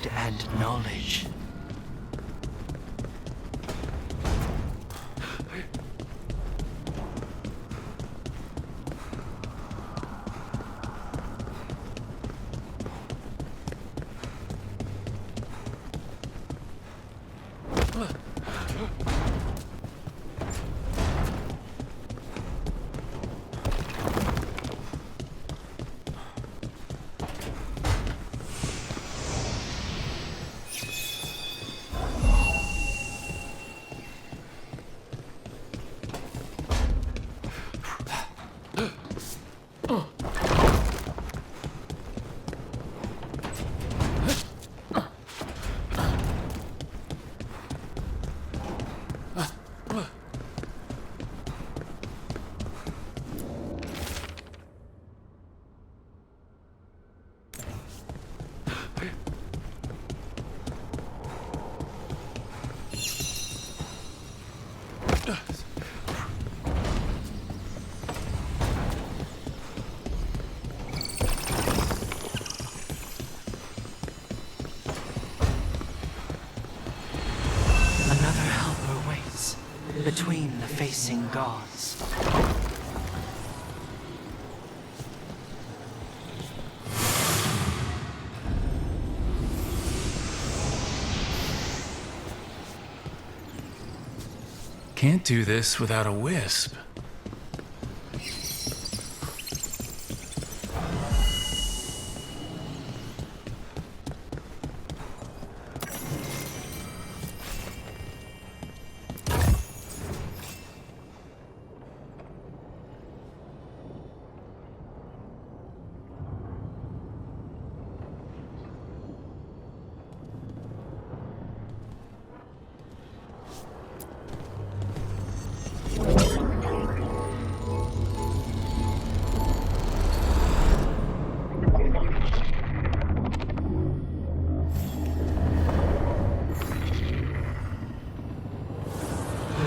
Greed and knowledge. Another helper waits between the facing gods. Can't do this without a wisp.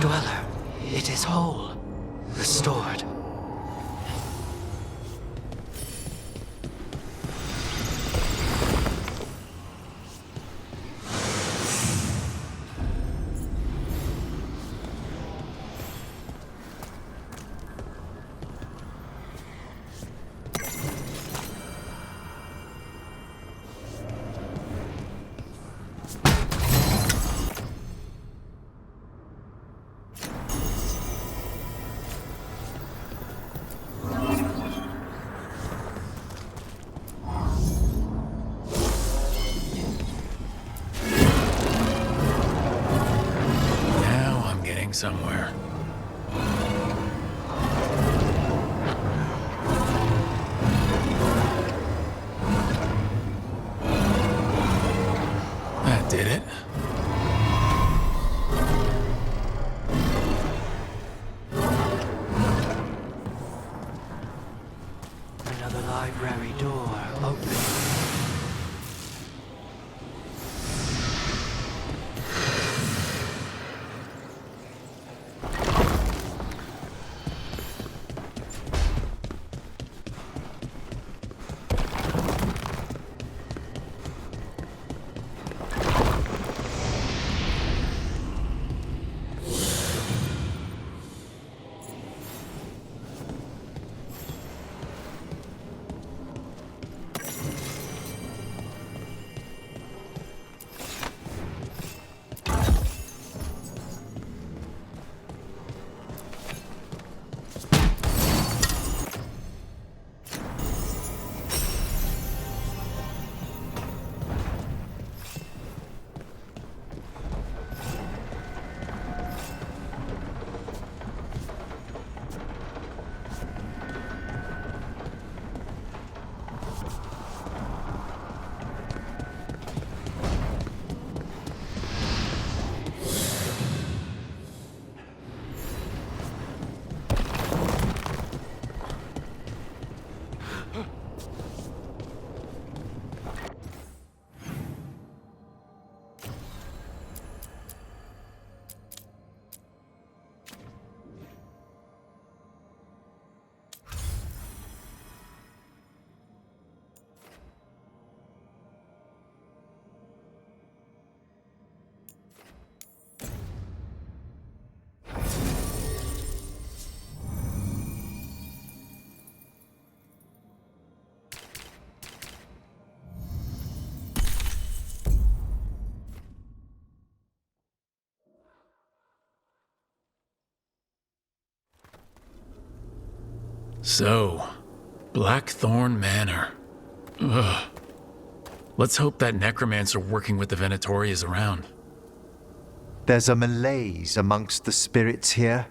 Dweller, it is whole, restored. Somewhere. That did it. Another library door open. So, Blackthorn Manor. Ugh. Let's hope that necromancer working with the Venatori is around. There's a malaise amongst the spirits here.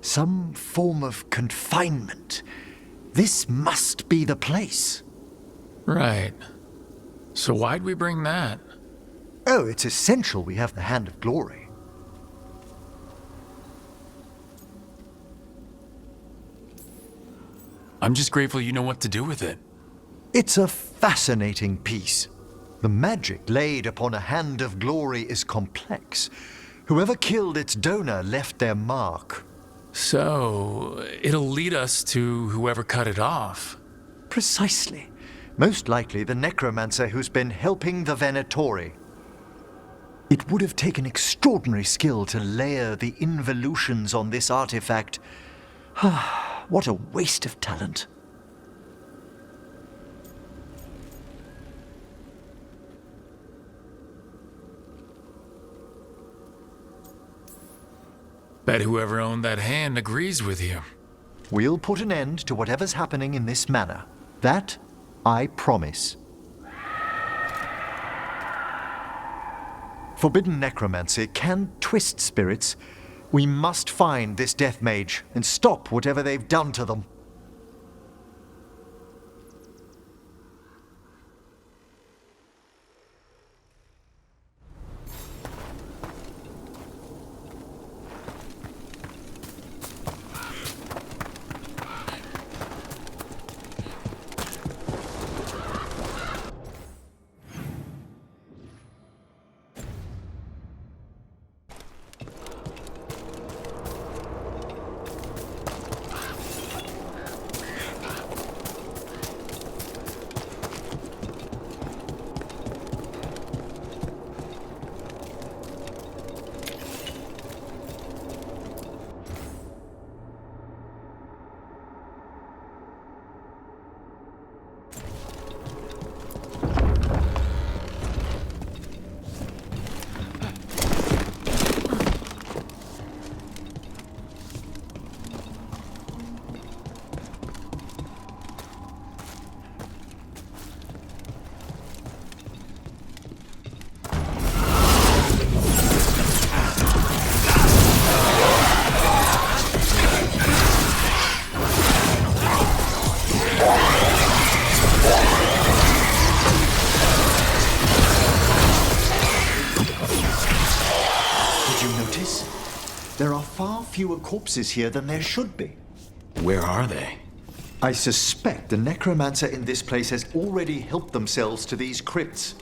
Some form of confinement. This must be the place. Right. So why'd we bring that? Oh, it's essential we have the Hand of Glory. I'm just grateful you know what to do with it. It's a fascinating piece. The magic laid upon a Hand of Glory is complex. Whoever killed its donor left their mark. So, it'll lead us to whoever cut it off. Precisely. Most likely the necromancer who's been helping the Venatori. It would have taken extraordinary skill to layer the involutions on this artifact. What a waste of talent. Bet whoever owned that hand agrees with you. We'll put an end to whatever's happening in this manor. That I promise. Forbidden necromancy can twist spirits. We must find this death mage and stop whatever they've done to them. There are far fewer corpses here than there should be. Where are they? I suspect the necromancer in this place has already helped themselves to these crypts.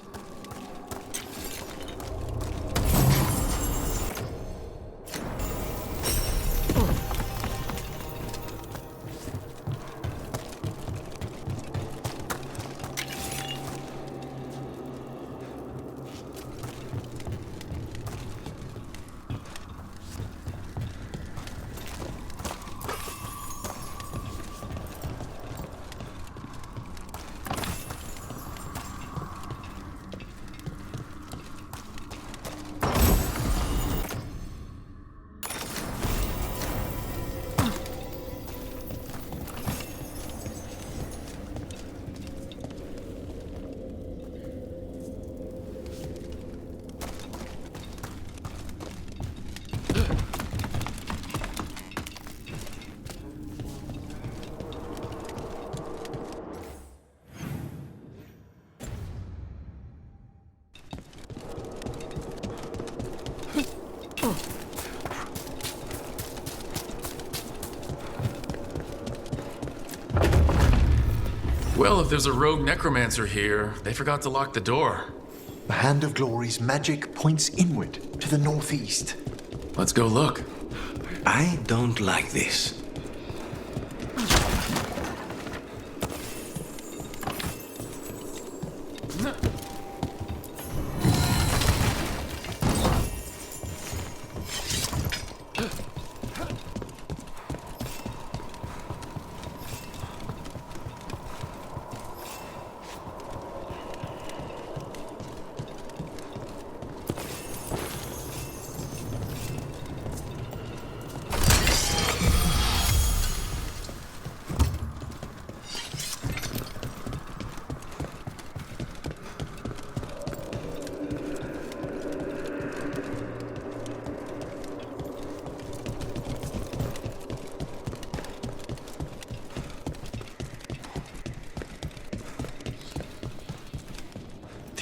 Well, if there's a rogue necromancer here, they forgot to lock the door. The Hand of Glory's magic points inward, to the northeast. Let's go look. I don't like this.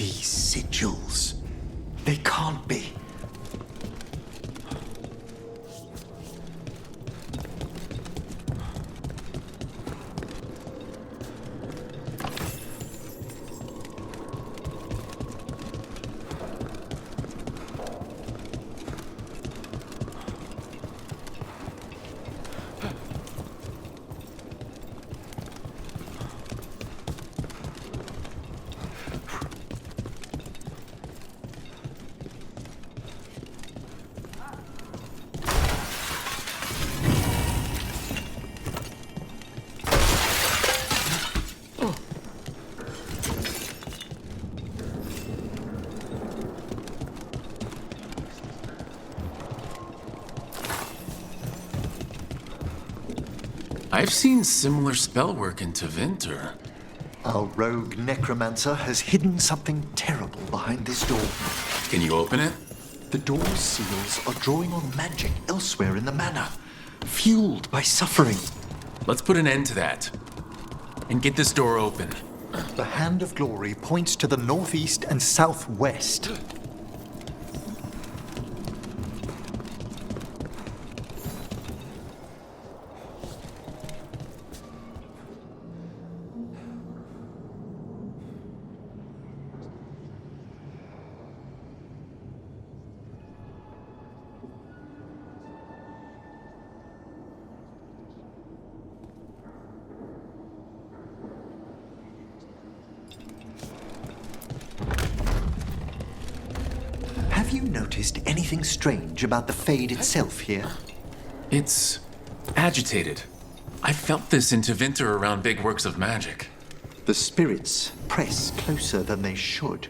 These sigils. They can't be. I've seen similar spellwork in Tevinter. Our rogue necromancer has hidden something terrible behind this door. Can you open it? The door's seals are drawing on magic elsewhere in the manor, fueled by suffering. Let's put an end to that. And get this door open. The Hand of Glory points to the northeast and southwest. Have you noticed anything strange about the Fade itself here? It's agitated. I felt this in Tevinter around big works of magic. The spirits press closer than they should.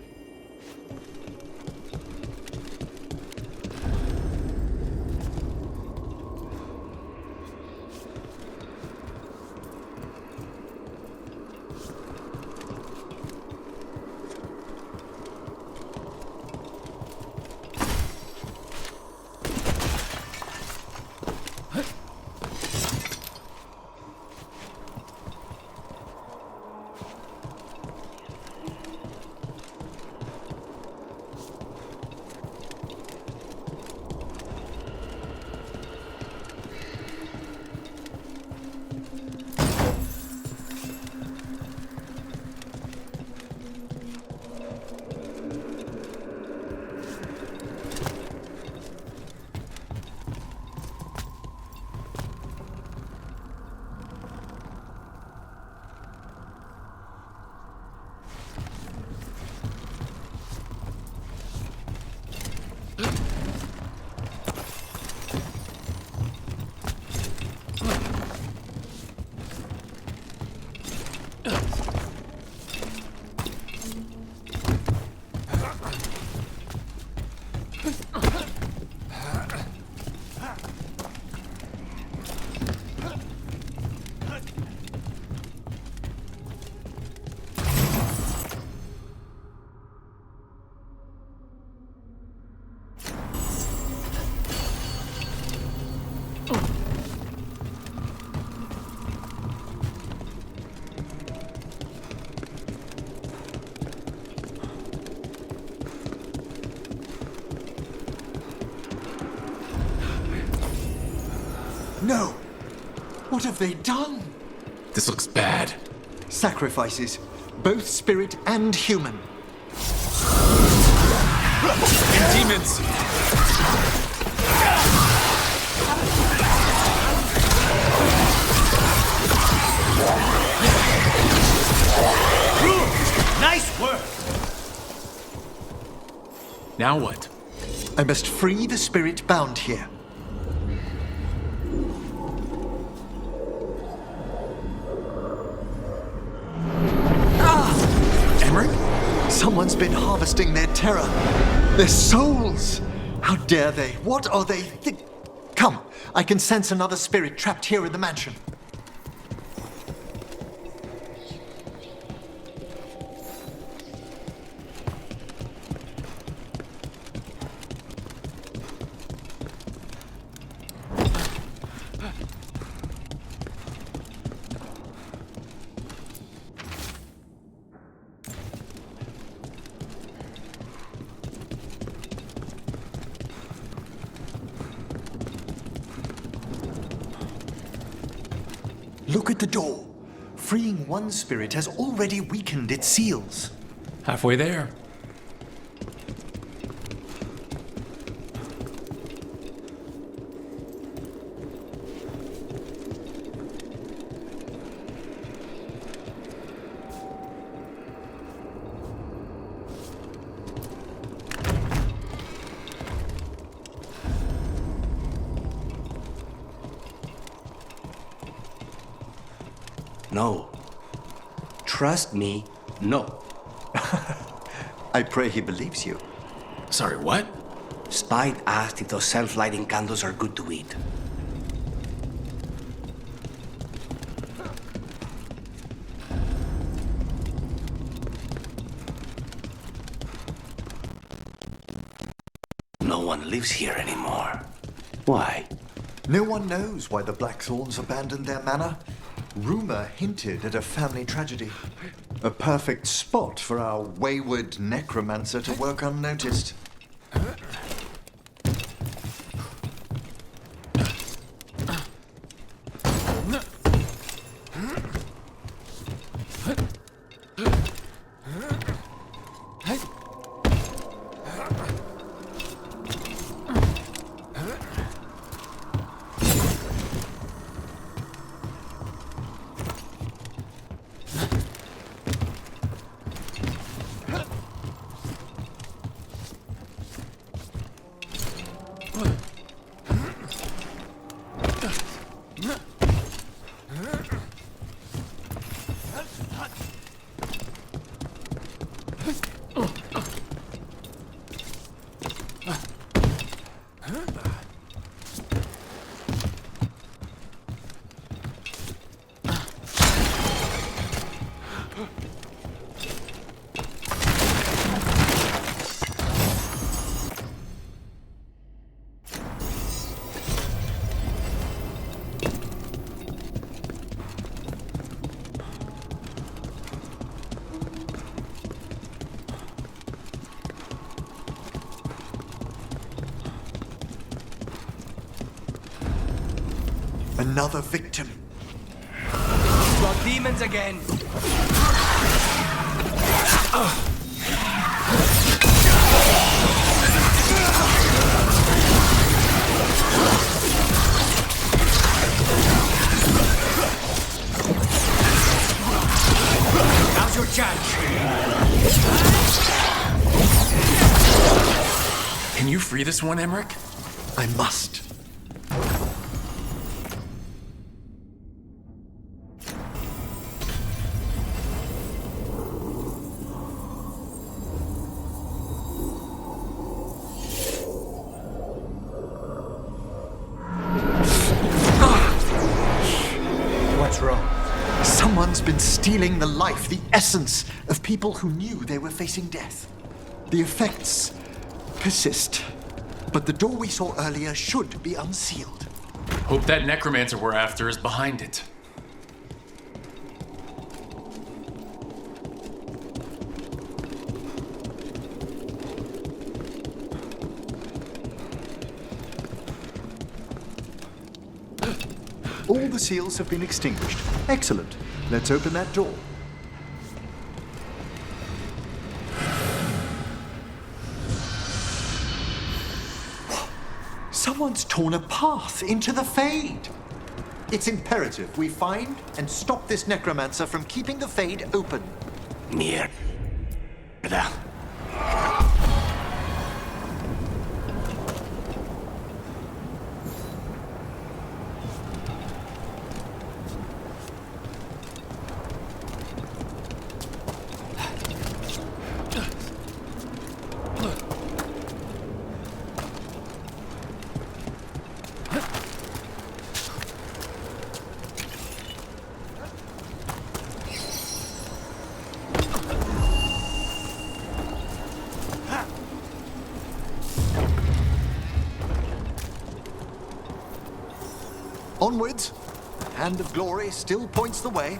No! What have they done? This looks bad. Sacrifices, both spirit and human. And demons! Nice work! Now what? I must free the spirit bound here. Someone's been harvesting their terror, their souls. How dare they? What are they? Come, I can sense another spirit trapped here in the mansion. Look at the door. Freeing one spirit has already weakened its seals. Halfway there. No. Trust me, no. I pray he believes you. Sorry, what? Spite asked if those self-lighting candles are good to eat. No one lives here anymore. Why? No one knows why the Blackthorns abandoned their manor. Rumor hinted at a family tragedy. A perfect spot for our wayward necromancer to work unnoticed. Another victim. Got demons again. Now's your chance. Can you free this one, Emmerich? I must. What's wrong? Someone's been stealing the life, the essence of people who knew they were facing death. The effects persist, but the door we saw earlier should be unsealed. Hope that necromancer we're after is behind it. All the seals have been extinguished. Excellent. Let's open that door. Someone's torn a path into the Fade. It's imperative we find and stop this necromancer from keeping the Fade open. Mierda. Onwards. Hand of Glory still points the way.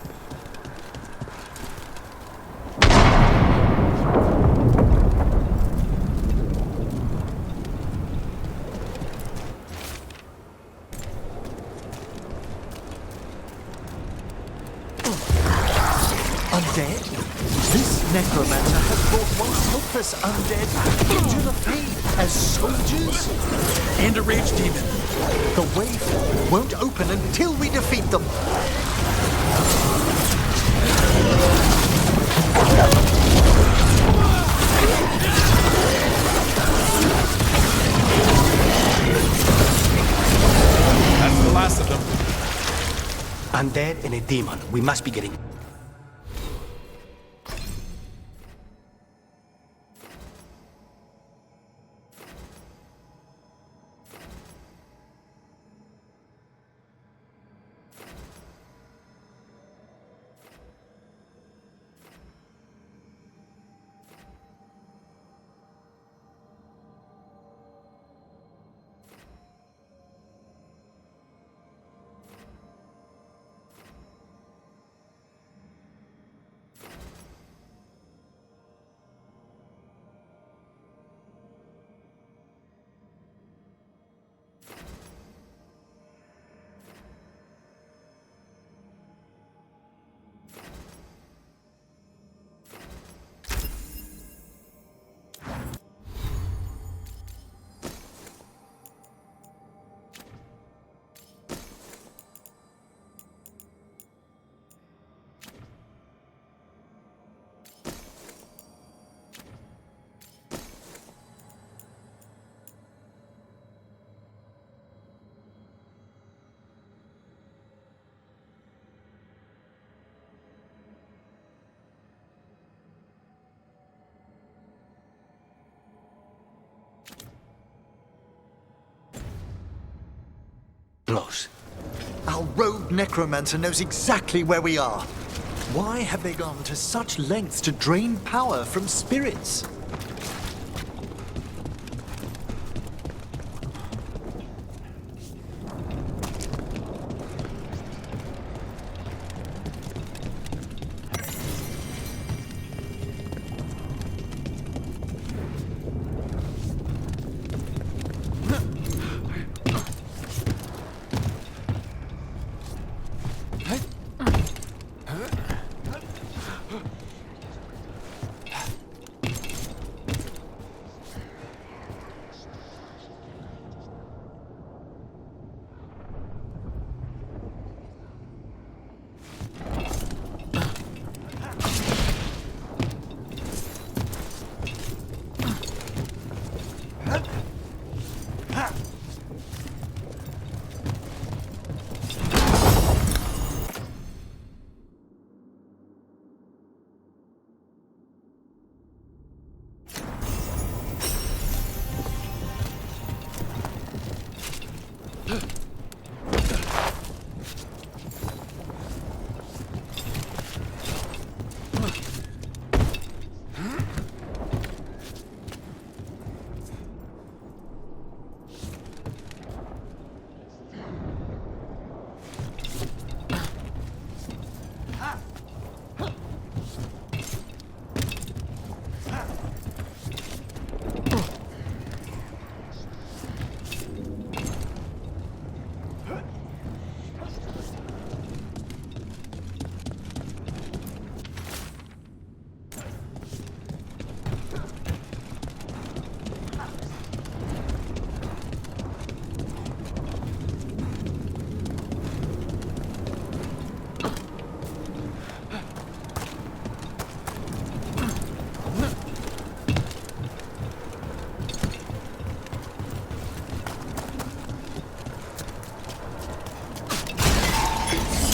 undead into the Fade as soldiers? And a rage demon. The way won't open until we defeat them. That's the last of them. Undead and a demon. We must be getting... Close. Our rogue necromancer knows exactly where we are. Why have they gone to such lengths to drain power from spirits?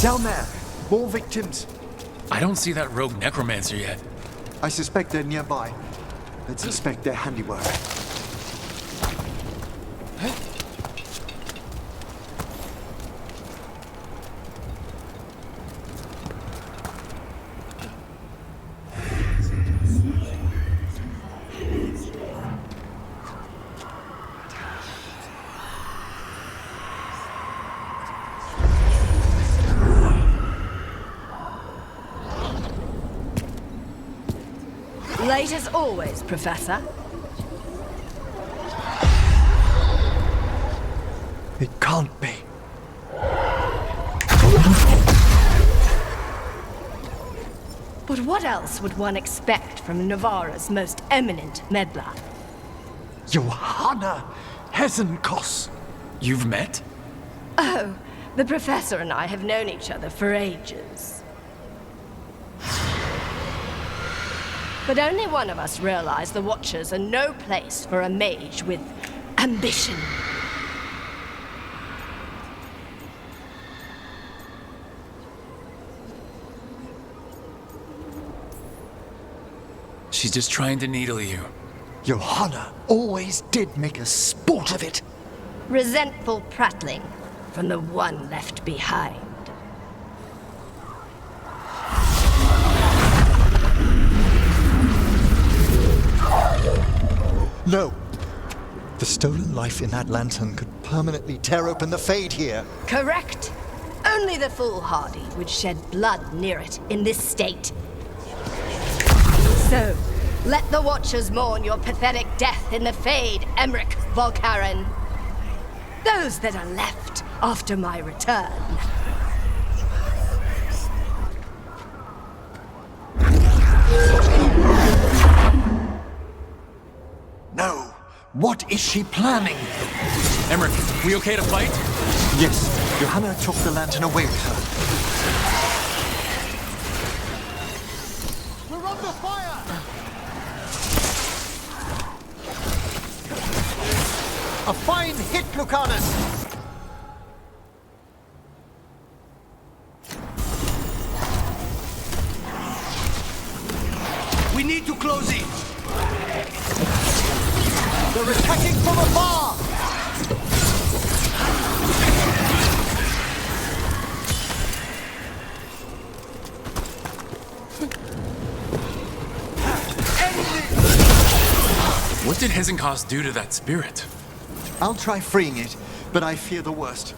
Down there! More victims! I don't see that rogue necromancer yet. I suspect they're nearby. Let's inspect their handiwork. Late as always, Professor. It can't be. But what else would one expect from Navarra's most eminent meddler? Johanna Hesenkos! You've met? Oh, the Professor and I have known each other for ages. But only one of us realized the Watchers are no place for a mage with ambition. She's just trying to needle you. Johanna always did make a sport of it. Resentful prattling from the one left behind. No. The stolen life in that lantern could permanently tear open the Fade here. Correct. Only the foolhardy would shed blood near it in this state. So, let the Watchers mourn your pathetic death in the Fade, Emmerich Volkaren. Those that are left after my return. No. What is she planning? Emmerich, we okay to fight? Yes, Johanna took the lantern away with her. We're under fire! A fine hit, Lucanus! We need to close in! They're attacking from afar! What did Hesenkos do to that spirit? I'll try freeing it, but I fear the worst.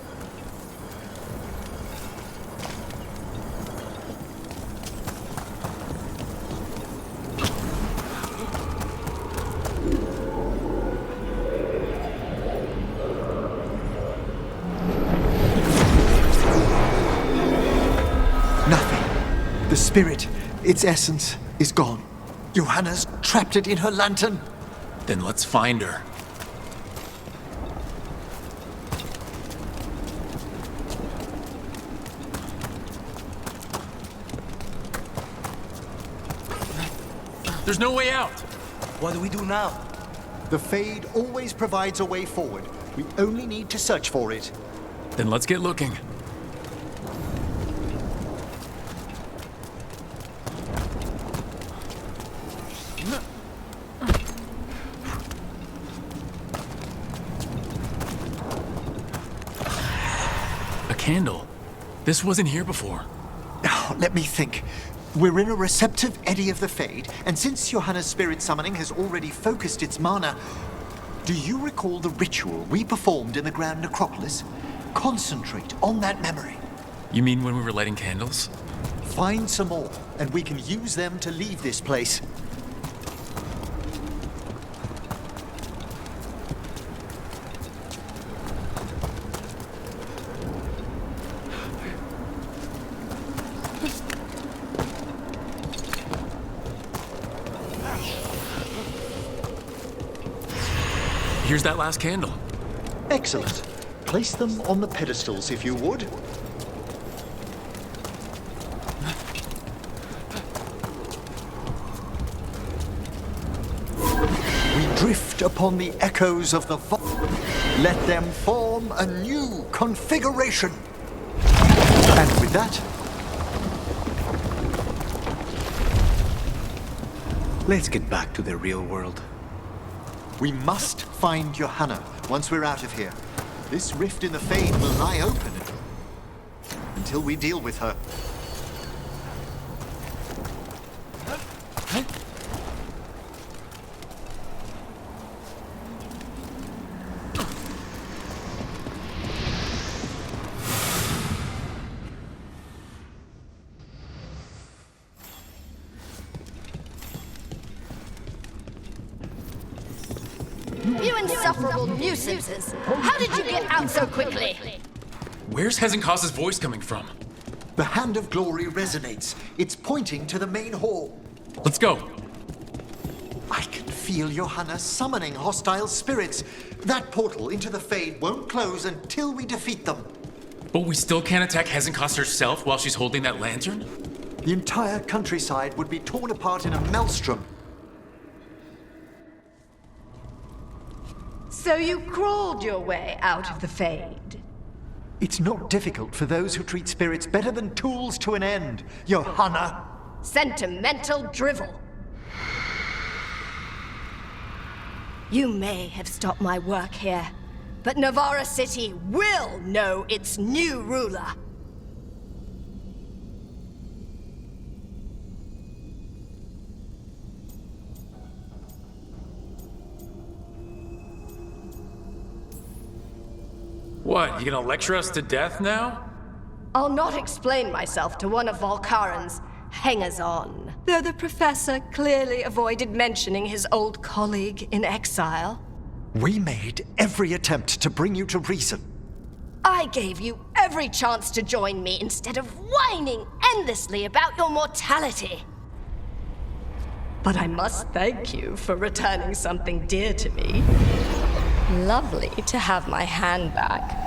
Nothing. The spirit, its essence, is gone. Johanna's trapped it in her lantern. Then let's find her. There's no way out. What do we do now? The Fade always provides a way forward. We only need to search for it. Then let's get looking. A candle. This wasn't here before. Now, let me think. We're in a receptive eddy of the Fade, and since Johanna's spirit summoning has already focused its mana, do you recall the ritual we performed in the Grand Necropolis? Concentrate on that memory. You mean when we were lighting candles? Find some more, and we can use them to leave this place. Here's that last candle. Excellent. Place them on the pedestals, if you would. We drift upon the echoes of the vault. Let them form a new configuration. And with that, Let's get back to the real world. we must find Johanna once we're out of here. This rift in the Fade will lie open until we deal with her. You insufferable nuisances! How did you get out so quickly? Where's Hesenkos' voice coming from? The Hand of Glory resonates. It's pointing to the main hall. Let's go. I can feel Johanna summoning hostile spirits. That portal into the Fade won't close until we defeat them. But we still can't attack Hezenkos herself while she's holding that lantern? The entire countryside would be torn apart in a maelstrom. So you crawled your way out of the Fade. It's not difficult for those who treat spirits better than tools to an end, Johanna. Sentimental drivel. You may have stopped my work here, but Navarra City will know its new ruler. What, you gonna lecture us to death now? I'll not explain myself to one of Volkaren's hangers-on, though the professor clearly avoided mentioning his old colleague in exile. We made every attempt to bring you to reason. I gave you every chance to join me instead of whining endlessly about your mortality. But I must thank you for returning something dear to me. Lovely to have my hand back.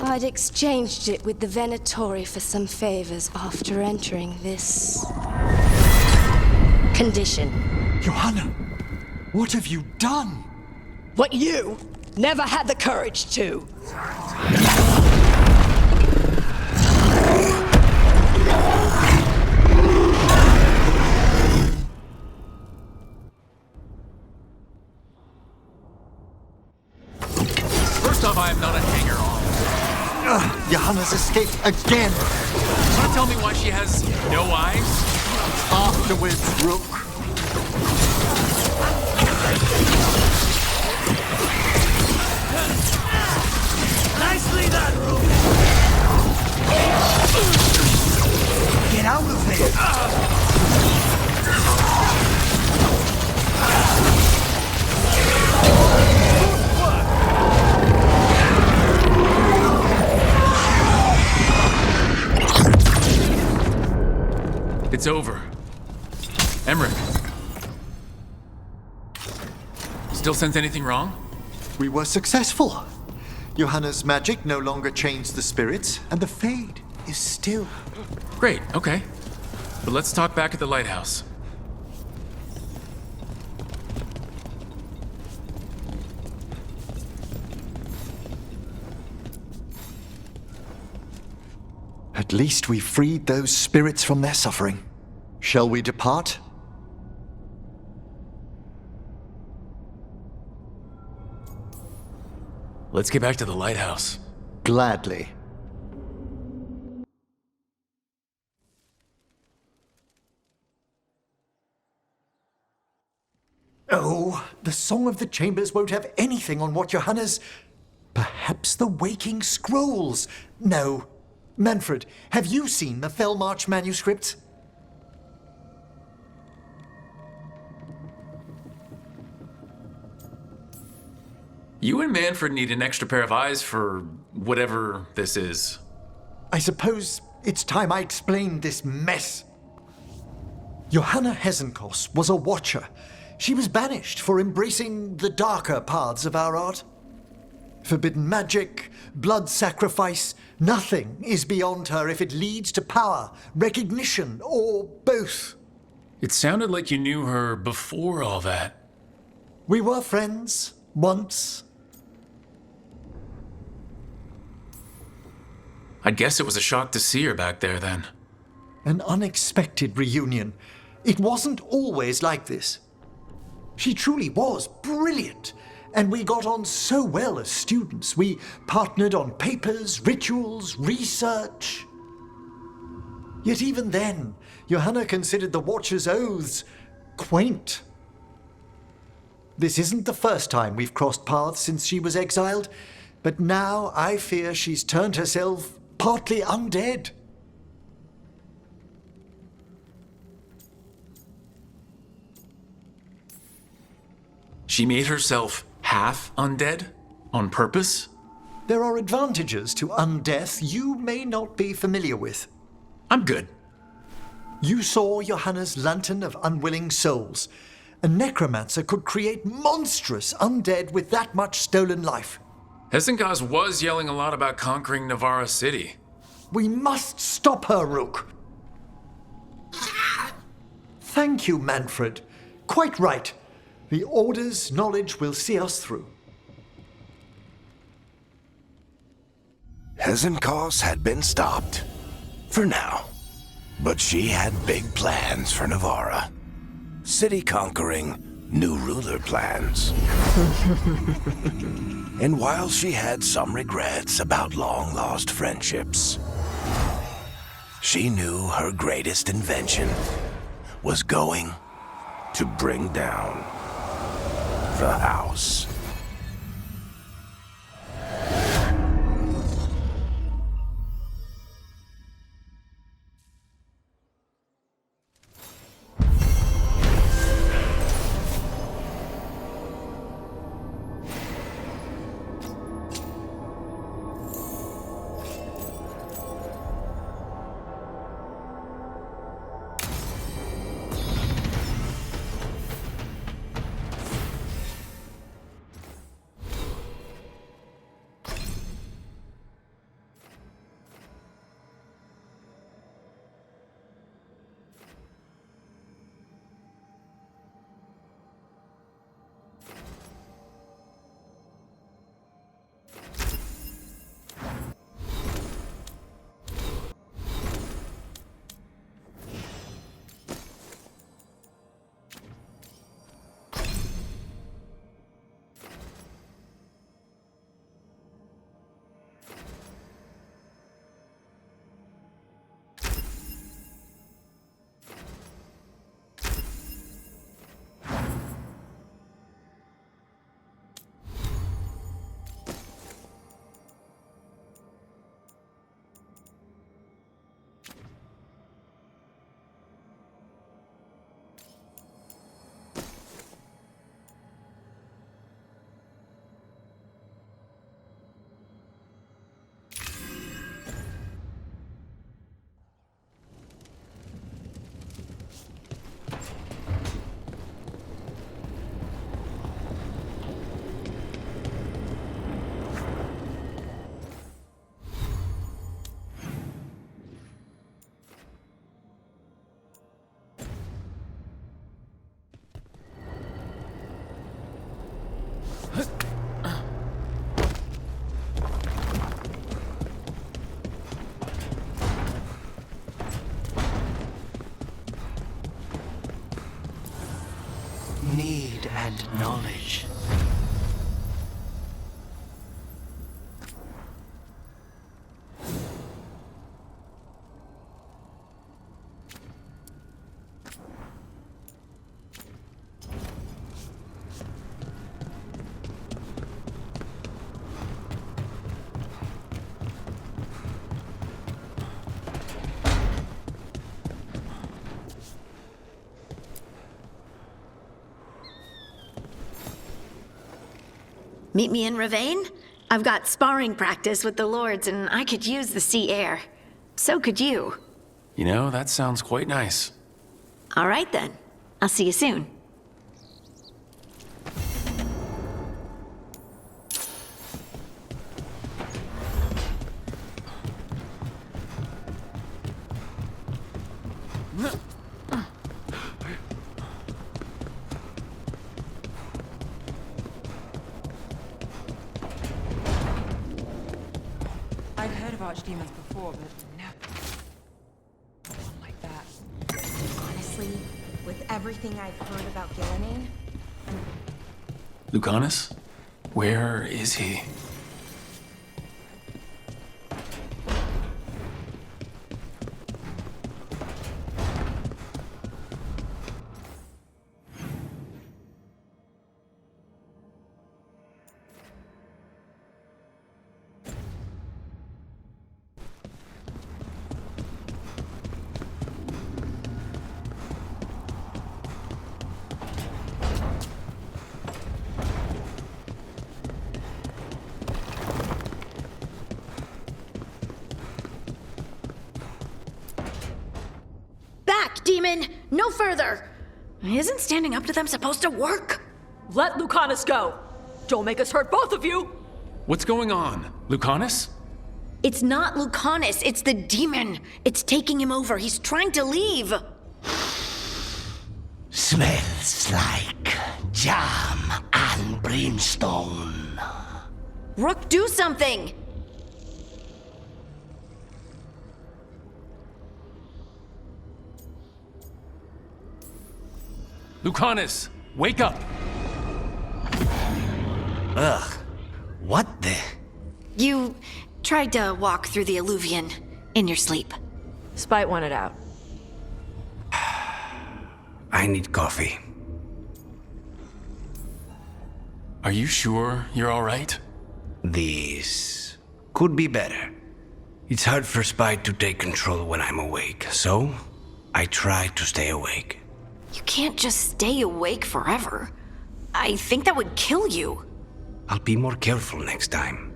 I'd exchanged it with the Venatori for some favors after entering this condition. Johanna, what have you done? What you never had the courage to. First off, I am not a hanger-on. Johanna's escaped again. Want to tell me why she has no eyes? Afterwards, Rook. Nicely done, Rook. Get out of there. It's over. Emmerich. Still sense anything wrong? We were successful. Johanna's magic no longer changed the spirits, and the Fade is still. Great, okay. But let's talk back at the lighthouse. At least we freed those spirits from their suffering. Shall we depart? Let's get back to the lighthouse. Gladly. Oh, the Song of the Chambers won't have anything on what Johanna's... Perhaps the Waking Scrolls? No. Manfred, have you seen the Fellmarch manuscripts? You and Manfred need an extra pair of eyes for whatever this is. I suppose it's time I explained this mess. Johanna Hezenkos was a watcher. She was banished for embracing the darker paths of our art. Forbidden magic, blood sacrifice, nothing is beyond her if it leads to power, recognition, or both. It sounded like you knew her before all that. We were friends, once. I guess it was a shock to see her back there then. An unexpected reunion. It wasn't always like this. She truly was brilliant, and we got on so well as students. We partnered on papers, rituals, research. Yet even then, Johanna considered the Watcher's oaths quaint. This isn't the first time we've crossed paths since she was exiled. But now I fear she's turned herself partly undead. She made herself half undead? On purpose? There are advantages to undeath you may not be familiar with. I'm good. You saw Johanna's Lantern of Unwilling Souls. A necromancer could create monstrous undead with that much stolen life. Hessengas was yelling a lot about conquering Navarra City. We must stop her, Rook. Thank you, Manfred. Quite right. The Order's knowledge will see us through. Hezenkos had been stopped. For now. But she had big plans for Navarra. City conquering, new ruler plans. And while she had some regrets about long-lost friendships, she knew her greatest invention was going to bring down the house. Need and knowledge. Meet me in Ravane? I've got sparring practice with the Lords, and I could use the sea air. So could you. You know, that sounds quite nice. All right, then. I'll see you soon. I've heard of archdemons before, but never one like that. Honestly, with everything I've heard about Gillinan, Lucanus? Where is he? demon! No further! Isn't standing up to them supposed to work? Let Lucanus go! Don't make us hurt both of you! What's going on? Lucanus? It's not Lucanus, it's the demon. It's taking him over. He's trying to leave. Smells like jam and brimstone. Rook, do something! Lucanus, wake up! Ugh. What the? You tried to walk through the Alluvion in your sleep. Spite wanted out. I need coffee. Are you sure you're alright? This could be better. It's hard for Spite to take control when I'm awake, so I try to stay awake. You can't just stay awake forever. I think that would kill you. I'll be more careful next time.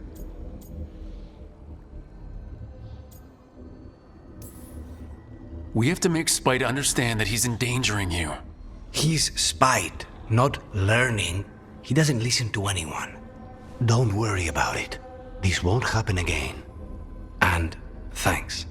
We have to make Spite understand that he's endangering you. He's Spite, not learning. He doesn't listen to anyone. Don't worry about it. This won't happen again. And thanks.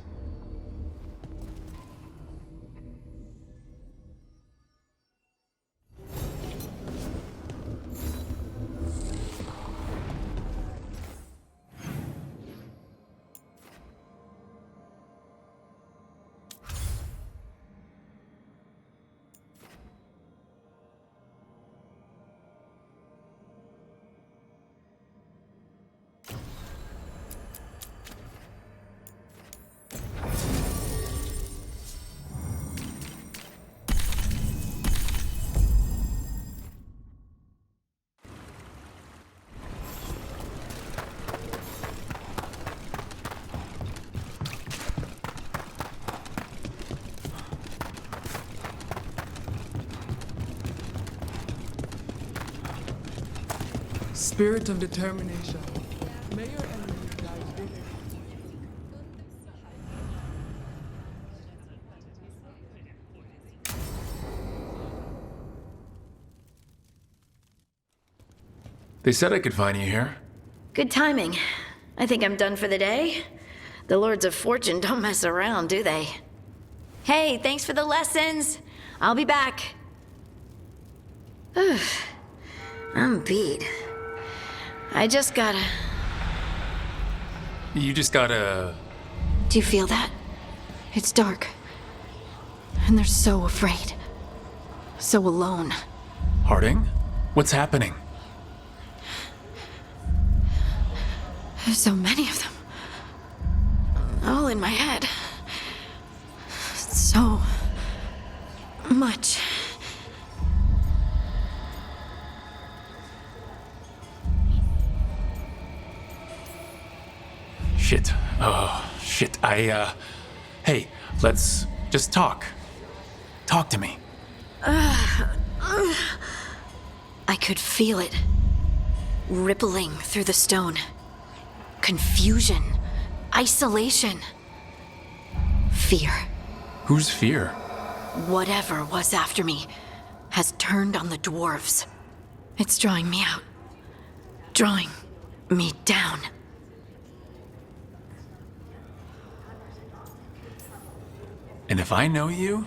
Spirit of determination. May your enemies die bitter. They said I could find you here. Good timing. I think I'm done for the day. The Lords of Fortune don't mess around, do they? Hey, thanks for the lessons. I'll be back. I'm beat. I just gotta... You just gotta... Do you feel that? It's dark. And they're so afraid. So alone. Harding? What's happening? There's so many of them. All in my head. So... much. Shit. Oh, shit. Hey, let's just talk. Talk to me. I could feel it. Rippling through the stone. Confusion. Isolation. Fear. Who's Fear? Whatever was after me has turned on the dwarves. It's drawing me out. Drawing me down. And if I know you,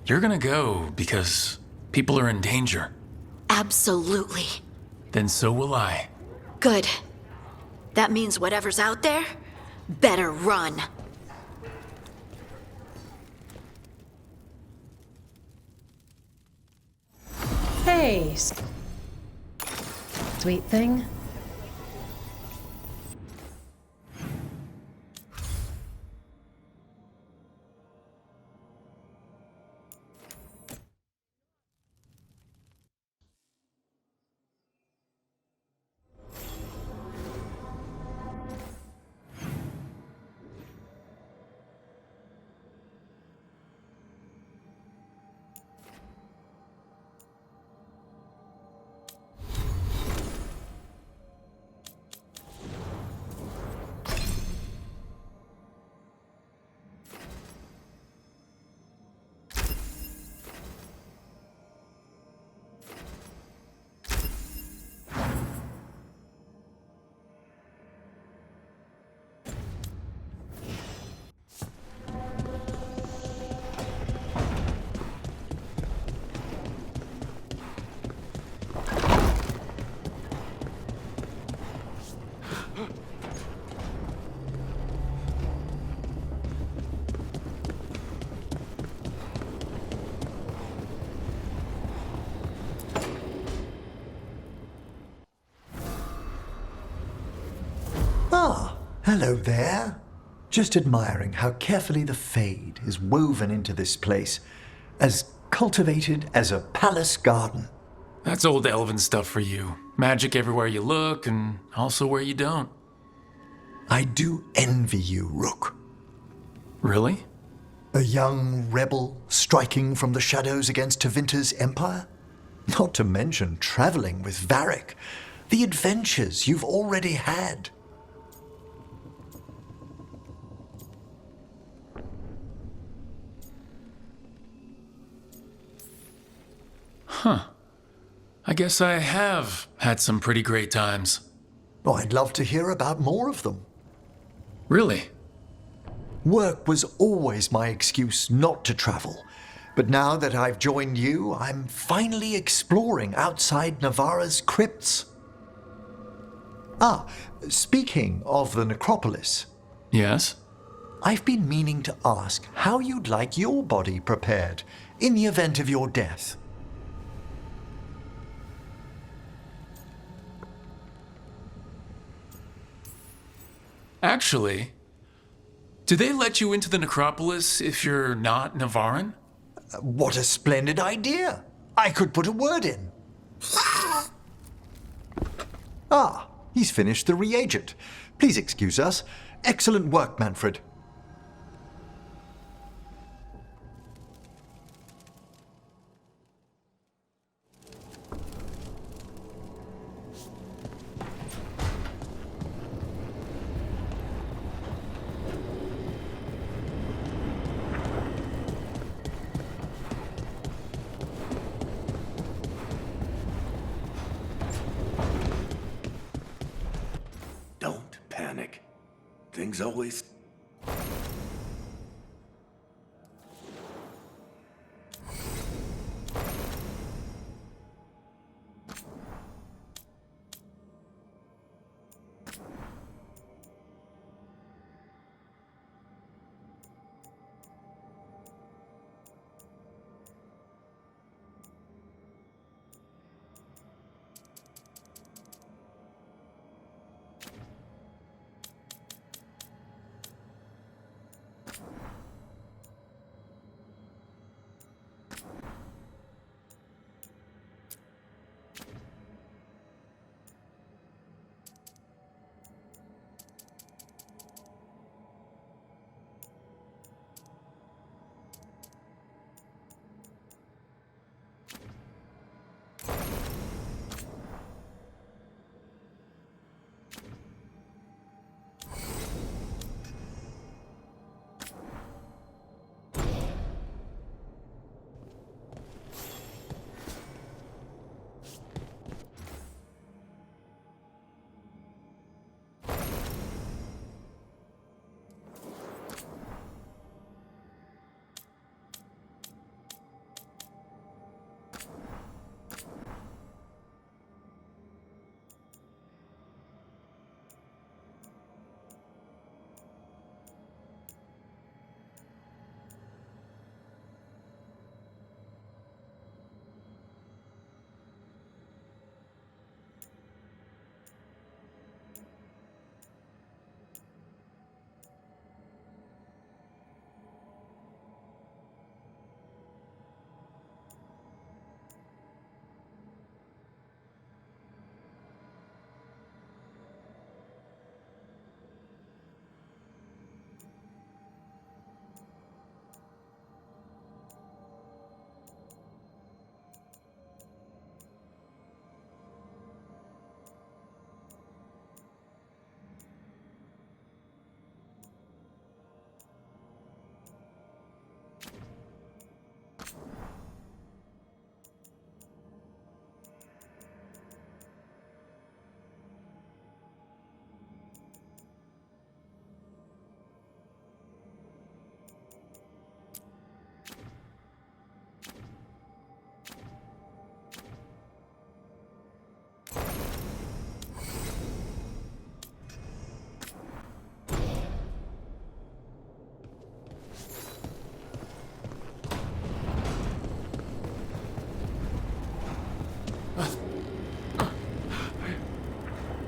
you're gonna go because people are in danger. Absolutely. Then so will I. Good. That means whatever's out there better run. Hey, sweet thing. Hello there. Just admiring how carefully the Fade is woven into this place, as cultivated as a palace garden. That's old elven stuff for you. Magic everywhere you look, and also where you don't. I do envy you, Rook. Really? A young rebel striking from the shadows against Tevinter's empire? Not to mention traveling with Varric. The adventures you've already had. Huh. I guess I have had some pretty great times. Oh, I'd love to hear about more of them. Really? Work was always my excuse not to travel. But now that I've joined you, I'm finally exploring outside Navarra's crypts. Speaking of the necropolis. Yes? I've been meaning to ask how you'd like your body prepared in the event of your death. Actually, do they let you into the necropolis if you're not Navarran? What a splendid idea! I could put a word in. He's finished the reagent. Please excuse us. Excellent work, Manfred. Don't panic. Things always...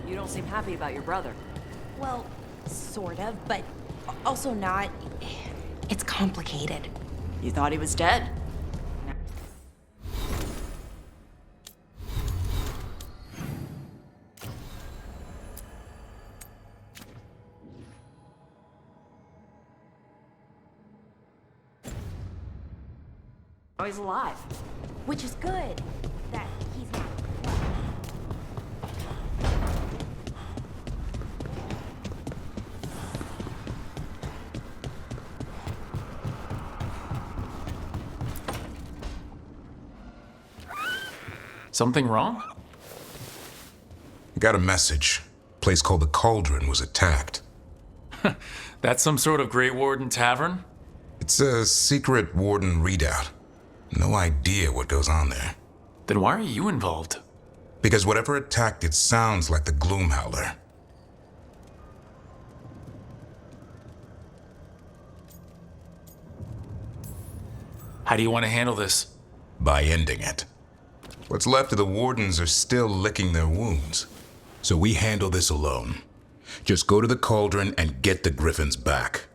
You don't seem happy about your brother. Well, Sort of, but also not. It's complicated. You thought he was dead? Oh, he's alive. Which is good. That he's not. Something wrong? Got a message. Place called the Cauldron was attacked. That's some sort of Grey Warden tavern? It's a secret Warden readout. No idea what goes on there. Then why are you involved? Because whatever attacked it sounds like the Gloomhowler. How do you want to handle this? By ending it. What's left of the Wardens are still licking their wounds. So we handle this alone. Just go to the Cauldron and get the Griffins back.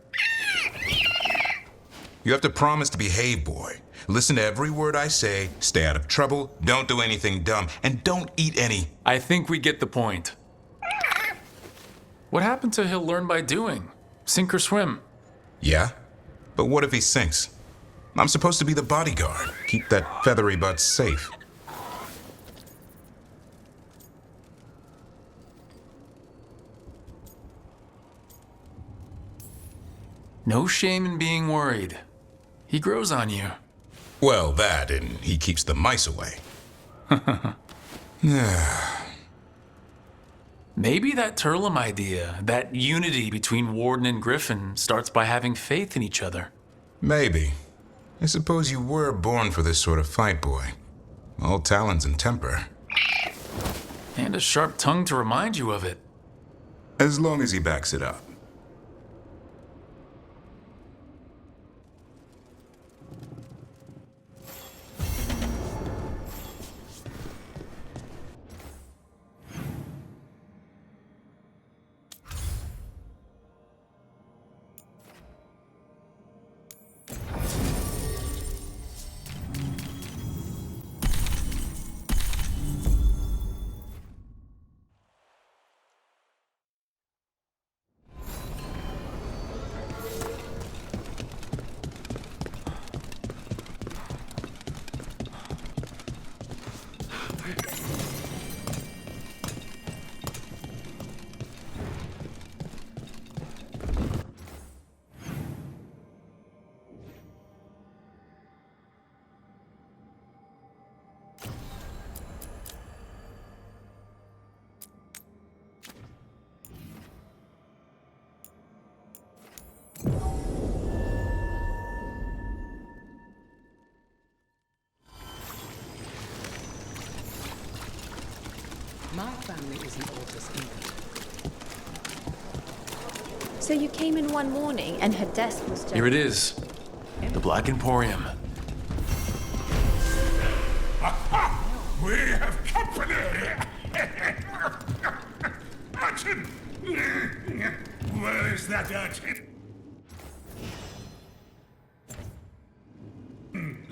You have to promise to behave, boy. Listen to every word I say, stay out of trouble, don't do anything dumb, and don't eat any. I think we get the point. What happened to he'll learn by doing? Sink or swim? Yeah? But what if he sinks? I'm supposed to be the bodyguard. Keep that feathery butt safe. No shame in being worried. He grows on you. Well, that, and he keeps the mice away. Maybe that Turlum idea, that unity between Warden and Griffin, starts by having faith in each other. Maybe. I suppose you were born for this sort of fight, boy. All talons and temper. And a sharp tongue to remind you of it. As long as he backs it up. My family isn't Altus either. So you came in one morning and her desk was just... Here it is. The Black Emporium. We have company! Urchin! Where is that urchin?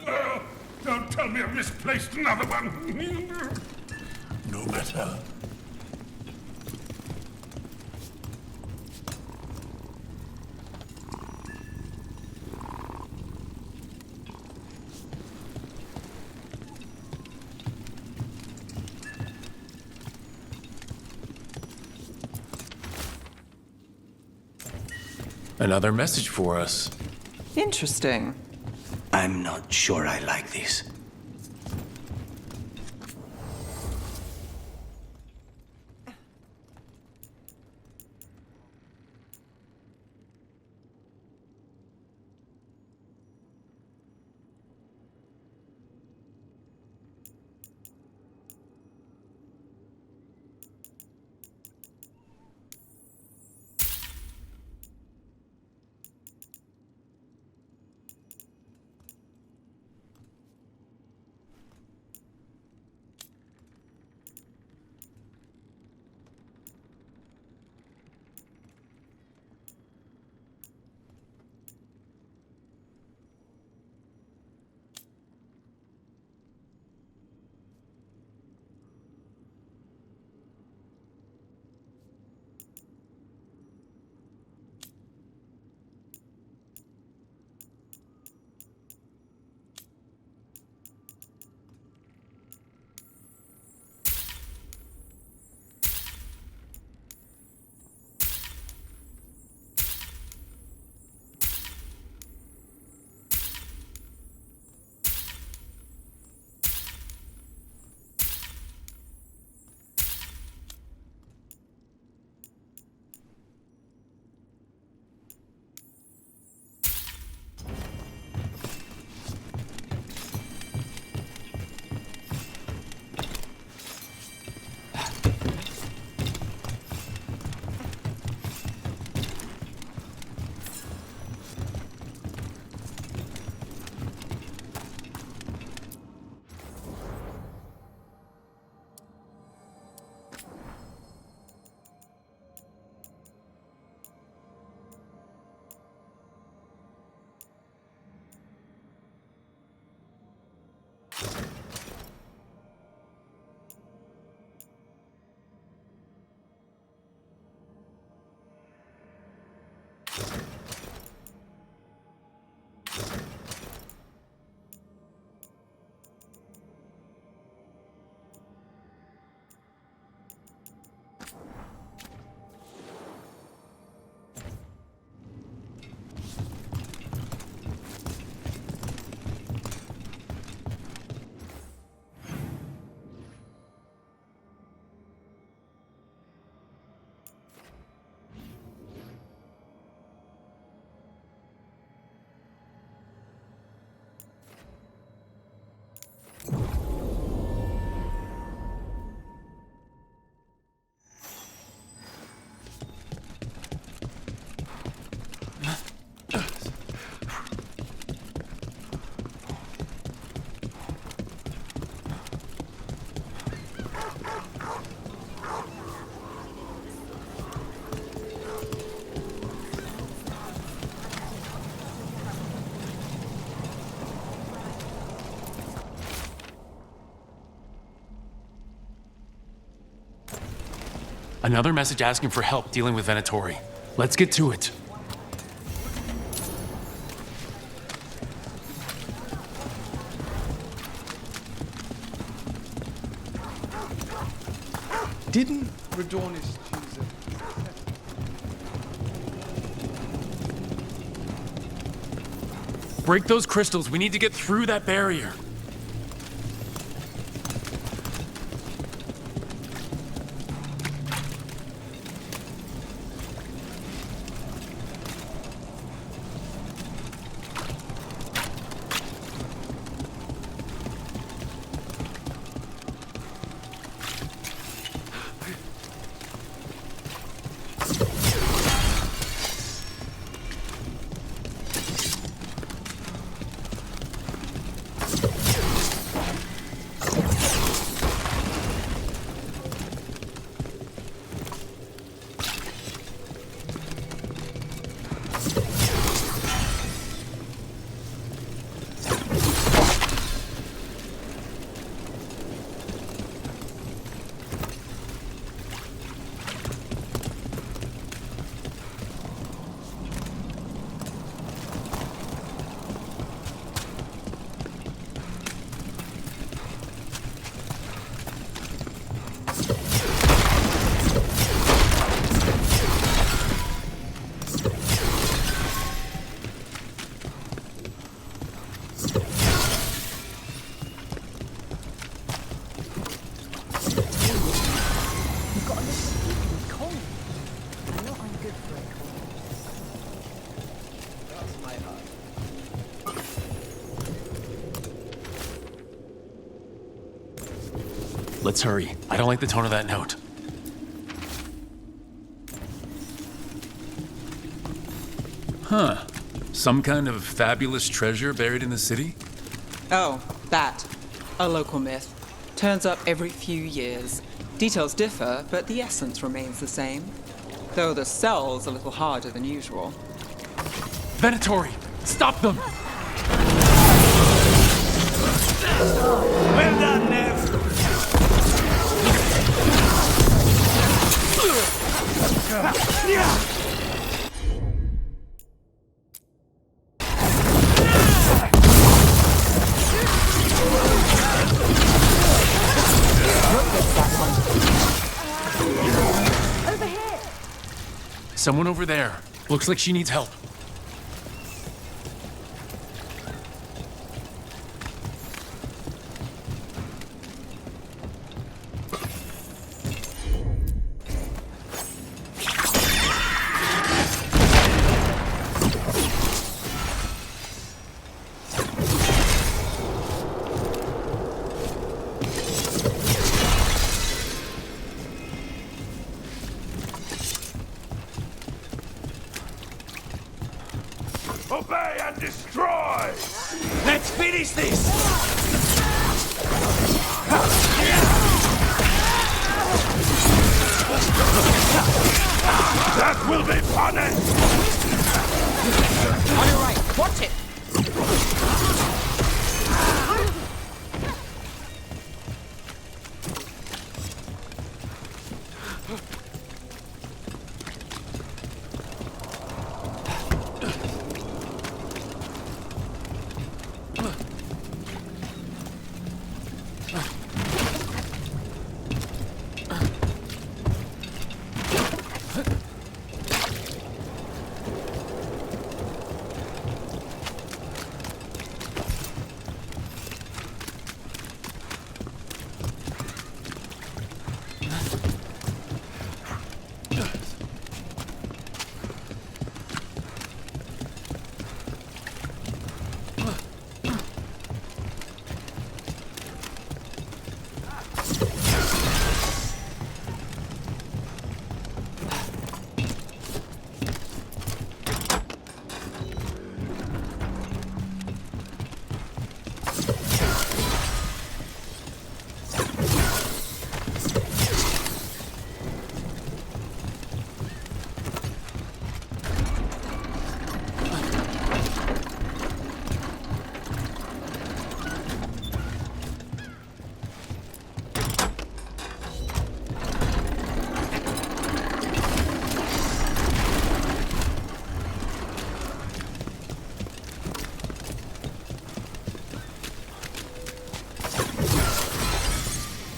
Oh, don't tell me I've misplaced another one! No matter. Another message for us. Interesting. I'm not sure I like this. Another message asking for help dealing with Venatori. Let's get to it. Didn't Radornis choose it? Break those crystals. We need to get through that barrier. Let's hurry. I don't like the tone of that note. Huh. Some kind of fabulous treasure buried in the city? Oh, that. A local myth. Turns up every few years. Details differ, but the essence remains the same. Though the sell's a little harder than usual. Venatori! Stop them! Well done, Nev! Over here! Someone over there. Looks like she needs help. Obey and destroy! Let's finish this! That will be punished! On your right, watch it!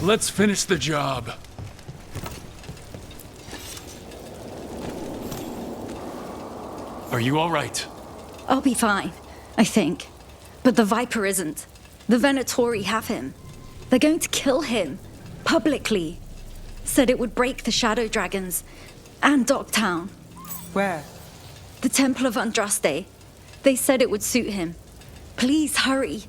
Let's finish the job. Are you all right? I'll be fine, I think. But the Viper isn't. The Venatori have him. They're going to kill him. Publicly. Said it would break the Shadow Dragons. And Dogtown. Where? The Temple of Andraste. They said it would suit him. Please hurry.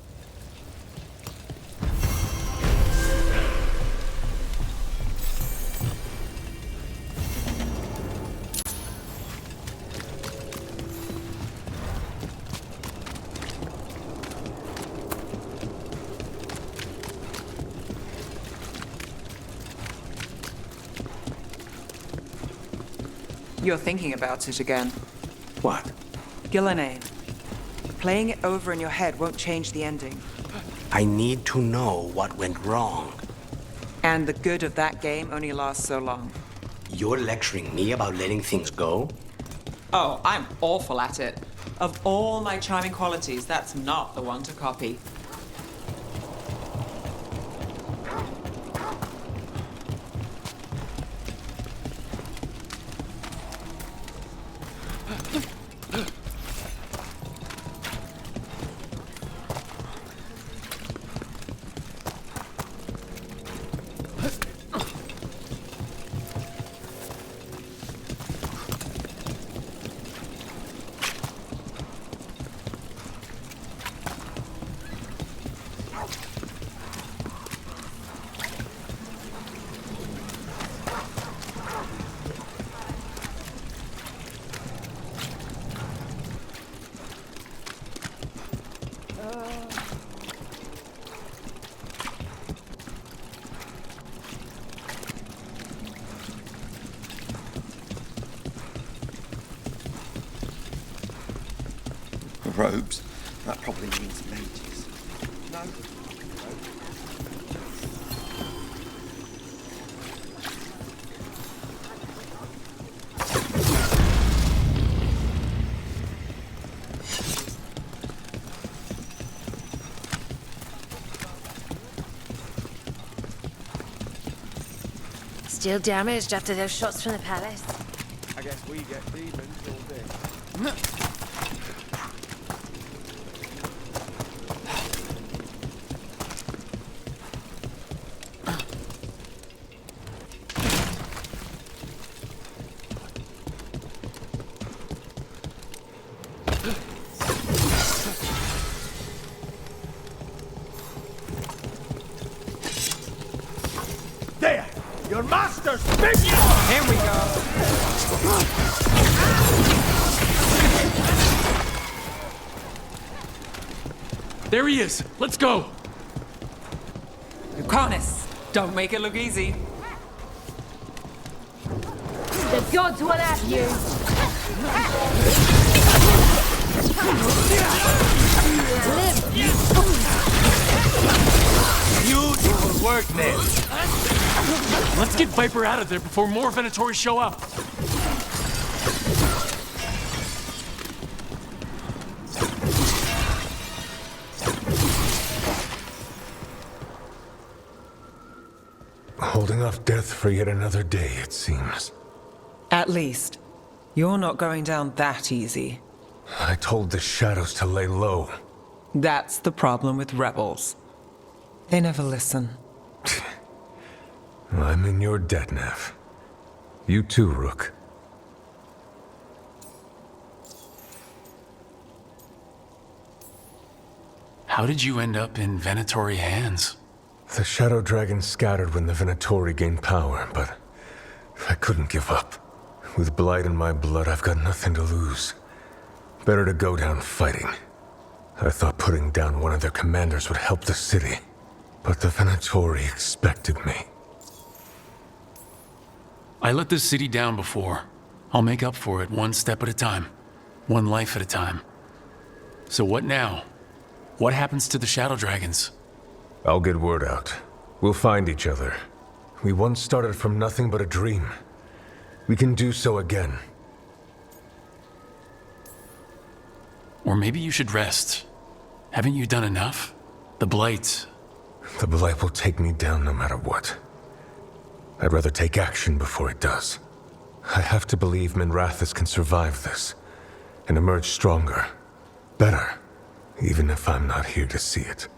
You're thinking about it again. What? Gillenane. Playing it over in your head won't change the ending. I need to know what went wrong. And the good of that game only lasts so long. You're lecturing me about letting things go? Oh, I'm awful at it. Of all my charming qualities, that's not the one to copy. Robes? That probably means mages. No. Still damaged after those shots from the palace. I guess we get demons all day. There! Your master's big! Here we go! There he is! Let's go! Lucanus, don't make it look easy. The gods will have you! Beautiful work, man. Let's get Viper out of there before more Venatori show up. Holding off death for yet another day, it seems. At least, you're not going down that easy. I told the shadows to lay low. That's the problem with rebels. They never listen. I'm in your debt, Nev. You too, Rook. How did you end up in Venatori hands? The Shadow Dragon scattered when the Venatori gained power, but I couldn't give up. With blight in my blood, I've got nothing to lose. Better to go down fighting. I thought putting down one of their commanders would help the city, but the Venatori expected me. I let this city down before. I'll make up for it one step at a time. One life at a time. So what now? What happens to the Shadow Dragons? I'll get word out. We'll find each other. We once started from nothing but a dream. We can do so again. Or maybe you should rest. Haven't you done enough? The blight. The blight will take me down no matter what. I'd rather take action before it does. I have to believe Minrathous can survive this, and emerge stronger, better, even if I'm not here to see it.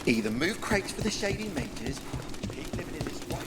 Either move crates for the shady mages, keep living in this white.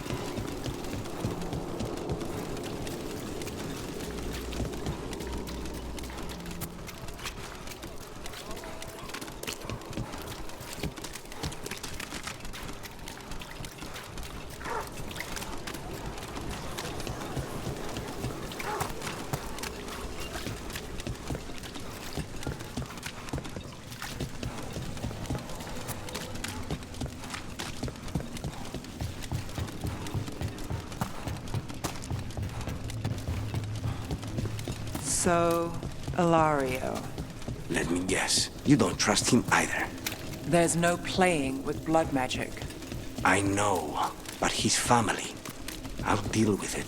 So, Ilario. Let me guess. You don't trust him either. There's no playing with blood magic. I know, but his family. I'll deal with it.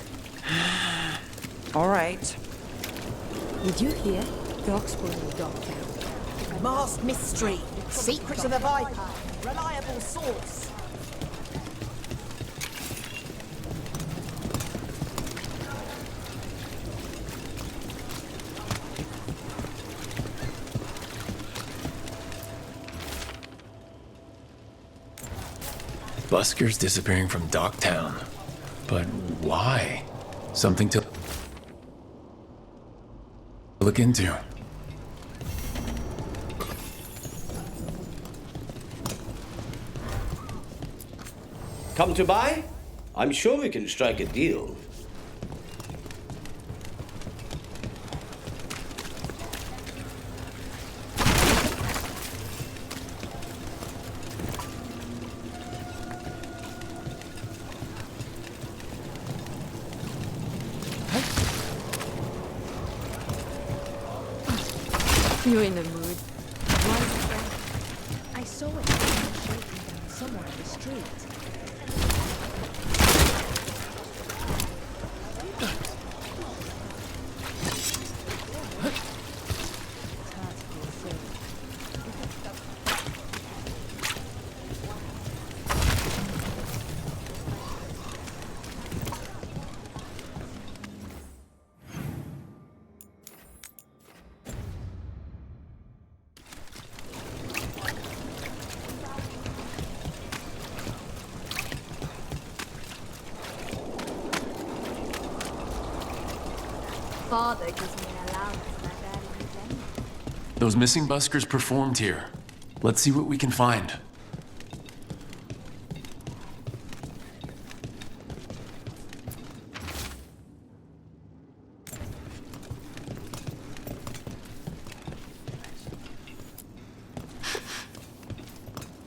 All right. Did you hear? Dogs were in the dog town. Masked mystery. Secrets of the Viper. Reliable source. Buskers disappearing from Docktown. But why? Something to look into. Come to buy? I'm sure we can strike a deal. You're in the mood. I saw it shaking down somewhere in the street. Father gives me an allowance and I barely use any. Those missing buskers performed here. Let's see what we can find.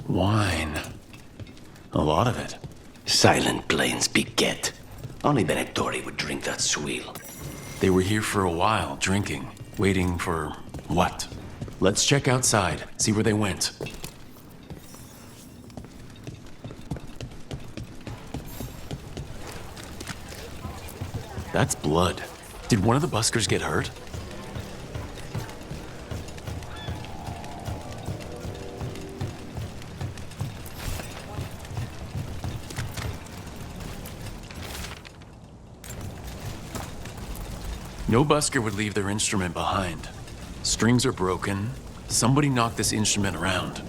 Wine. A lot of it. Silent plains beget. Only Venatori would drink that swill. They were here for a while, drinking, waiting for what? Let's check outside, see where they went. That's blood. Did one of the buskers get hurt? No busker would leave their instrument behind. Strings are broken. Somebody knocked this instrument around.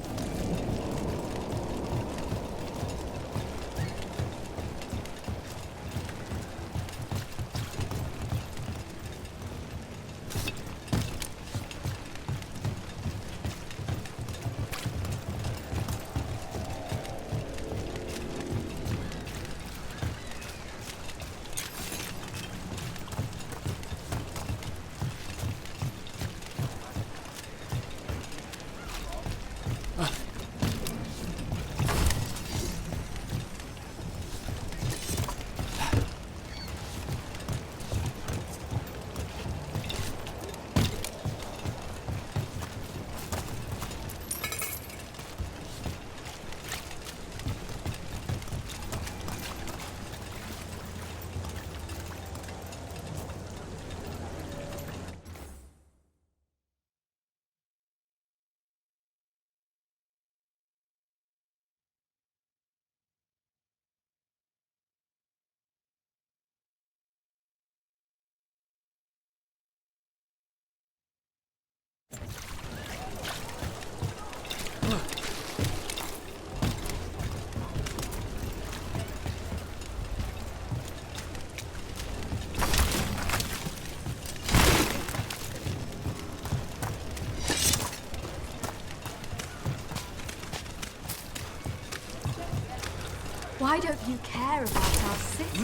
Why don't you care about our city?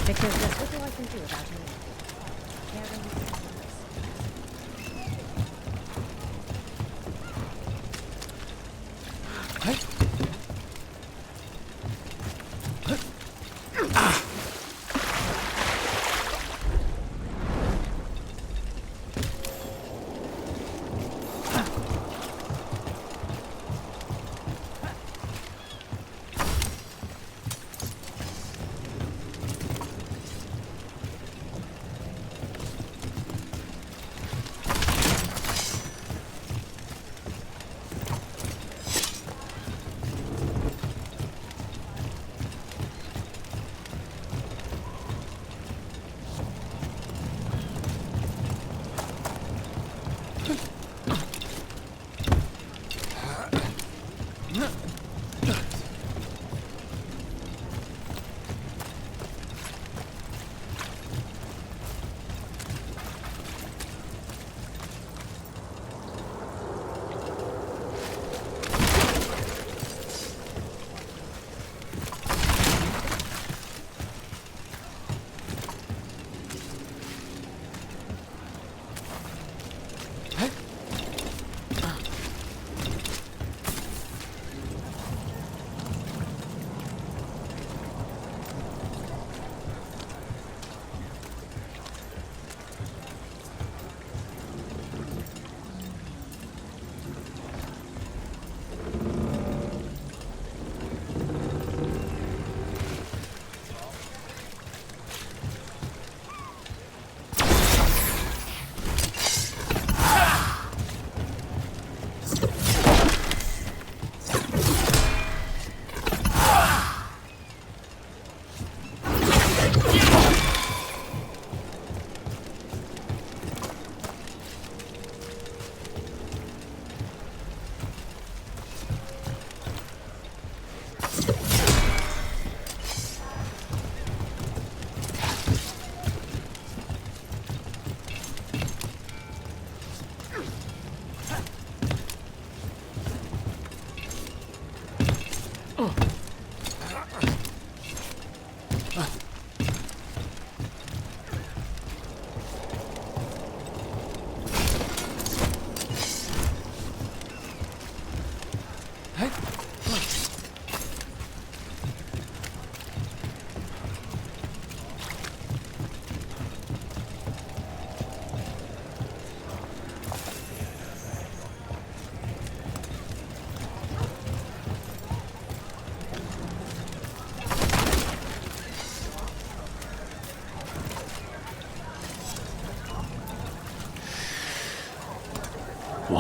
Because there's little I can do about it. Caring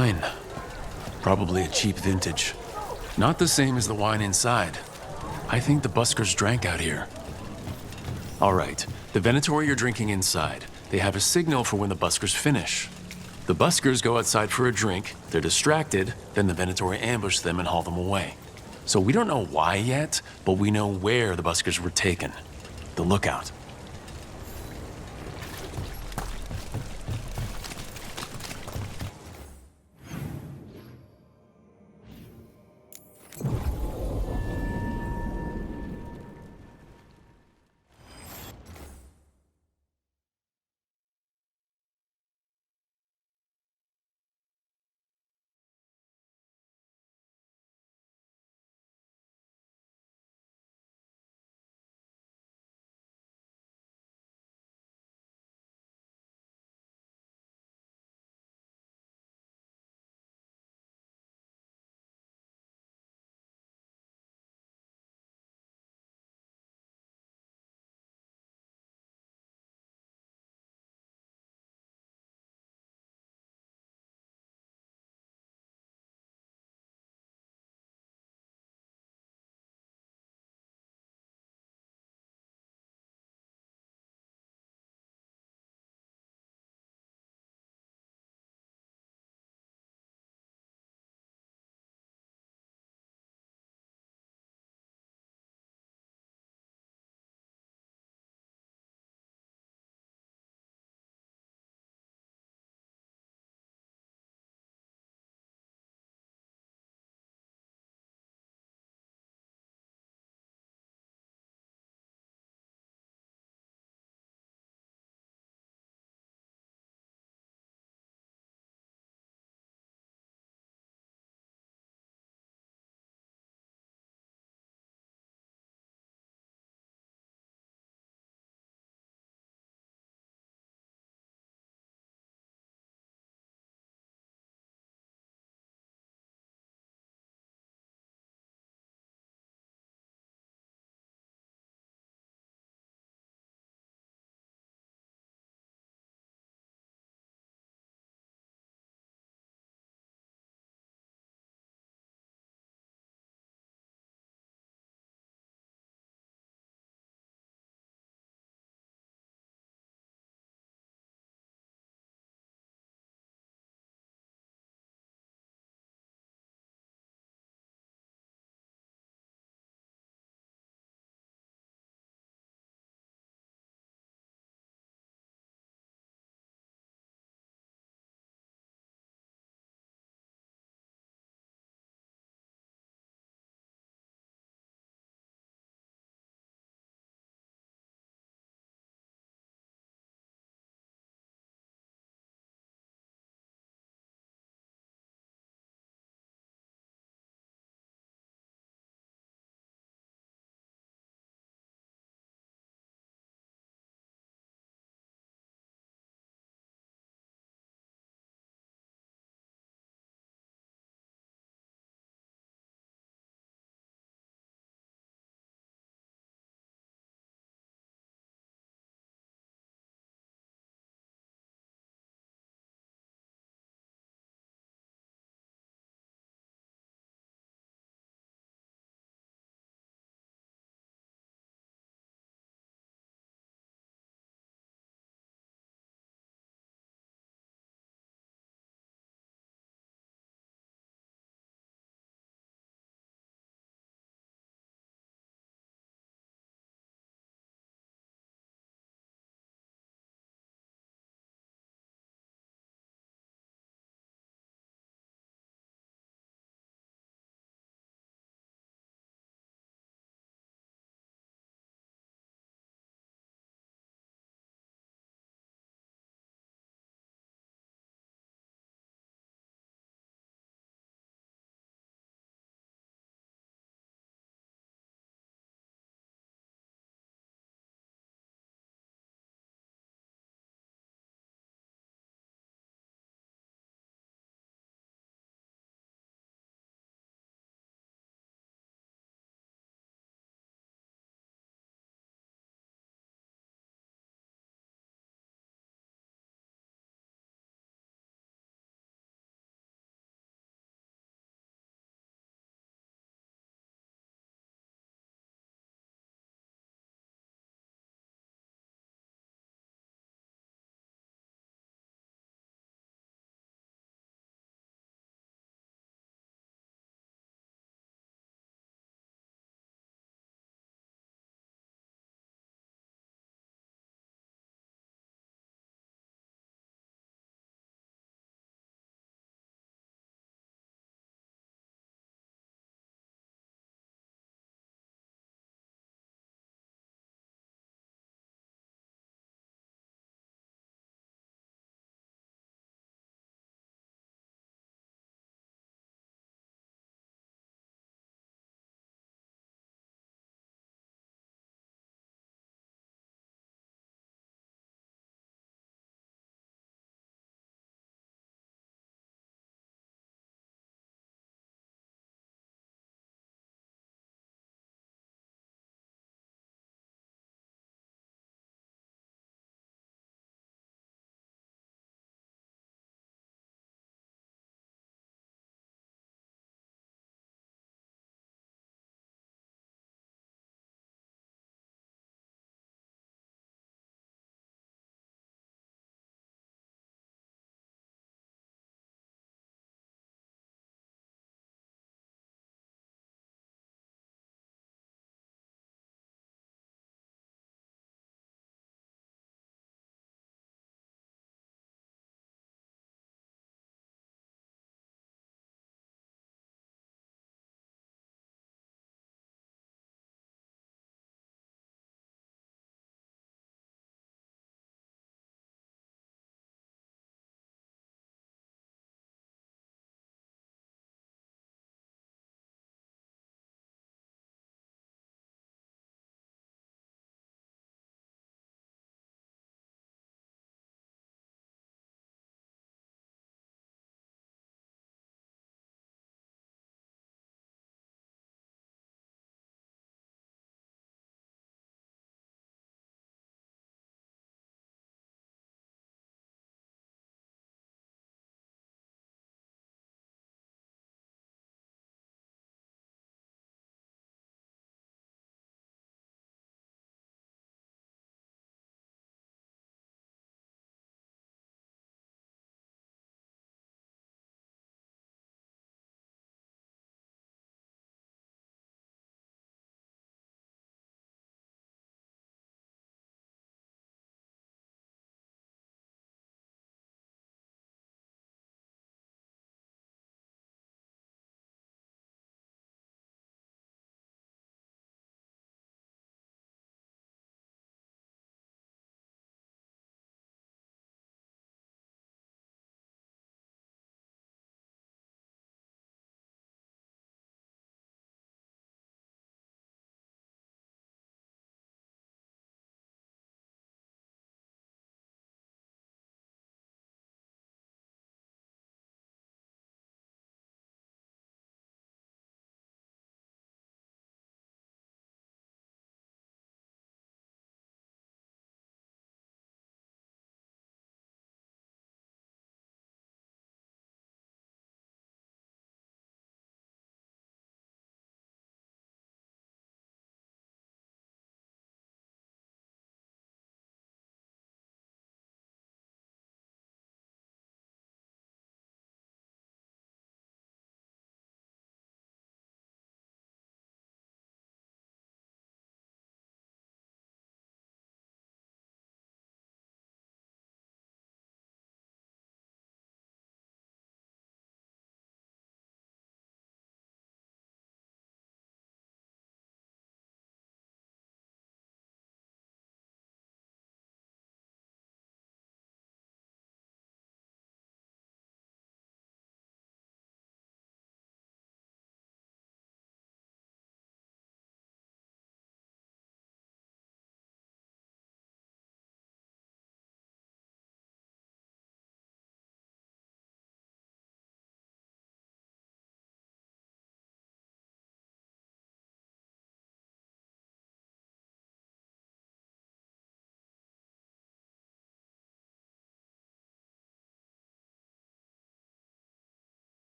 Wine. Probably a cheap vintage. Not the same as the wine inside. I think the buskers drank out here. All right, the Venatori are drinking inside. They have a signal for when the buskers finish. The buskers go outside for a drink, they're distracted, then the Venatori ambush them and haul them away. So we don't know why yet, but we know where the buskers were taken. The lookout.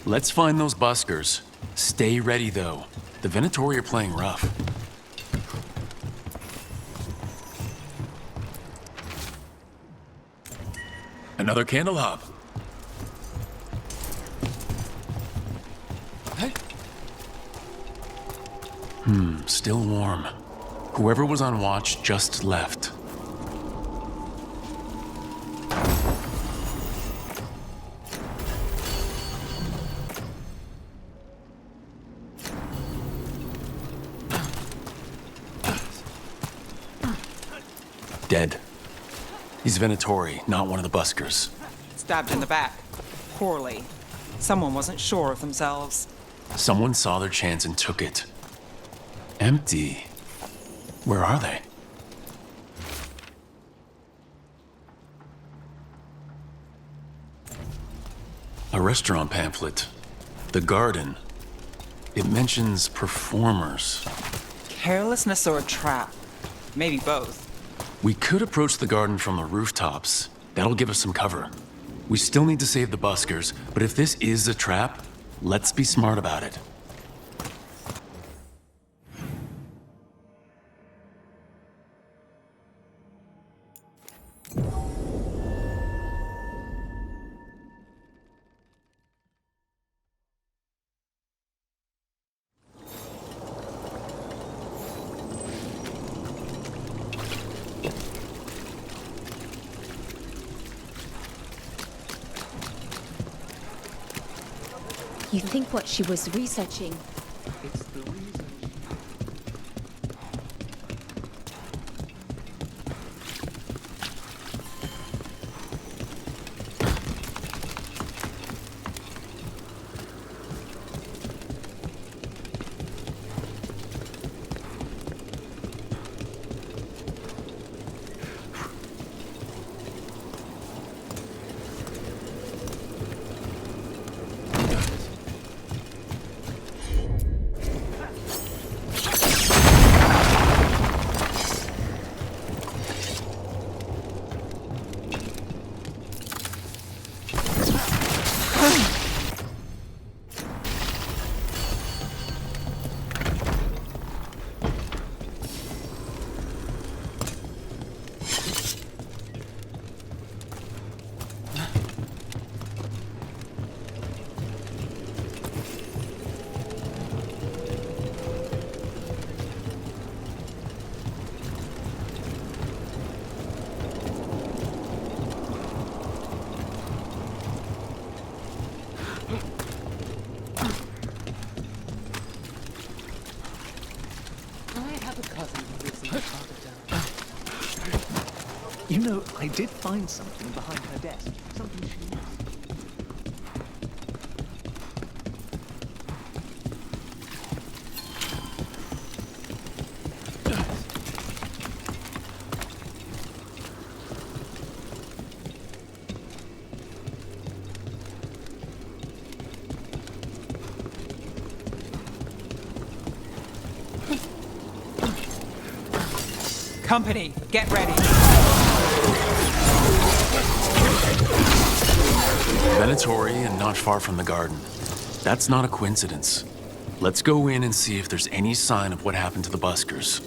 Let's find those buskers. Stay ready, though. The Venatori are playing rough. Another candle hop. Still warm. Whoever was on watch just left. Dead. He's Venatori, not one of the buskers. Stabbed in the back. Poorly. Someone wasn't sure of themselves. Someone saw their chance and took it. Empty. Where are they? A restaurant pamphlet. The garden. It mentions performers. Carelessness or a trap? Maybe both. We could approach the garden from the rooftops. That'll give us some cover. We still need to save the buskers, but if this is a trap, let's be smart about it. You think what she was researching? It's the reason. You know, I did find something behind her desk. Something she used. Company, get ready. Venatori and not far from the garden. That's not a coincidence. Let's go in and see if there's any sign of what happened to the buskers.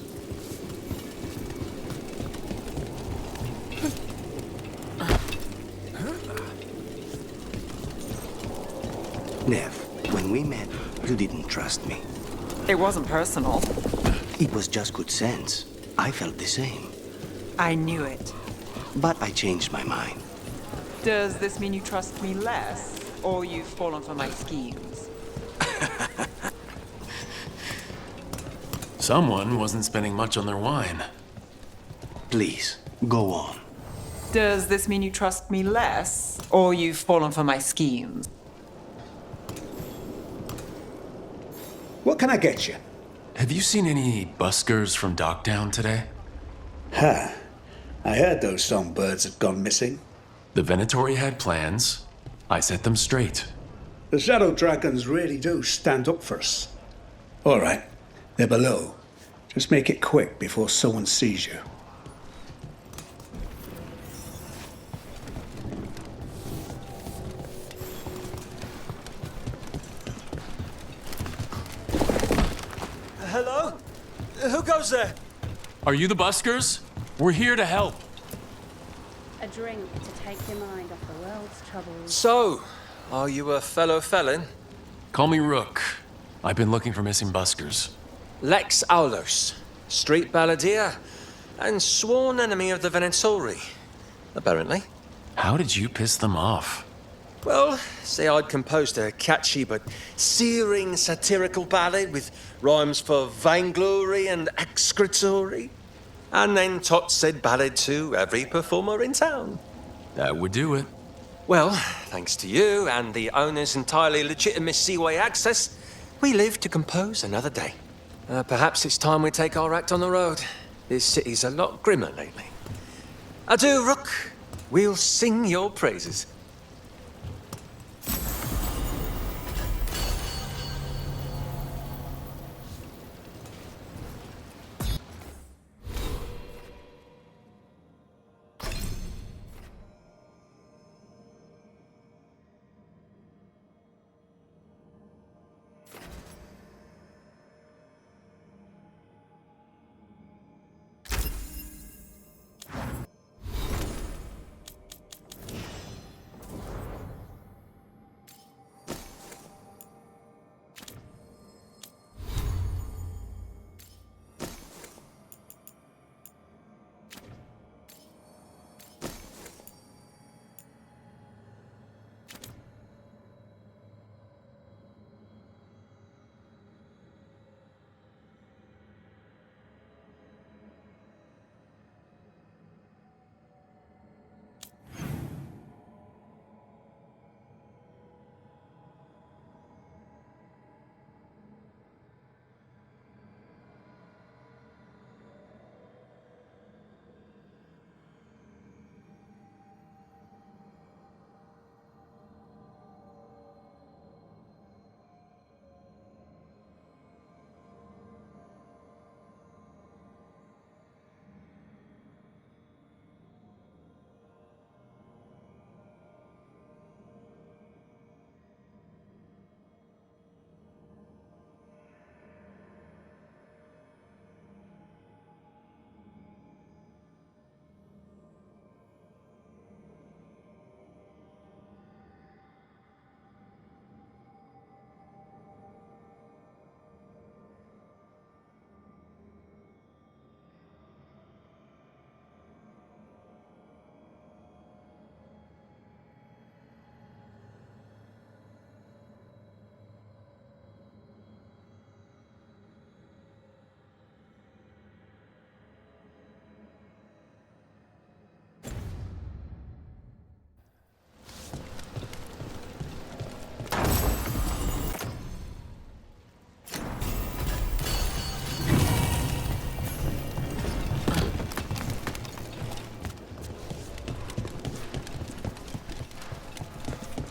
Nev, when we met, you didn't trust me. It wasn't personal. It was just good sense. I felt the same. I knew it. But I changed my mind. Does this mean you trust me less, or you've fallen for my schemes? Someone wasn't spending much on their wine. Please, go on. Does this mean you trust me less, or you've fallen for my schemes? What can I get you? Have you seen any buskers from Dockdown today? Huh. I heard those songbirds had gone missing. The Venatori had plans. I set them straight. The Shadow Dragons really do stand up for us. All right, they're below. Just make it quick before someone sees you. Hello? Who goes there? Are you the buskers? We're here to help. A drink to take your mind off the world's troubles. So, are you a fellow felon? Call me Rook. I've been looking for missing buskers. Lex Aulos, street balladeer, and sworn enemy of the Venatori, apparently. How did you piss them off? Well, say I'd composed a catchy but searing satirical ballad with rhymes for vainglory and excretory. And then tot said ballad to every performer in town. That would do it. Well, thanks to you and the owner's entirely legitimate seaway access, we live to compose another day. Perhaps it's time we take our act on the road. This city's a lot grimmer lately. Adieu, Rook. We'll sing your praises.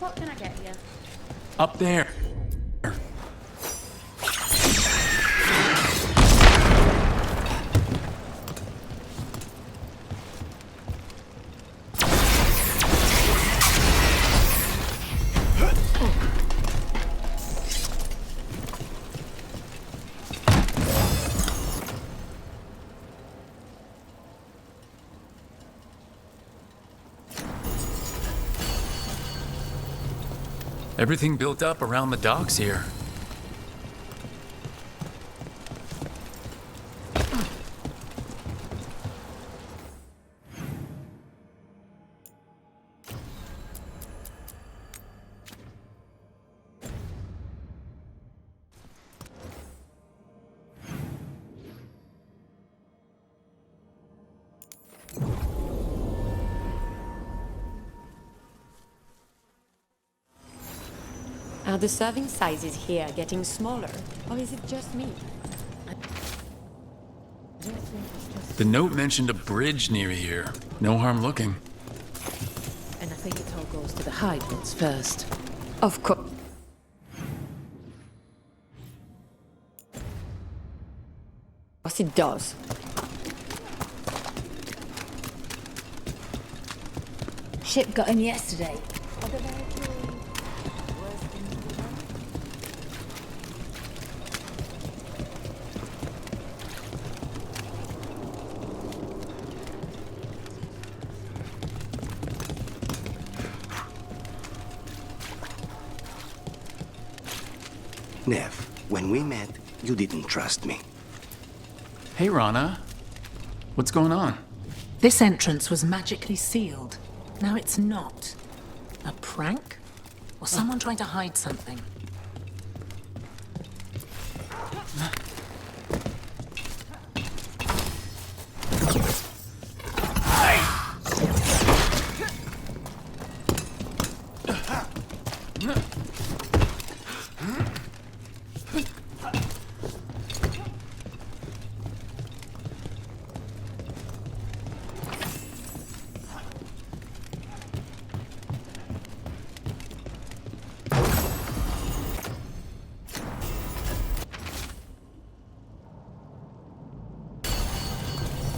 What can I get you? Up there. Everything built up around the docks here. Are the serving sizes here getting smaller, or is it just me? The note mentioned a bridge near here. No harm looking. And I think it all goes to the high goods first. Of course. Yes, it does. Ship got in yesterday. Nev, when we met, you didn't trust me. Hey, Rana. What's going on? This entrance was magically sealed. Now it's not. A prank? Or someone trying to hide something?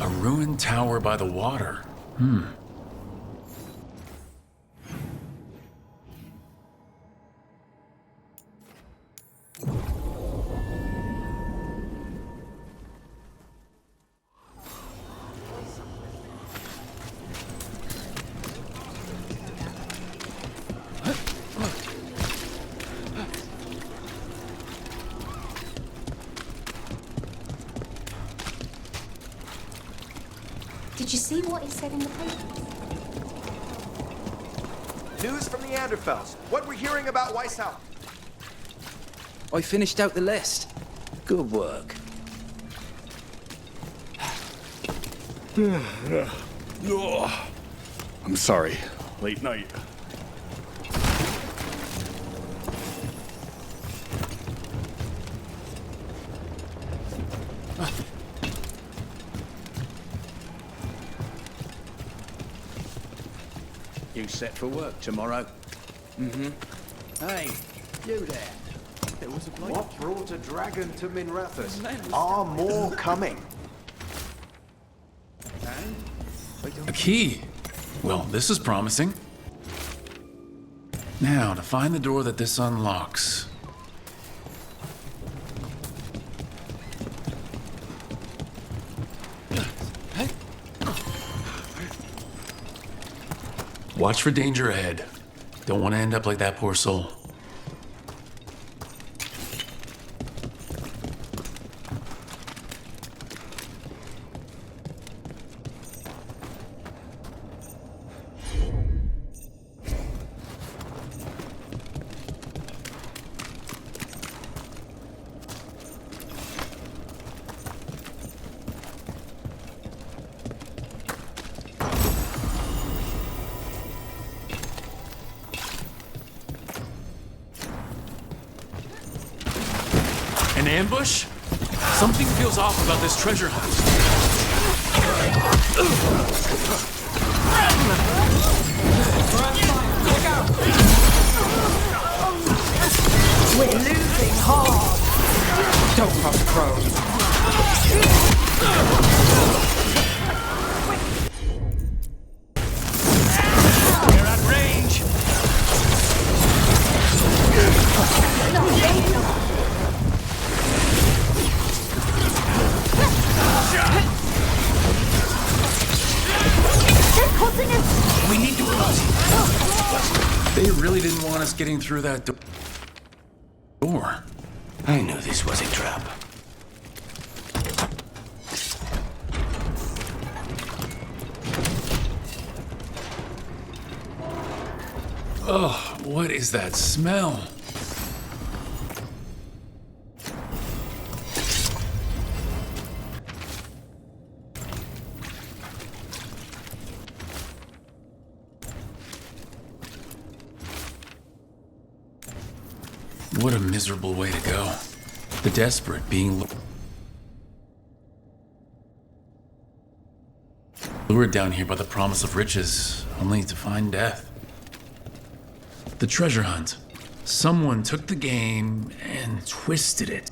A ruined tower by the water. Did you see what he said in the paper? News from the Anderfels. What we're hearing about Weishaupt. I finished out the list. Good work. Oh, I'm sorry. Late night. You set for work tomorrow? Hey, you there. There was a bloke. What brought a dragon to Minrathous? Are more coming? A key. Well, this is promising. Now, to find the door that this unlocks. Watch for danger ahead. Don't want to end up like that poor soul. An ambush? Something feels off about this treasure hunt. We're losing hard! Don't cross crows. They're at range! We need to close. They really didn't want us getting through that door. I knew this was a trap. Oh, what is that smell? What a miserable way to go. The desperate being lured down here by the promise of riches, only to find death. The treasure hunt. Someone took the game and twisted it.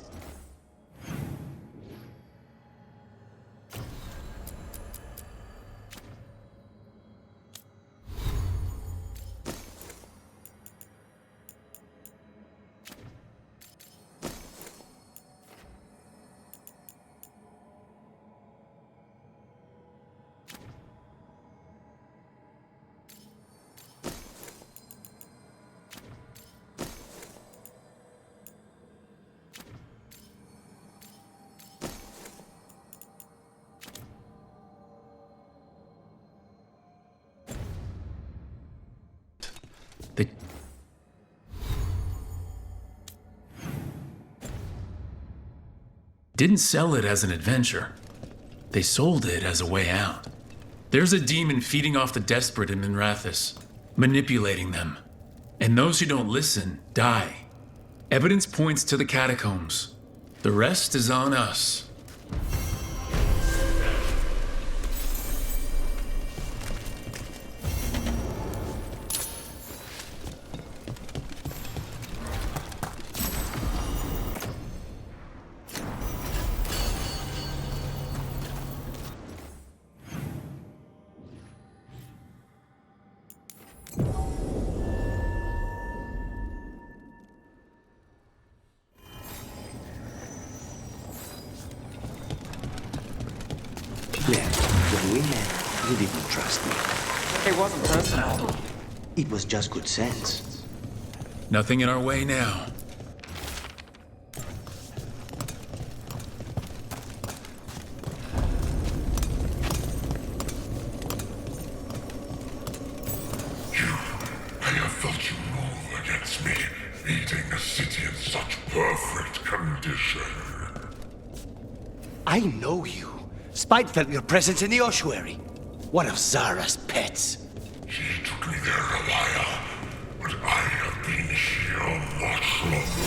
They didn't sell it as an adventure. They sold it as a way out. There's a demon feeding off the desperate in Minrathous, manipulating them. And those who don't listen die. Evidence points to the catacombs. The rest is on us. When we met, you didn't trust me. It wasn't personal. It was just good sense. Nothing in our way now. I have felt you move against me, eating a city in such perfect condition. I know you. Spite felt your presence in the ossuary. One of Zara's pets. She took me there, Elia, but I have been here much longer.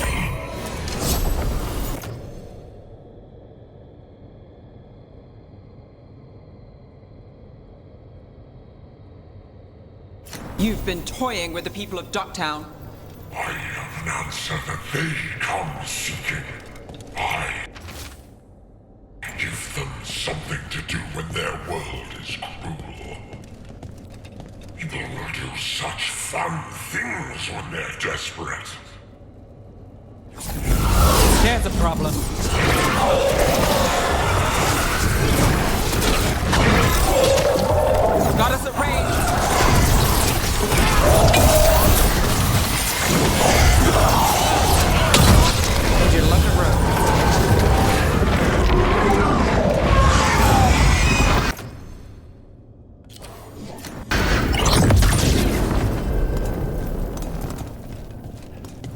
You've been toying with the people of Ducktown. I have an answer that they come seeking. I give them something to do when their world is cruel. People will do such fun things when they're desperate. Here's a problem. Got us at range. Need you to look around.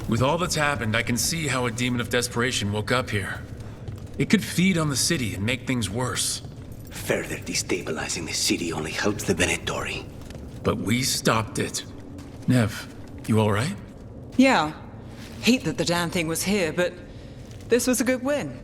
With all that's happened, I can see how a demon of desperation woke up here. It could feed on the city and make things worse. Further destabilizing the city only helps the Venatori. But we stopped it. Nev, you all right? Yeah. Hate that the damn thing was here, but this was a good win.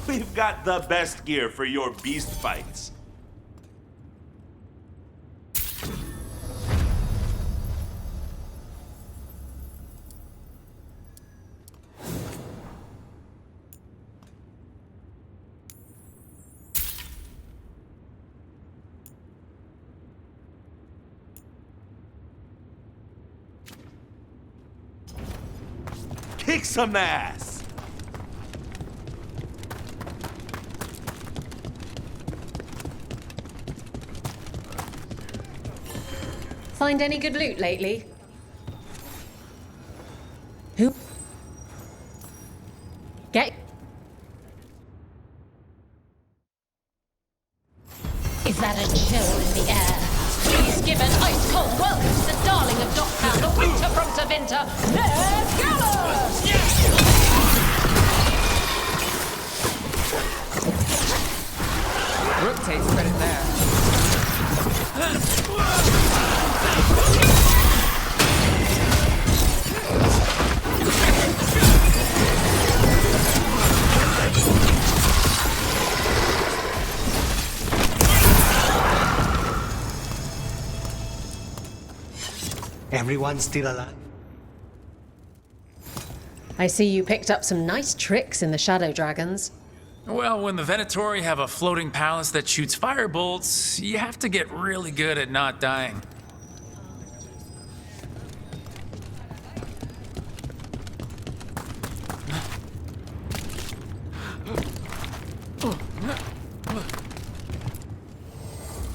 We've got the best gear for your beast fights. Kick some ass! Find any good loot lately? Who? Get. cold world, the darling of Docktown, the winter from Tevinter, Veilguard! Rook takes credit there. Everyone still alive? I see you picked up some nice tricks in the Shadow Dragons. Well, when the Venatori have a floating palace that shoots firebolts, you have to get really good at not dying.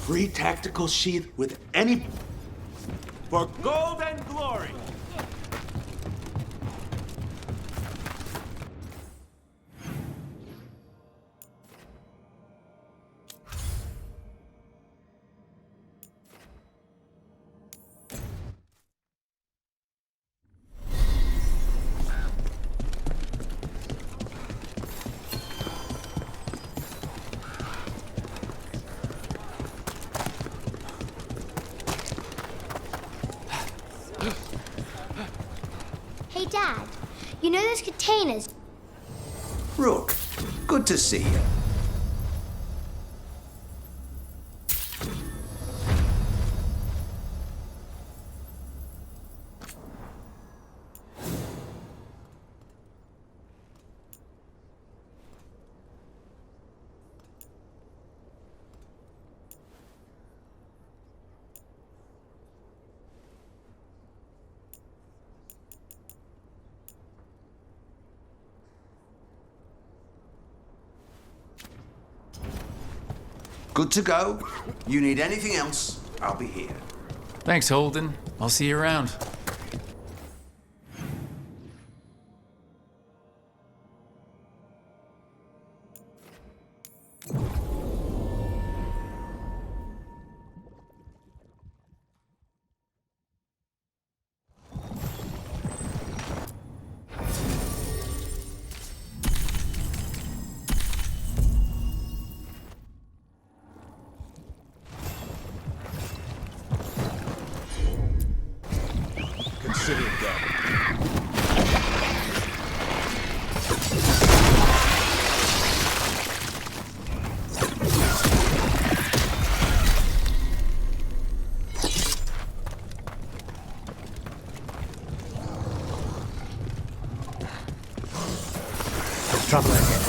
Free tactical sheath with any... For gold and glory! Hey, Dad. You know those containers? Rook, good to see you. Good to go. You need anything else, I'll be here. Thanks, Holden. I'll see you around. Consider it done. Trouble ahead.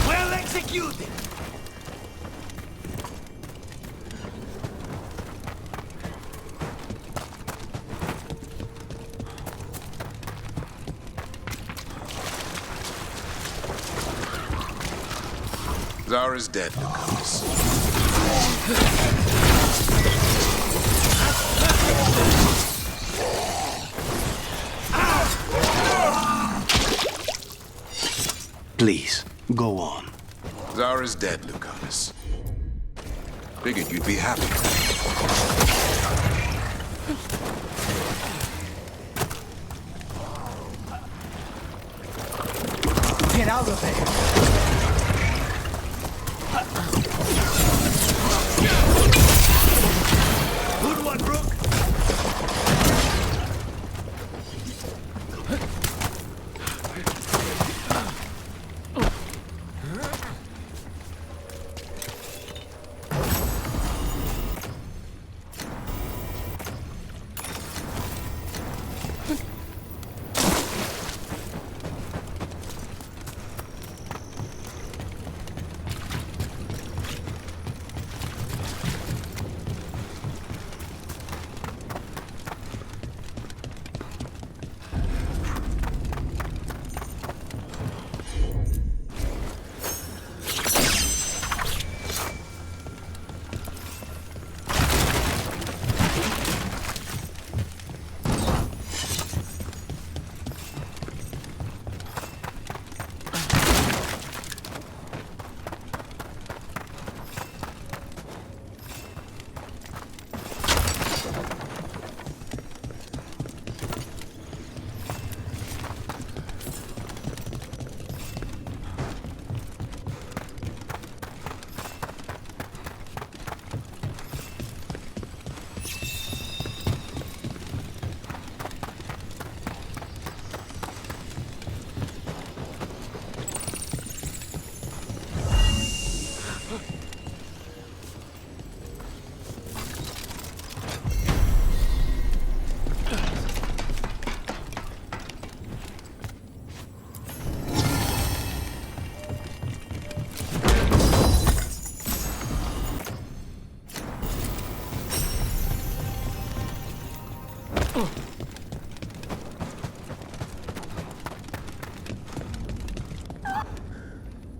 Well executed! Zara's dead, Lucas. Please, go on. Zara's dead, Lucas. Figured you'd be happy. Get out of there! Good one, Rook!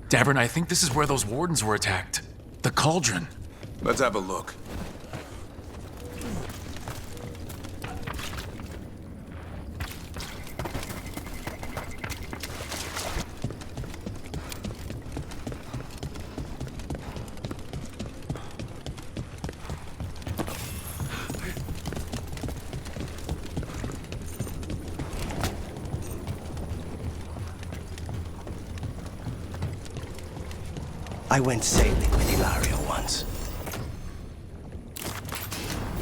Davern, I think this is where those wardens were attacked. The cauldron. Let's have a look. I went sailing with Hilario once.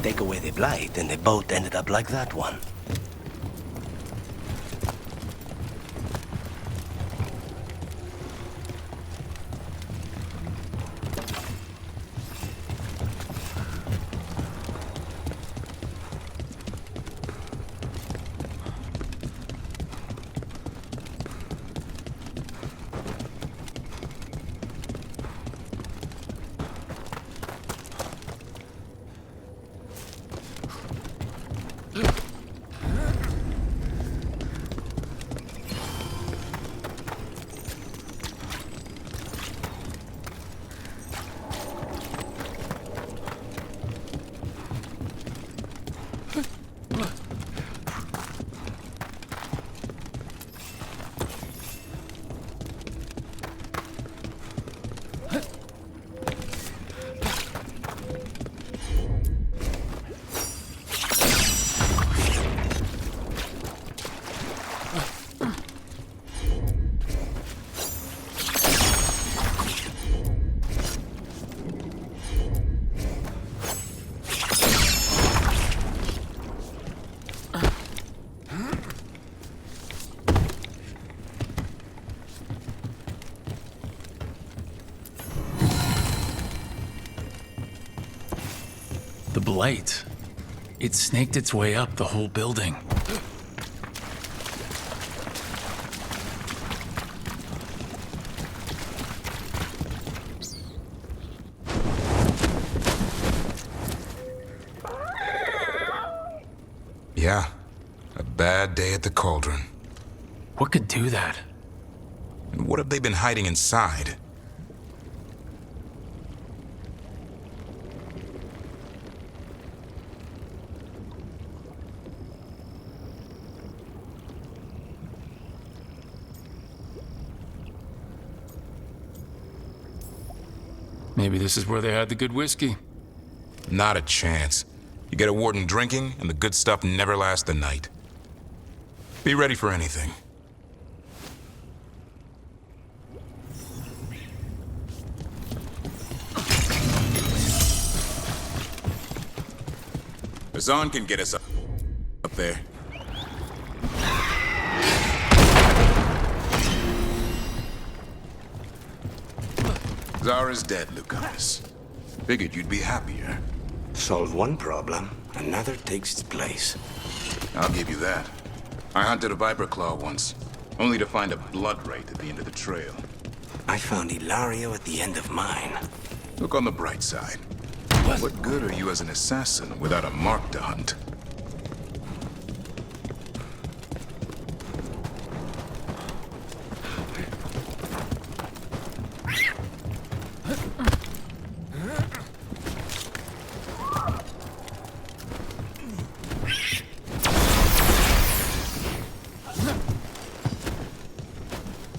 Take away the blight, and the boat ended up like that one. The blight. It snaked its way up the whole building. Yeah, a bad day at the cauldron. What could do that? And what have they been hiding inside? Maybe this is where they had the good whiskey. Not a chance. You get a warden drinking, and the good stuff never lasts the night. Be ready for anything. Zahn can get us up there. Zara's dead, Lucanus. Figured you'd be happier. Solve one problem, another takes its place. I'll give you that. I hunted a viper claw once, only to find a blood wraith at the end of the trail. I found Hilario at the end of mine. Look on the bright side. What good are you as an assassin without a mark to hunt?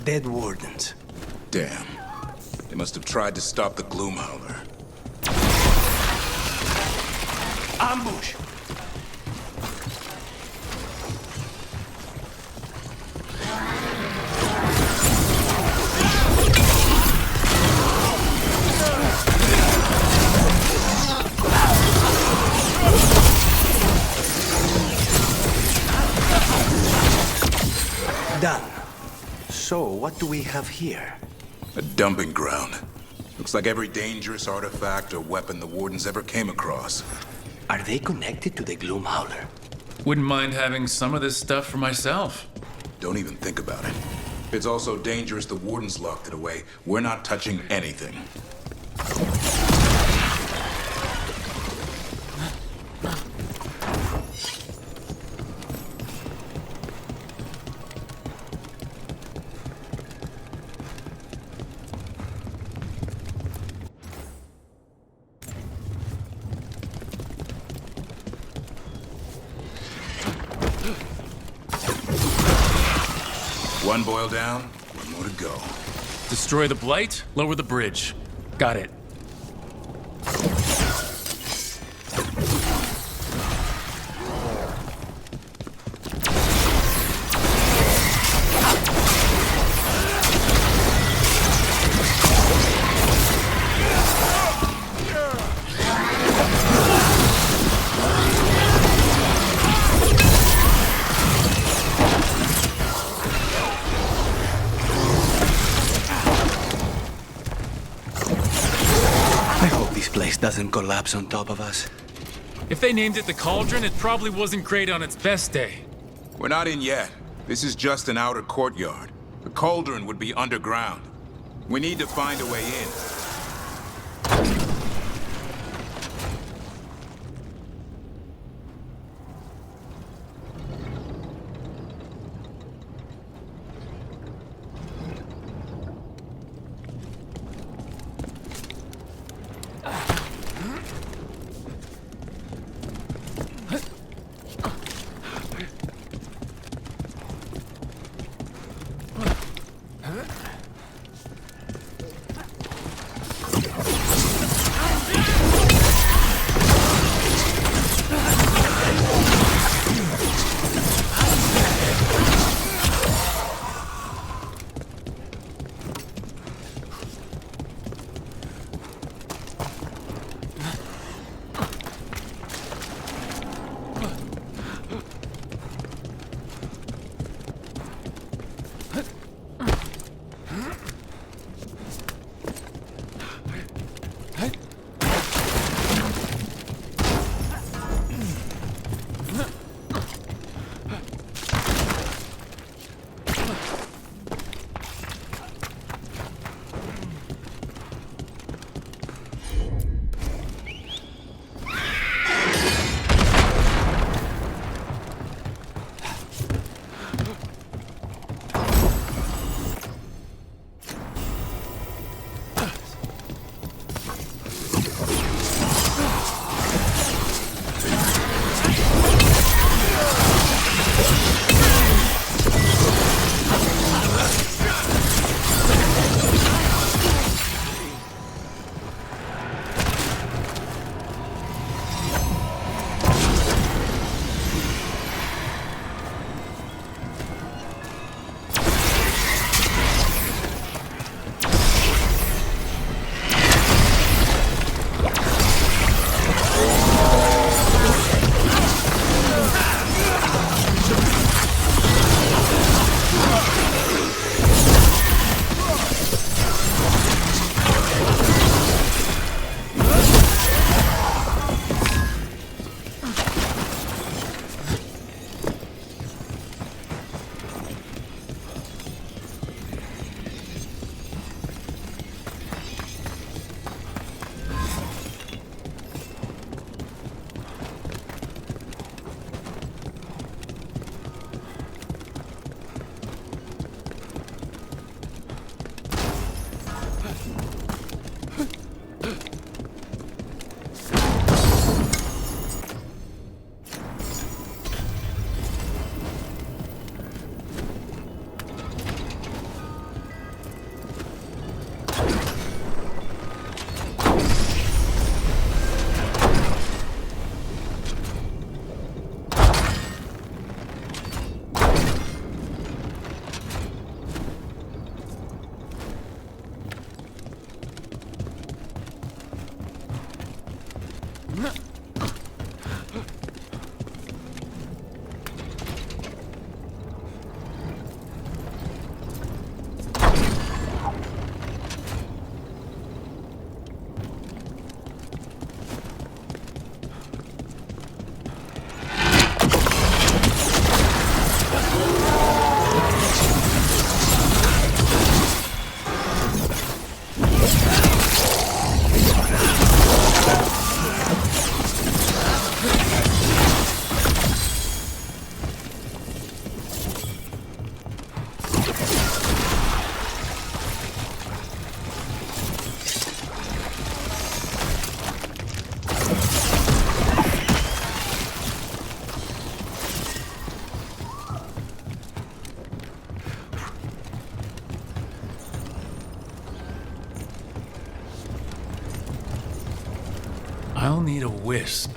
Dead wardens. Damn. They must have tried to stop the Gloomhowler. Ambush! Done. So, what do we have here? A dumping ground. Looks like every dangerous artifact or weapon the Wardens ever came across. Are they connected to the Gloomhowler? Wouldn't mind having some of this stuff for myself. Don't even think about it. It's also dangerous the Wardens locked it away. We're not touching anything. One boil down, one more to go. Destroy the blight, lower the bridge. Got it. Doesn't collapse on top of us. If they named it the Cauldron, it probably wasn't great on its best day. We're not in yet. This is just an outer courtyard. The Cauldron would be underground. We need to find a way in. still need a wisp.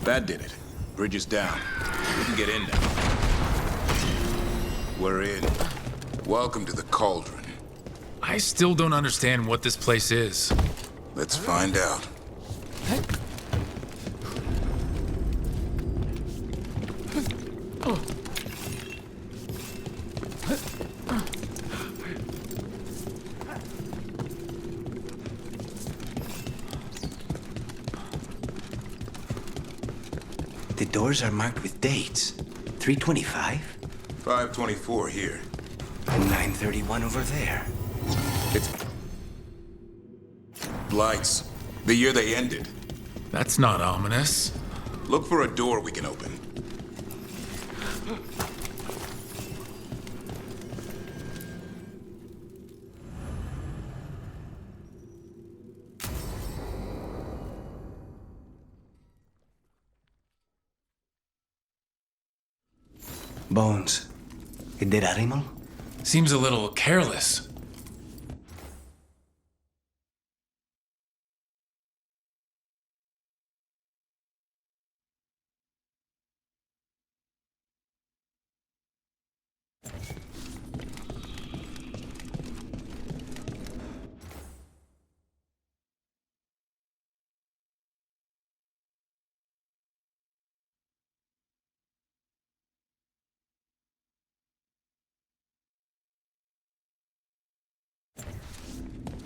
That did it. Bridge is down. We can get in now. We're in. Welcome to the Cauldron. I still don't understand what this place is. Let's find out. The doors are marked with dates. 325? 524 here. And 931 over there. It's Blights. The year they ended. That's not ominous. Look for a door we can open. Bones. A dead animal? Seems a little careless.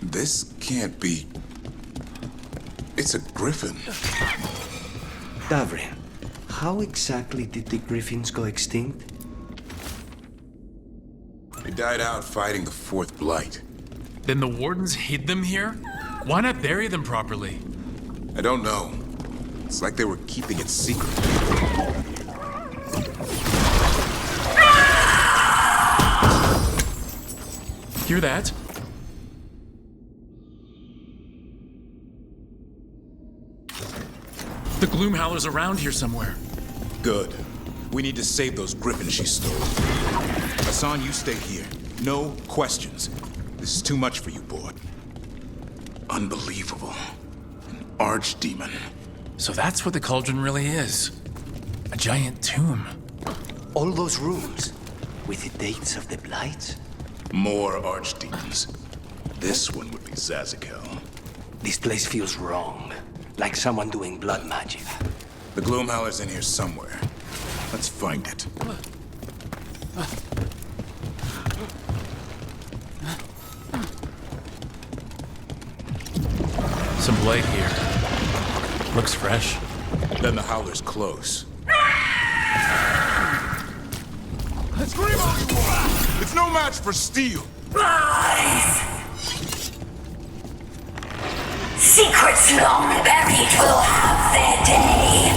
This can't be... It's a griffin. Davrin, how exactly did the griffins go extinct? They died out fighting the Fourth Blight. Then the wardens hid them here? Why not bury them properly? I don't know. It's like they were keeping it secret. Hear that? The Gloomhowler's around here somewhere. Good. We need to save those griffins she stole. Hassan, you stay here. No questions. This is too much for you, boy. Unbelievable. An archdemon. So that's what the Cauldron really is. A giant tomb. All those rooms, with the dates of the blights? More archdemons. This one would be Zazakel. This place feels wrong. Like someone doing blood magic. The Gloomhowler's in here somewhere. Let's find it. Some blade here. Looks fresh. Then the Howler's close. Scream all you want! It's no match for steel! Rise! Secrets long buried will have their day.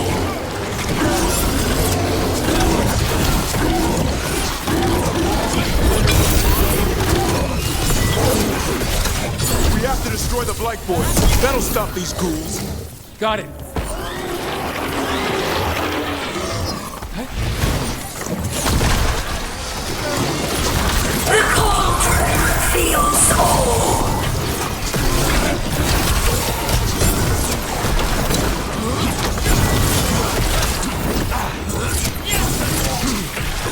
We have to destroy the Blight Boys. That'll stop these ghouls. Got it. The cauldron feels all.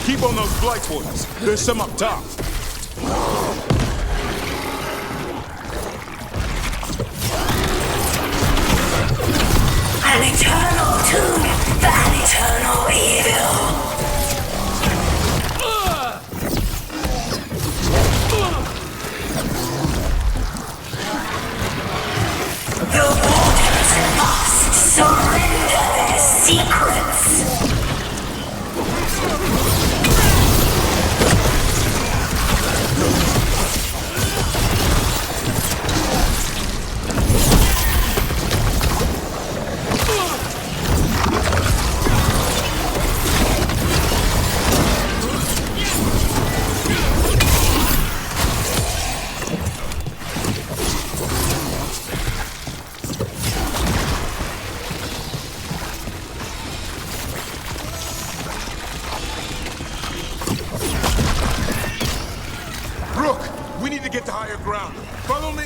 Keep on those blight points. There's some up top. An eternal tomb for an eternal evil. The wardens must surrender their secrets. We need to get to higher ground. Follow me.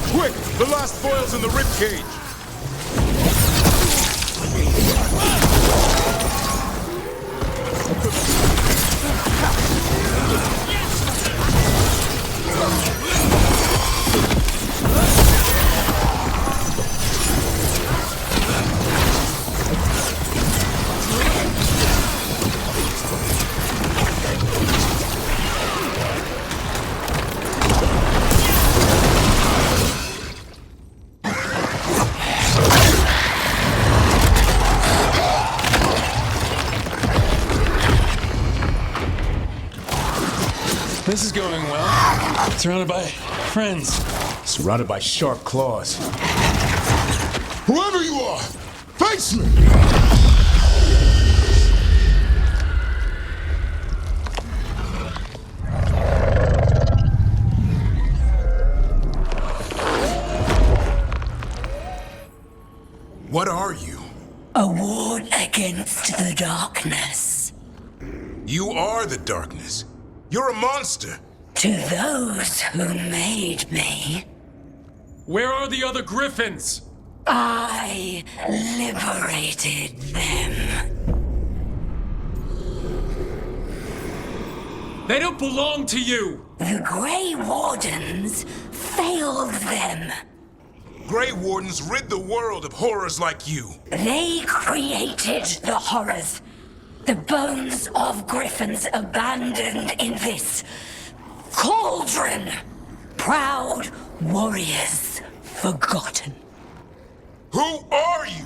Quick! The last foil's in the rib cage! This is going well. Surrounded by friends. Surrounded by sharp claws. Whoever you are, face me! What are you? A ward against the darkness. You are the darkness. You're a monster. To those who made me, Where are the other griffins? I liberated them. They don't belong to you! The Grey Wardens failed them. Grey Wardens rid the world of horrors like you. They created the horrors. The bones of griffins abandoned in this cauldron. Proud warriors forgotten. Who are you?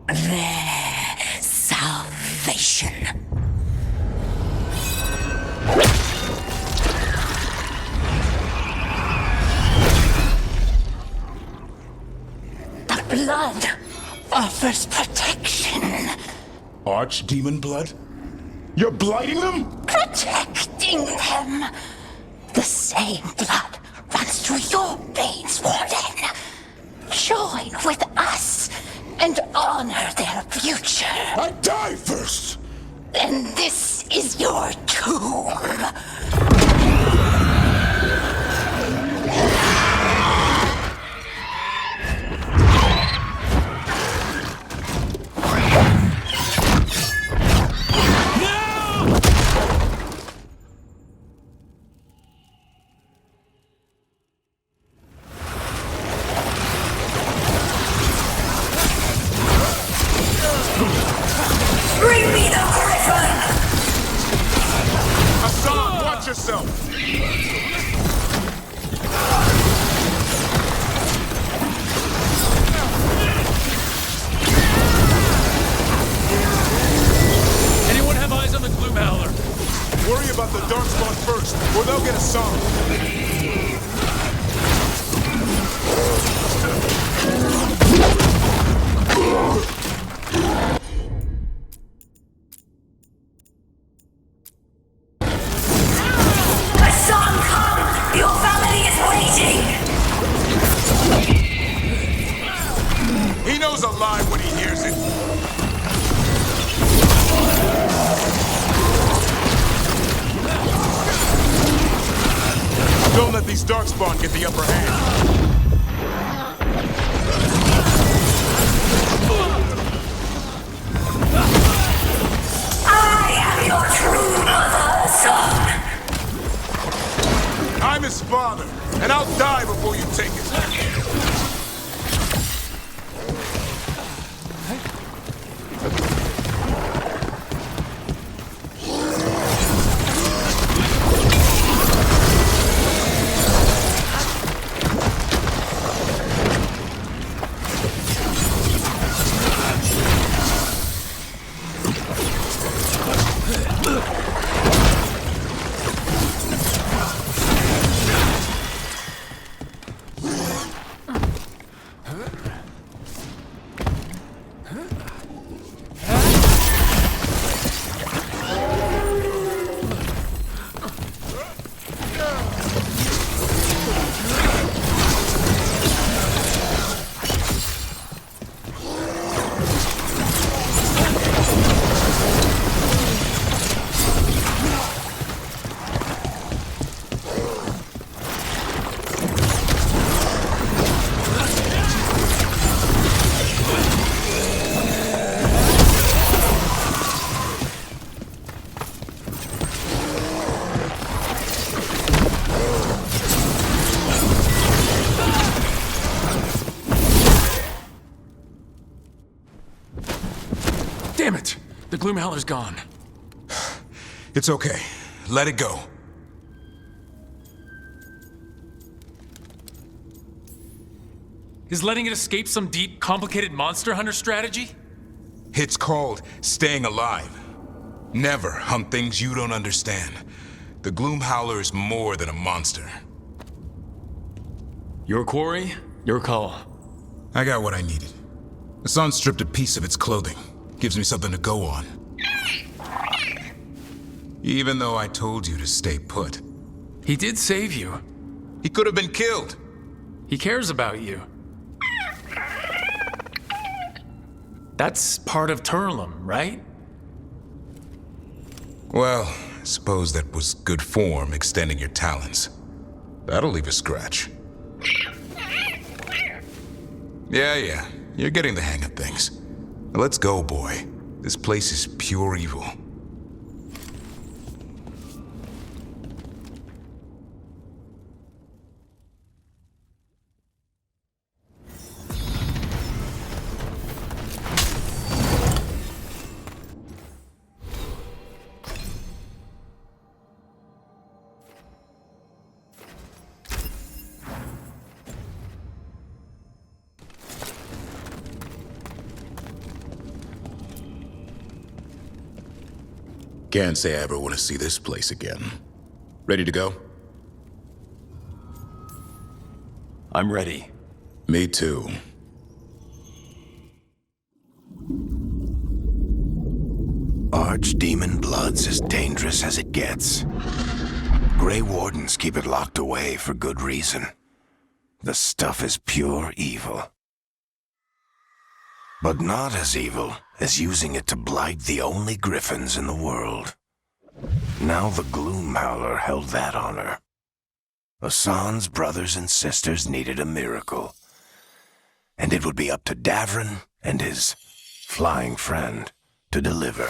Their salvation. The blood offers protection. Archdemon blood? You're blighting them? Protecting them. The same blood runs through your veins, Warden. Join with us and honor their future. I die first! And this is your tomb. yourself! Anyone have eyes on the Gloom Howler? Worry about the Darkspawn first, or they'll get a song. A song come! Your family is waiting! He knows a lie when he hears it. Don't let these Darkspawn get the upper hand. I am your true mother, son! I'm his father, and I'll die before you take it. Damn it! The Gloom Howler's gone. It's okay. Let it go. Is letting it escape some deep, complicated monster hunter strategy? It's called staying alive. Never hunt things you don't understand. The Gloom Howler is more than a monster. Your quarry, your call. I got what I needed. Hassan stripped a piece of its clothing. Gives me something to go on. Even though I told you to stay put. He did save you. He could have been killed. He cares about you. That's part of Turlum, right? Well, I suppose that was good form, extending your talons. That'll leave a scratch. Yeah, you're getting the hang of things. Now let's go, boy. This place is pure evil. Can't say I ever want to see this place again. Ready to go? I'm ready. Me too. Archdemon blood's as dangerous as it gets. Grey Wardens keep it locked away for good reason. The stuff is pure evil. But not as evil as using it to blight the only griffins in the world. Now the Gloom Howler held that honor. Hassan's brothers and sisters needed a miracle. And it would be up to Davrin and his flying friend to deliver.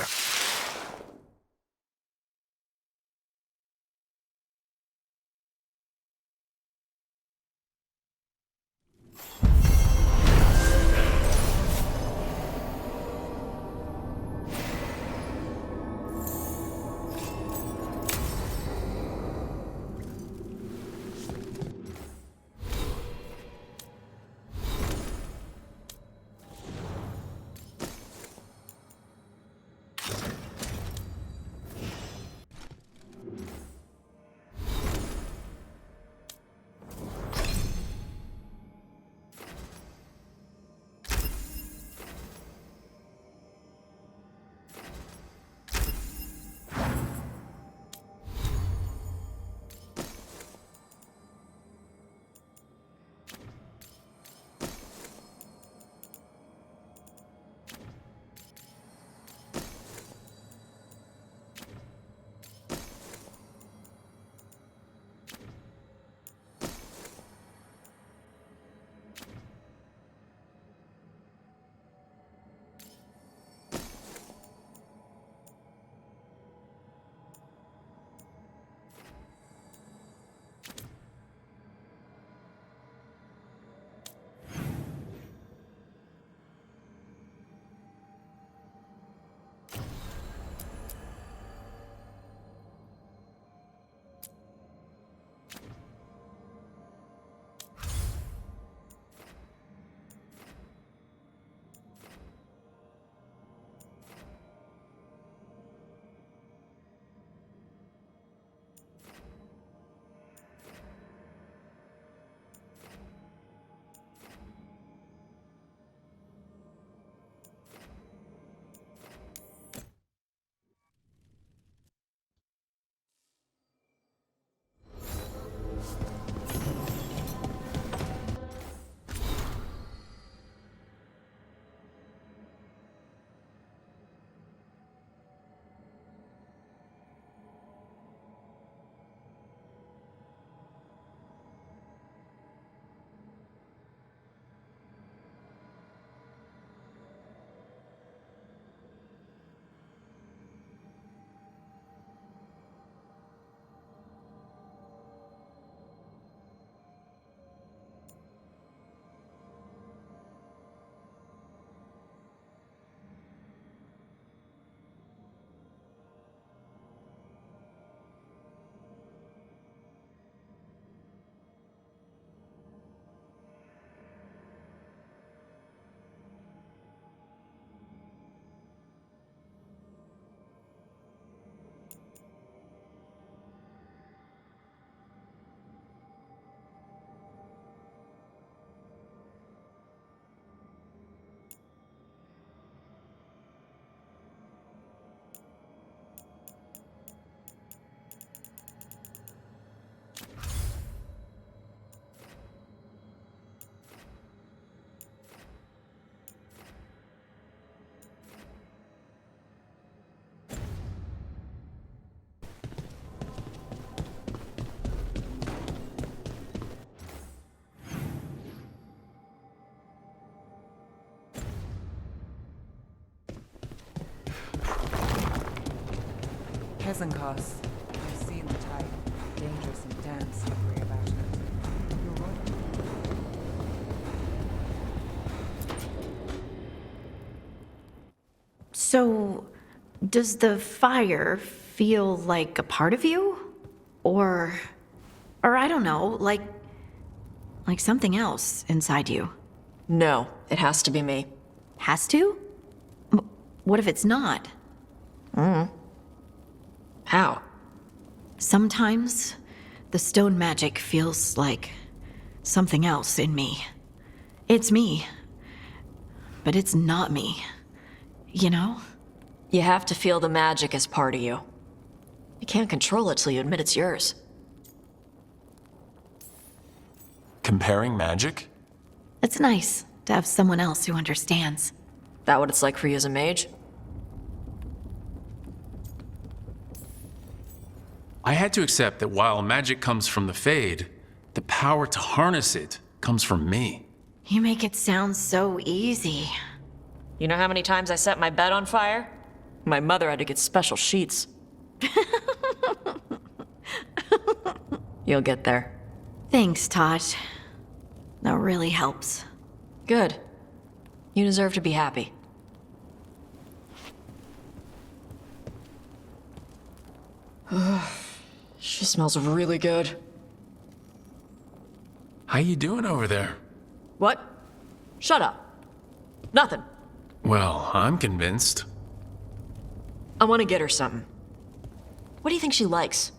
peasant class. I've seen the type. Dangerous and damn slippery about it. You're right. So, does the fire feel like a part of you? Or I don't know, like something else inside you? No, it has to be me. Has to? What if it's not? How? Sometimes the stone magic feels like something else in me. It's me, but it's not me. You know? You have to feel the magic as part of you. You can't control it till you admit it's yours. Comparing magic? It's nice to have someone else who understands. That what it's like for you as a mage? I had to accept that while magic comes from the Fade, the power to harness it comes from me. You make it sound so easy. You know how many times I set my bed on fire? My mother had to get special sheets. You'll get there. Thanks, Tosh. That really helps. Good. You deserve to be happy. She smells really good. How you doing over there? What? Shut up. Nothing. Well, I'm convinced. I want to get her something. What do you think she likes?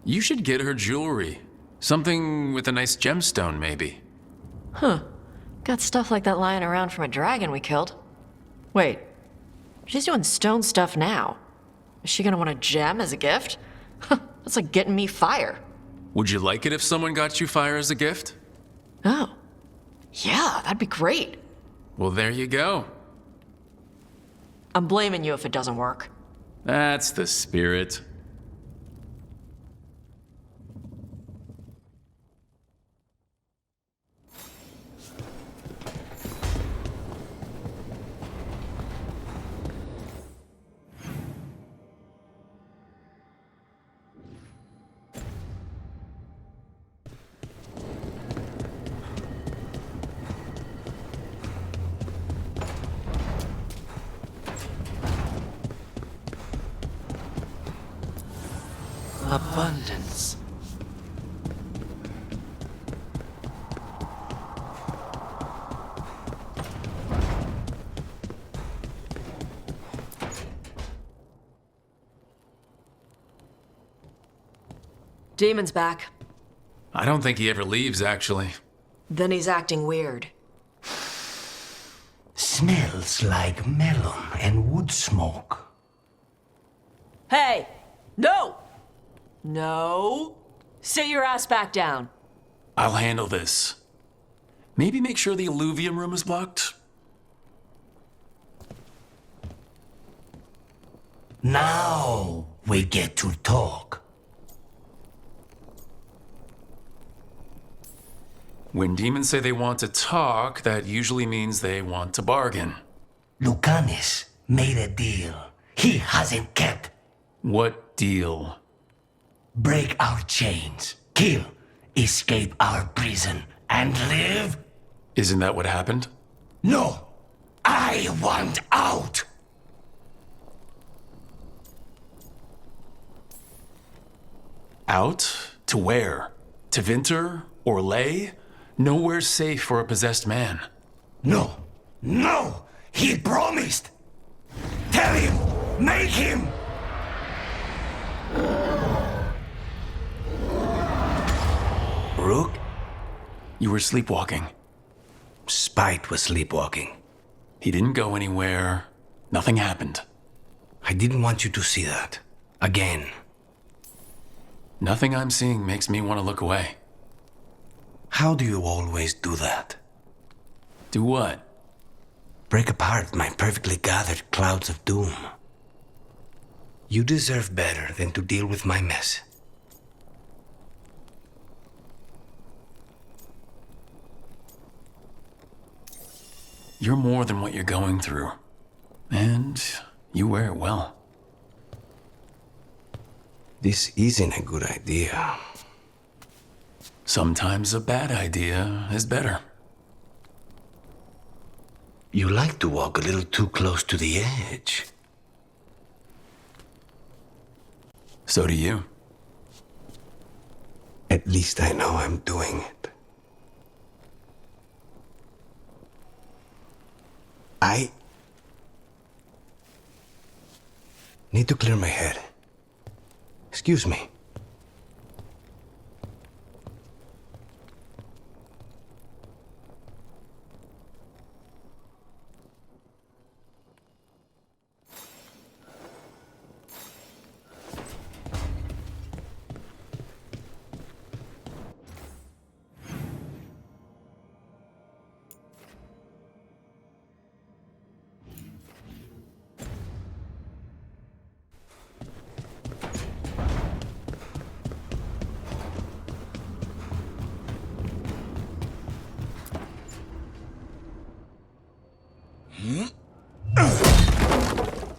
You should get her jewelry. Something with a nice gemstone, maybe. Huh. Got stuff like that lying around from a dragon we killed. Wait. She's doing stone stuff now. Is she gonna want a gem as a gift? That's like getting me fire. Would you like it if someone got you fire as a gift? Oh. Yeah, that'd be great. Well, there you go. I'm blaming you if it doesn't work. That's the spirit. Abundance. Demon's back. I don't think he ever leaves, actually. Then he's acting weird. Smells like melon and wood smoke. Hey! No! No! Sit your ass back down. I'll handle this. Maybe make sure the alluvium room is blocked? Now we get to talk. When demons say they want to talk, that usually means they want to bargain. Lucanis made a deal he hasn't kept. What deal? Break our chains, kill, escape our prison, and live? Isn't that what happened? No! I want out! Out? To where? To Winter? Or Lay? Nowhere's safe for a possessed man. No! No! He promised! Tell him! Make him! Rook? You were sleepwalking. Spite was sleepwalking. He didn't go anywhere. Nothing happened. I didn't want you to see that. Again. Nothing I'm seeing makes me want to look away. How do you always do that? Do what? Break apart my perfectly gathered clouds of doom. You deserve better than to deal with my mess. You're more than what you're going through. And you wear it well. This isn't a good idea. Sometimes a bad idea is better. You like to walk a little too close to the edge. So do you. At least I know I'm doing it. I need to clear my head. Excuse me.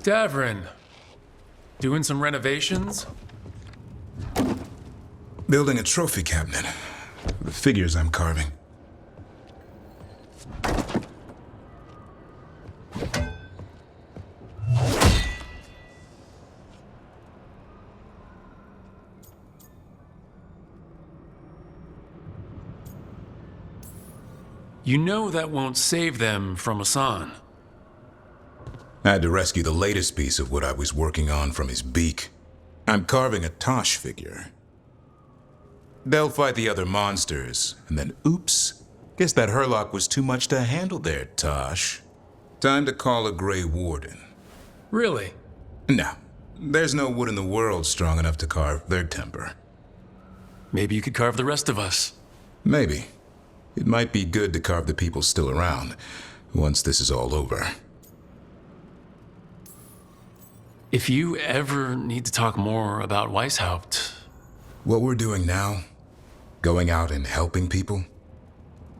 Davrin, doing some renovations? Building a trophy cabinet. The figures I'm carving. You know that won't save them from Hassan. I had to rescue the latest piece of what I was working on from his beak. I'm carving a Tosh figure. They'll fight the other monsters, and then oops, guess that Herlock was too much to handle there, Tosh. Time to call a Grey Warden. Really? No, there's no wood in the world strong enough to carve their temper. Maybe you could carve the rest of us. Maybe. It might be good to carve the people still around, once this is all over. If you ever need to talk more about Weishaupt... What we're doing now, going out and helping people,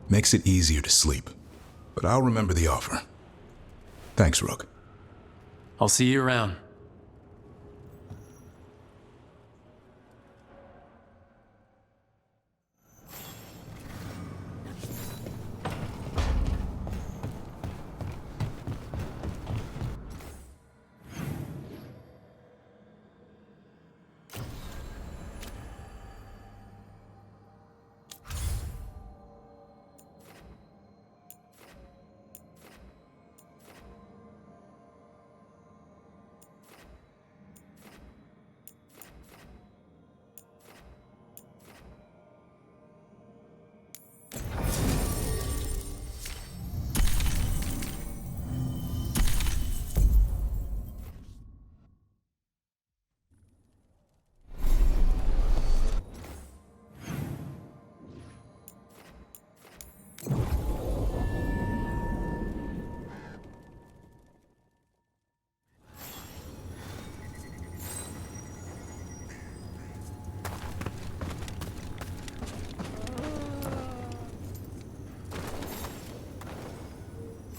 makes it easier to sleep. But I'll remember the offer. Thanks, Rook. I'll see you around.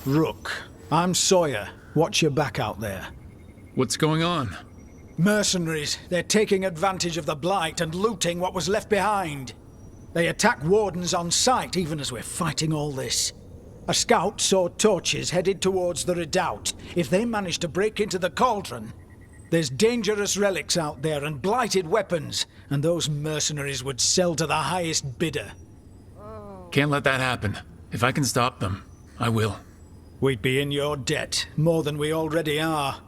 Rook, I'm Sawyer. Watch your back out there. What's going on? Mercenaries. They're taking advantage of the Blight and looting what was left behind. They attack wardens on sight even as we're fighting all this. A scout saw torches headed towards the redoubt. If they manage to break into the cauldron, there's dangerous relics out there and blighted weapons, and those mercenaries would sell to the highest bidder. Can't let that happen. If I can stop them, I will. We'd be in your debt, more than we already are.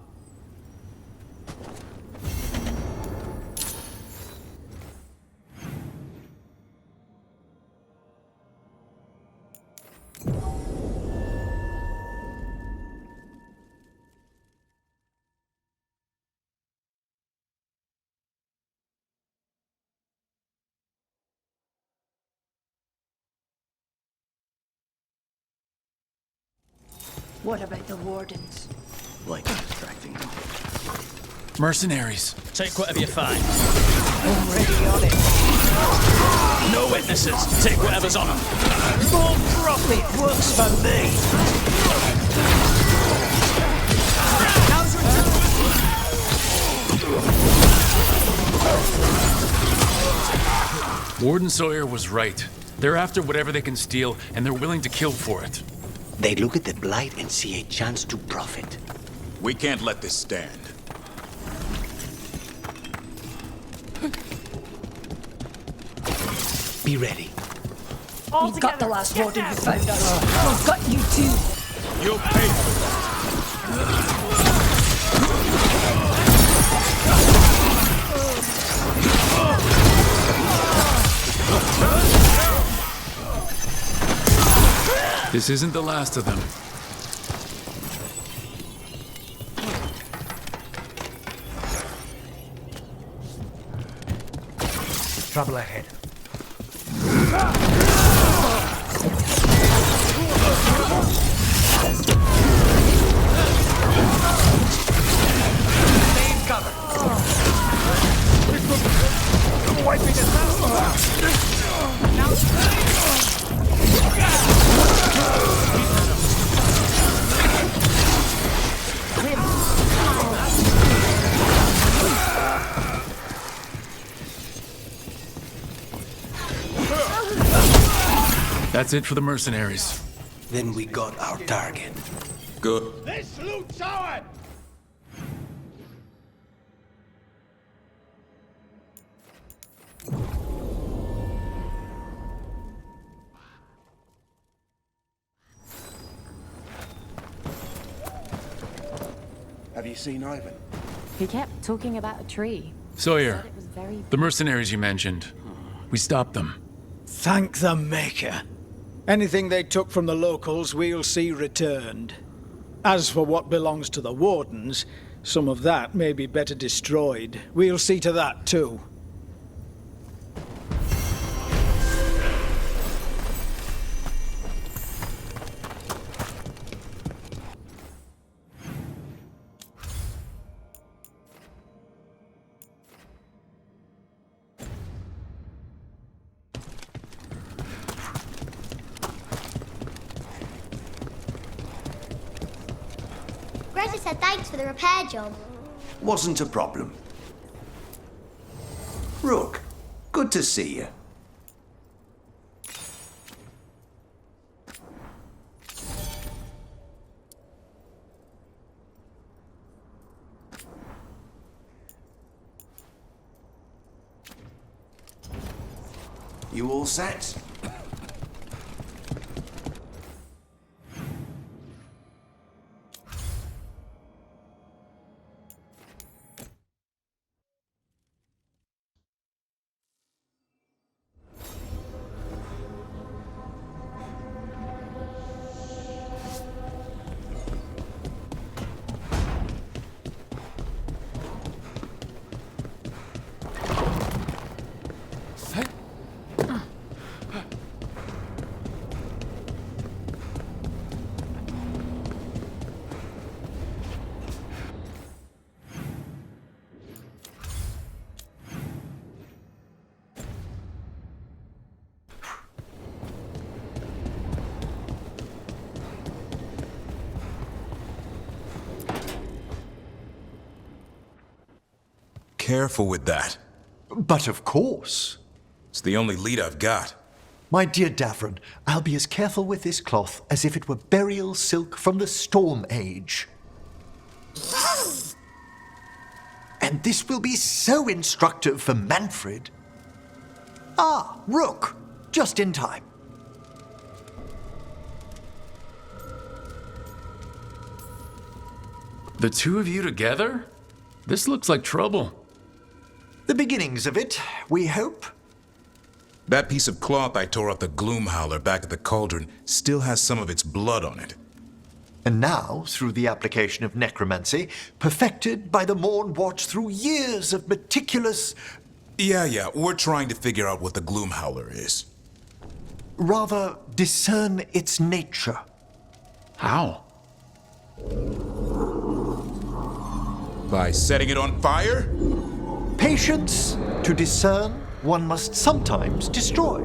What about the wardens? Like distracting them. Mercenaries. Take whatever you find. Already on it. No witnesses. Take whatever's on them. More profit works for me. Warden Sawyer was right. They're after whatever they can steal, and they're willing to kill for it. They look at the Blight and see a chance to profit. We can't let this stand. Be ready. We've got the last warden who found us. We've got you too. You'll pay for that. This isn't the last of them. Trouble ahead. Main cover. Wiping us out. Now. That's it for the mercenaries. Then we got our target. Good. This loot's ours! Have you seen Ivan? He kept talking about a tree. Sawyer, Said it was very the mercenaries you mentioned. We stopped them. Thank the Maker. Anything they took from the locals, we'll see returned. As for what belongs to the Wardens, some of that may be better destroyed. We'll see to that, too. Greta said thanks for the repair job. Wasn't a problem. Rook, good to see you. You all set? Careful with that. But of course. It's the only lead I've got. My dear Davron, I'll be as careful with this cloth as if it were burial silk from the Storm Age. And this will be so instructive for Manfred. Ah, Rook, just in time. The two of you together? This looks like trouble. The beginnings of it, we hope. That piece of cloth I tore off the Gloom Howler back at the cauldron still has some of its blood on it. And now, through the application of necromancy, perfected by the Morn Watch through years of meticulous... Yeah, we're trying to figure out what the Gloom Howler is. Rather, discern its nature. How? By setting it on fire? Patience. To discern, one must sometimes destroy.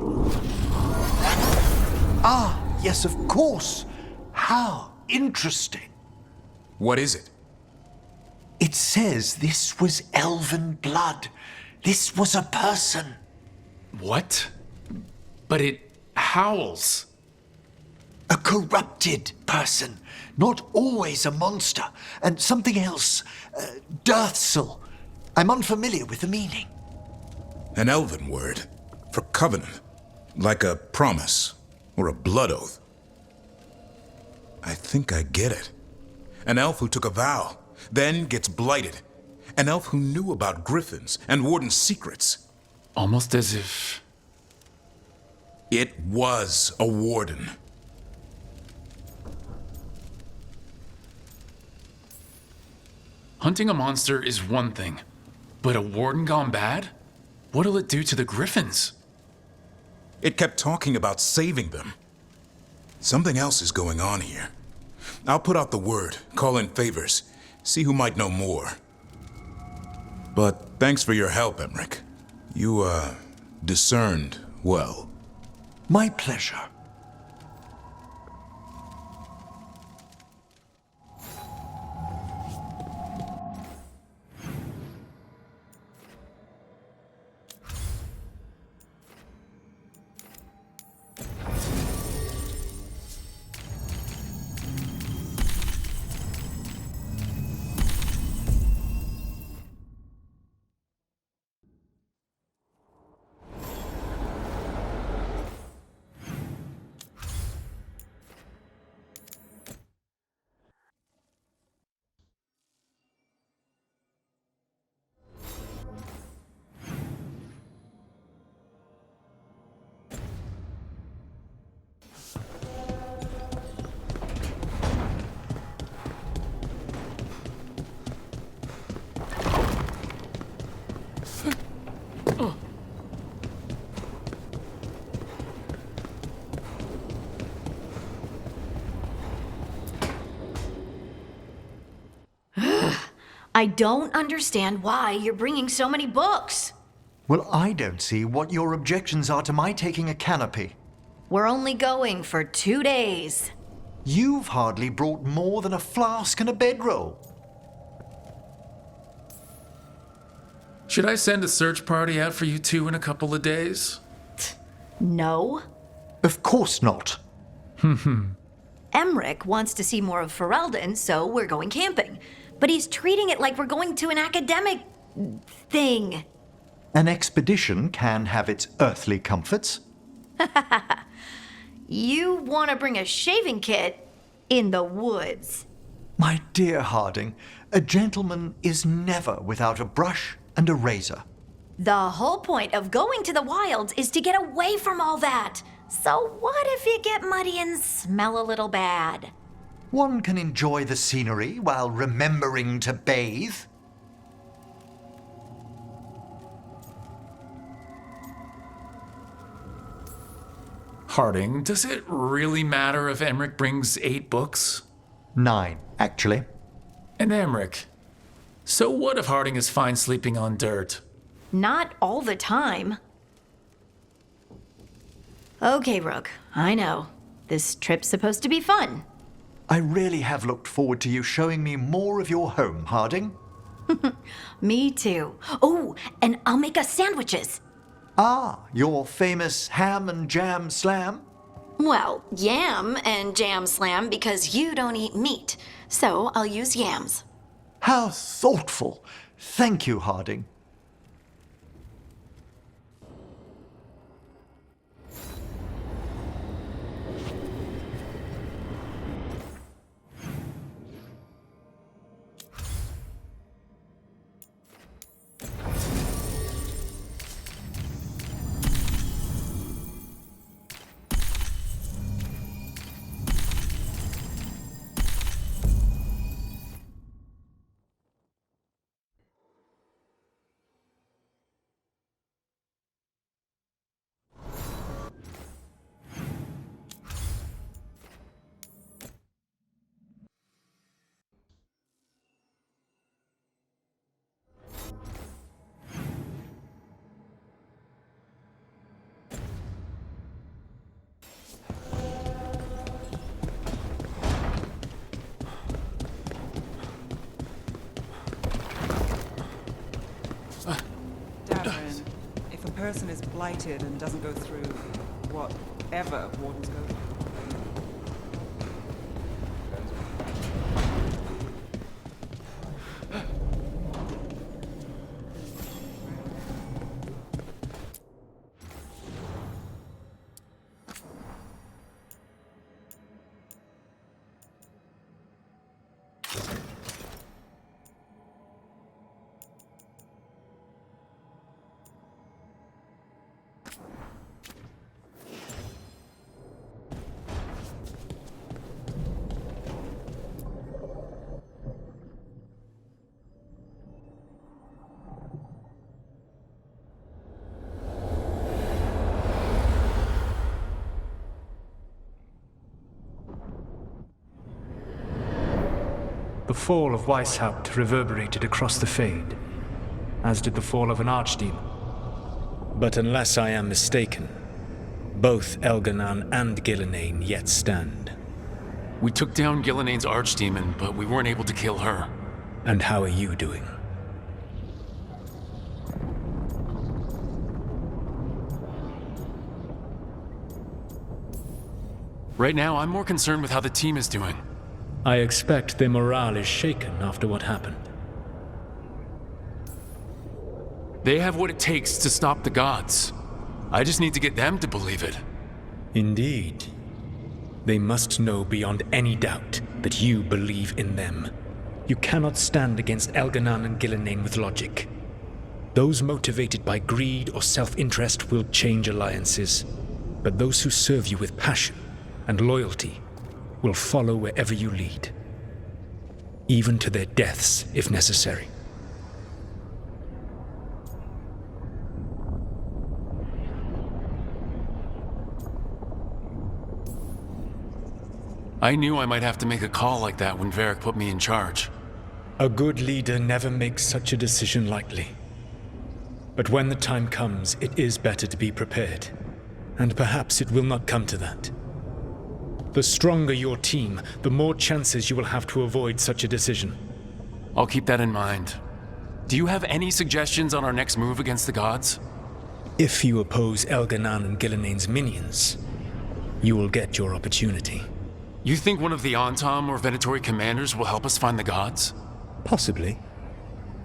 Ah, yes, of course. How interesting. What is it? It says this was elven blood. This was a person. What? But it howls. A corrupted person. Not always a monster. And something else. Deathsel. I'm unfamiliar with the meaning. An elven word. For covenant. Like a promise. Or a blood oath. I think I get it. An elf who took a vow. Then gets blighted. An elf who knew about griffins and warden's secrets. Almost as if... It was a warden. Hunting a monster is one thing, but a warden gone bad? What'll it do to the griffins? It kept talking about saving them. Something else is going on here. I'll put out the word, call in favors, see who might know more. But thanks for your help, Emmerich. You, discerned well. My pleasure. I don't understand why you're bringing so many books. Well, I don't see what your objections are to my taking a canopy. We're only going for 2 days. You've hardly brought more than a flask and a bedroll. Should I send a search party out for you two in a couple of days? No. Of course not. Emmerich wants to see more of Ferelden, so we're going camping. But he's treating it like we're going to an academic thing. An expedition can have its earthly comforts. You want to bring a shaving kit in the woods. My dear Harding, a gentleman is never without a brush and a razor. The whole point of going to the wilds is to get away from all that. So what if you get muddy and smell a little bad? One can enjoy the scenery while remembering to bathe. Harding, does it really matter if Emmerich brings 8 books? 9, actually. And Emmerich, so what if Harding is fine sleeping on dirt? Not all the time. Okay, Rook, I know. This trip's supposed to be fun. I really have looked forward to you showing me more of your home, Harding. Me too. Oh, and I'll make us sandwiches. Ah, your famous ham and jam slam? Well, yam and jam slam because you don't eat meat. So I'll use yams. How thoughtful. Thank you, Harding. Davin, if a person is blighted and doesn't go through whatever wardens go through. The fall of Weishaupt reverberated across the Fade, as did the fall of an archdemon. But unless I am mistaken, both Elganan and Gillenane yet stand. We took down Gillenane's archdemon, but we weren't able to kill her. And how are you doing? Right now, I'm more concerned with how the team is doing. I expect their morale is shaken after what happened. They have what it takes to stop the gods. I just need to get them to believe it. Indeed. They must know beyond any doubt that you believe in them. You cannot stand against Elganan and Gillenane with logic. Those motivated by greed or self-interest will change alliances, but those who serve you with passion and loyalty will follow wherever you lead, even to their deaths if necessary. I knew I might have to make a call like that when Varric put me in charge. A good leader never makes such a decision lightly. But when the time comes, it is better to be prepared. And perhaps it will not come to that. The stronger your team, the more chances you will have to avoid such a decision. I'll keep that in mind. Do you have any suggestions on our next move against the gods? If you oppose Elganan and Gillenane's minions, you will get your opportunity. You think one of the Antam or Venatori commanders will help us find the gods? Possibly.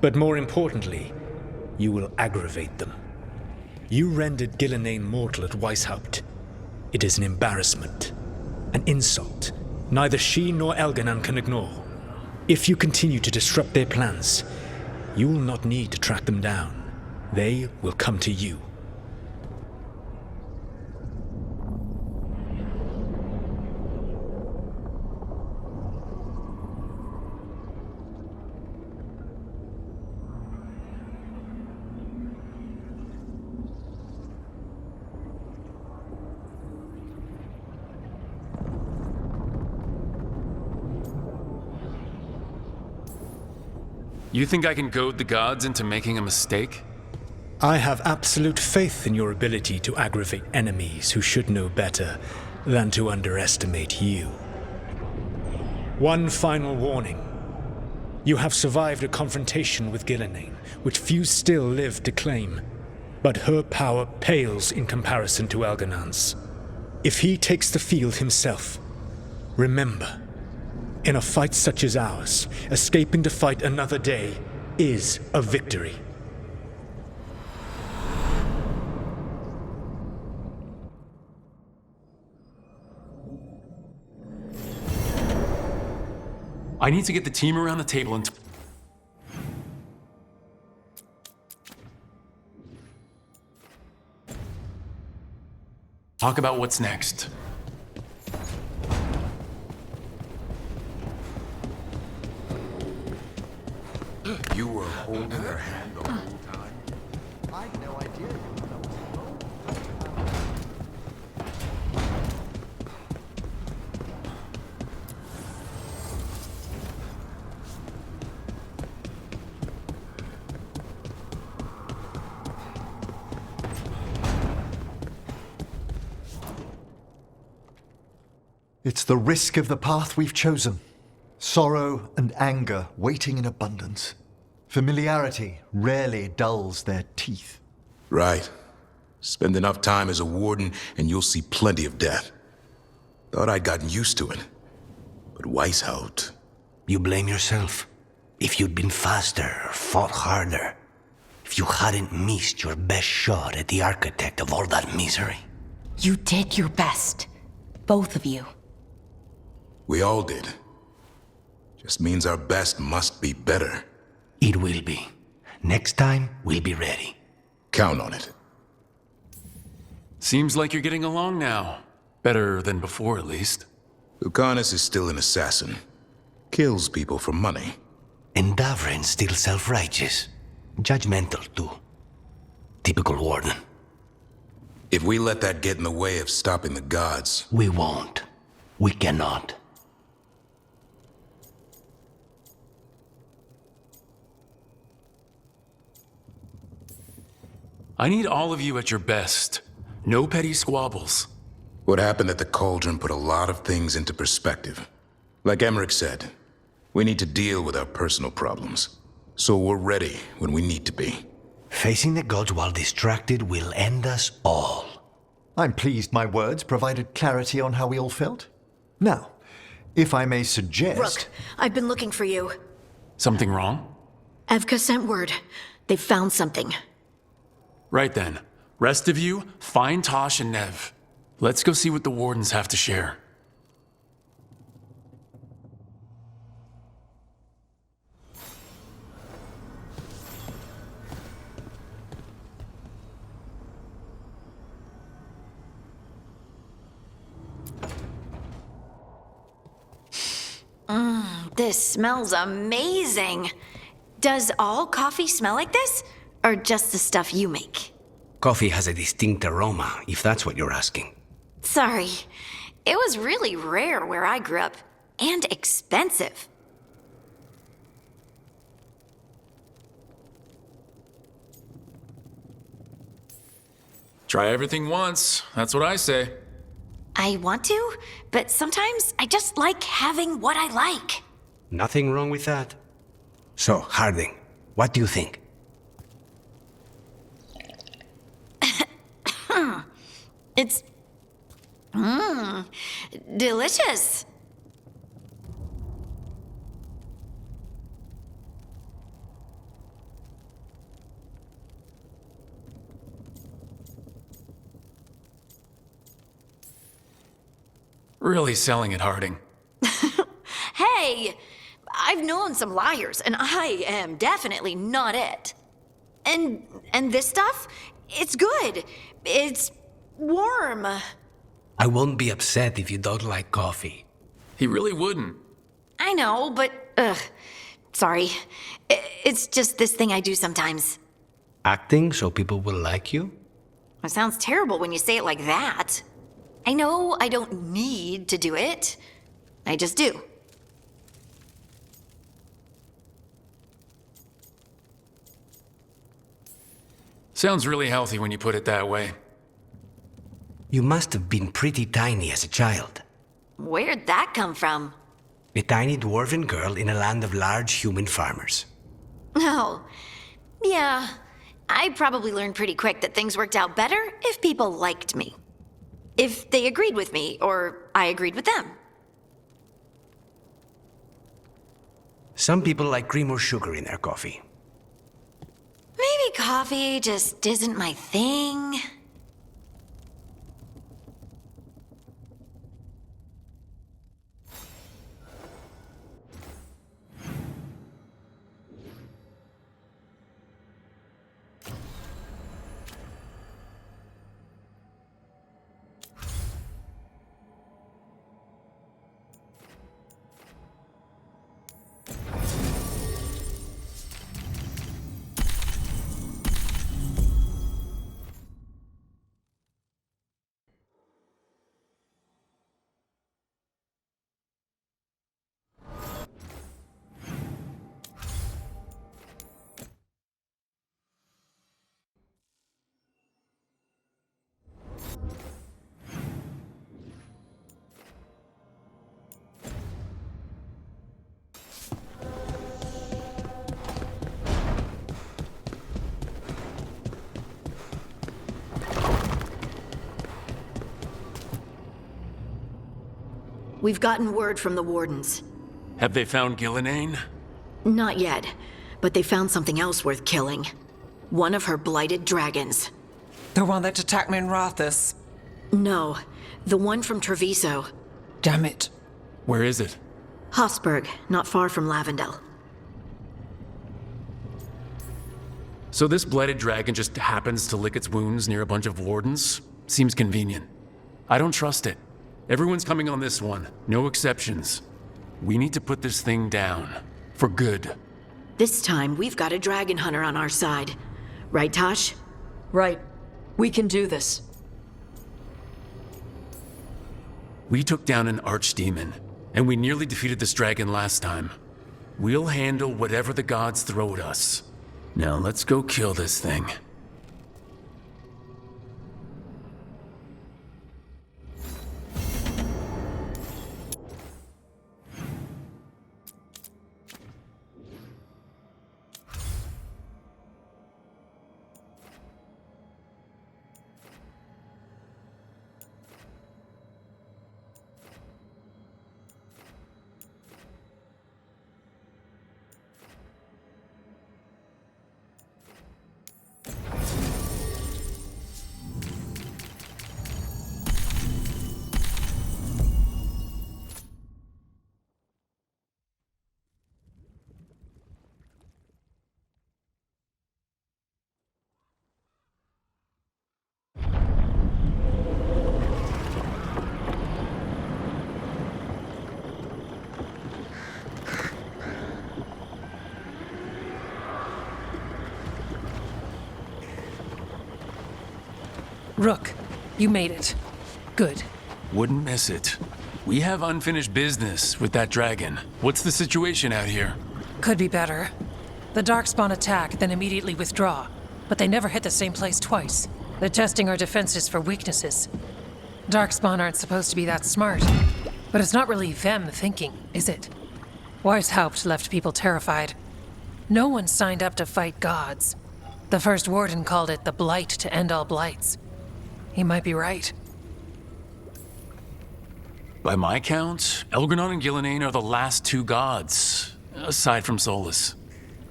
But more importantly, you will aggravate them. You rendered Gillenane mortal at Weishaupt. It is an embarrassment. An insult neither she nor Elganan can ignore. If you continue to disrupt their plans, you will not need to track them down. They will come to you. You think I can goad the gods into making a mistake? I have absolute faith in your ability to aggravate enemies who should know better than to underestimate you. One final warning. You have survived a confrontation with Gillenane, which few still live to claim. But her power pales in comparison to Algernon's. If he takes the field himself, remember, in a fight such as ours, escaping to fight another day is a victory. I need to get the team around the table and talk about what's next. You were holding her hand the whole time? I had no idea. It's the risk of the path we've chosen. Sorrow and anger waiting in abundance. Familiarity rarely dulls their teeth. Right. Spend enough time as a warden and you'll see plenty of death. Thought I'd gotten used to it. But Weishaupt... You blame yourself. If you'd been faster or fought harder. If you hadn't missed your best shot at the architect of all that misery. You did your best. Both of you. We all did. Just means our best must be better. It will be. Next time, we'll be ready. Count on it. Seems like you're getting along now. Better than before, at least. Lucanus is still an assassin. Kills people for money. And Davrin's still self-righteous. Judgmental, too. Typical warden. If we let that get in the way of stopping the gods... We won't. We cannot. I need all of you at your best. No petty squabbles. What happened at the Cauldron put a lot of things into perspective. Like Emmerich said, we need to deal with our personal problems. So we're ready when we need to be. Facing the gods while distracted will end us all. I'm pleased my words provided clarity on how we all felt. Now, if I may suggest... Rook, I've been looking for you. Something wrong? Evka sent word. They found something. Right then. Rest of you, find Tosh and Nev. Let's go see what the Wardens have to share. This smells amazing. Does all coffee smell like this? Or just the stuff you make? Coffee has a distinct aroma, if that's what you're asking. Sorry. It was really rare where I grew up. And expensive. Try everything once. That's what I say. I want to, but sometimes I just like having what I like. Nothing wrong with that. So, Harding, what do you think? It's... delicious. Really selling it, Harding. Hey, I've known some liars, and I am definitely not it. And this stuff, it's good. It's warm. I won't be upset if you don't like coffee. He really wouldn't. I know, but, sorry. It's just this thing I do sometimes. Acting so people will like you? It sounds terrible when you say it like that. I know I don't need to do it. I just do. Sounds really healthy when you put it that way. You must have been pretty tiny as a child. Where'd that come from? A tiny dwarven girl in a land of large human farmers. Oh, yeah. I probably learned pretty quick that things worked out better if people liked me. If they agreed with me, or I agreed with them. Some people like cream or sugar in their coffee. Maybe coffee just isn't my thing. We've gotten word from the wardens. Have they found Gillenane? Not yet, but they found something else worth killing. One of her blighted dragons. The one that attacked me in Rathus? No, the one from Treviso. Damn it. Where is it? Hofsburg, not far from Lavendel. So this blighted dragon just happens to lick its wounds near a bunch of wardens? Seems convenient. I don't trust it. Everyone's coming on this one, no exceptions. We need to put this thing down. For good. This time, we've got a dragon hunter on our side. Right, Tosh? Right. We can do this. We took down an archdemon, and we nearly defeated this dragon last time. We'll handle whatever the gods throw at us. Now let's go kill this thing. Rook, you made it. Good. Wouldn't miss it. We have unfinished business with that dragon. What's the situation out here? Could be better. The Darkspawn attack, then immediately withdraw. But they never hit the same place twice. They're testing our defenses for weaknesses. Darkspawn aren't supposed to be that smart. But it's not really them thinking, is it? Weishaupt left people terrified. No one signed up to fight gods. The first warden called it the blight to end all blights. He might be right. By my count, Elgranon and Gillenane are the last two gods, aside from Solus.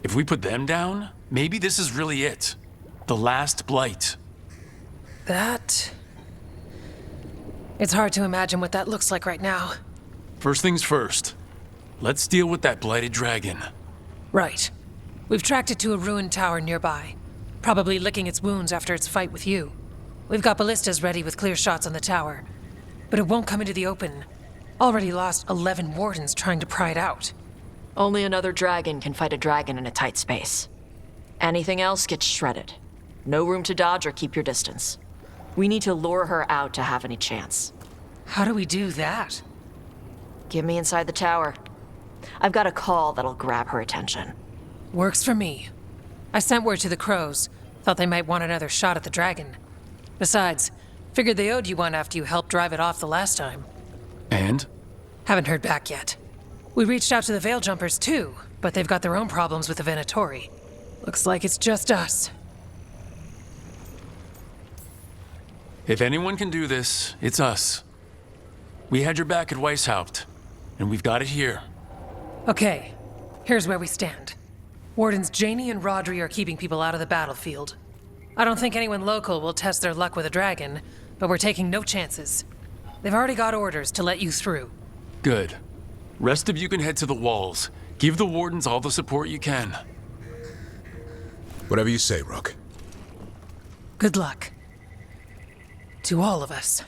If we put them down, maybe this is really it. The last blight. That... It's hard to imagine what that looks like right now. First things first. Let's deal with that blighted dragon. Right. We've tracked it to a ruined tower nearby. Probably licking its wounds after its fight with you. We've got ballistas ready with clear shots on the tower. But it won't come into the open. Already lost 11 wardens trying to pry it out. Only another dragon can fight a dragon in a tight space. Anything else gets shredded. No room to dodge or keep your distance. We need to lure her out to have any chance. How do we do that? Get me inside the tower. I've got a call that'll grab her attention. Works for me. I sent word to the crows. Thought they might want another shot at the dragon. Besides, figured they owed you one after you helped drive it off the last time. And? Haven't heard back yet. We reached out to the Veil Jumpers too, but they've got their own problems with the Venatori. Looks like it's just us. If anyone can do this, it's us. We had your back at Weishaupt, and we've got it here. Okay, here's where we stand. Wardens Janey and Rodri are keeping people out of the battlefield. I don't think anyone local will test their luck with a dragon, but we're taking no chances. They've already got orders to let you through. Good. Rest of you can head to the walls. Give the Wardens all the support you can. Whatever you say, Rook. Good luck. To all of us.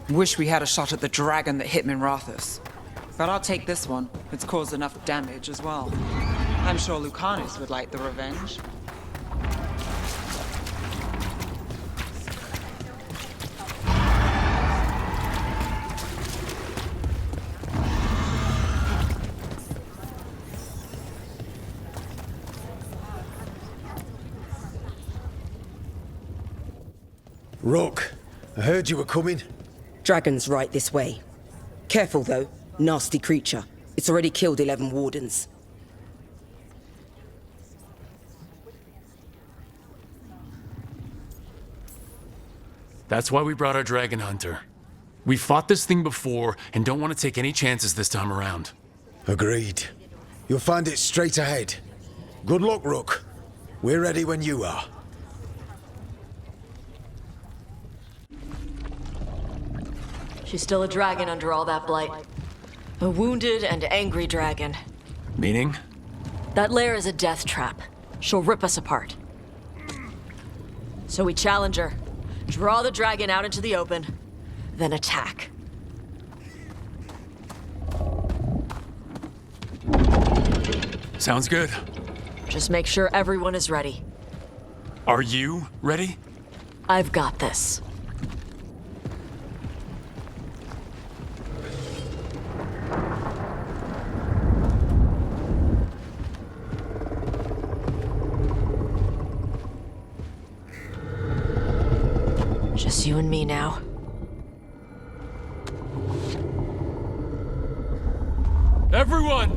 Wish we had a shot at the dragon that hit Minrathus. But I'll take this one. It's caused enough damage as well. I'm sure Lucanus would like the revenge. Rook, I heard you were coming. Dragon's right this way. Careful though, nasty creature. It's already killed 11 wardens. That's why we brought our dragon hunter. We fought this thing before and don't want to take any chances this time around. Agreed. You'll find it straight ahead. Good luck, Rook. We're ready when you are. She's still a dragon under all that blight. A wounded and angry dragon. Meaning? That lair is a death trap. She'll rip us apart. So we challenge her, draw the dragon out into the open, then attack. Sounds good. Just make sure everyone is ready. Are you ready? I've got this. Just you and me now. Everyone!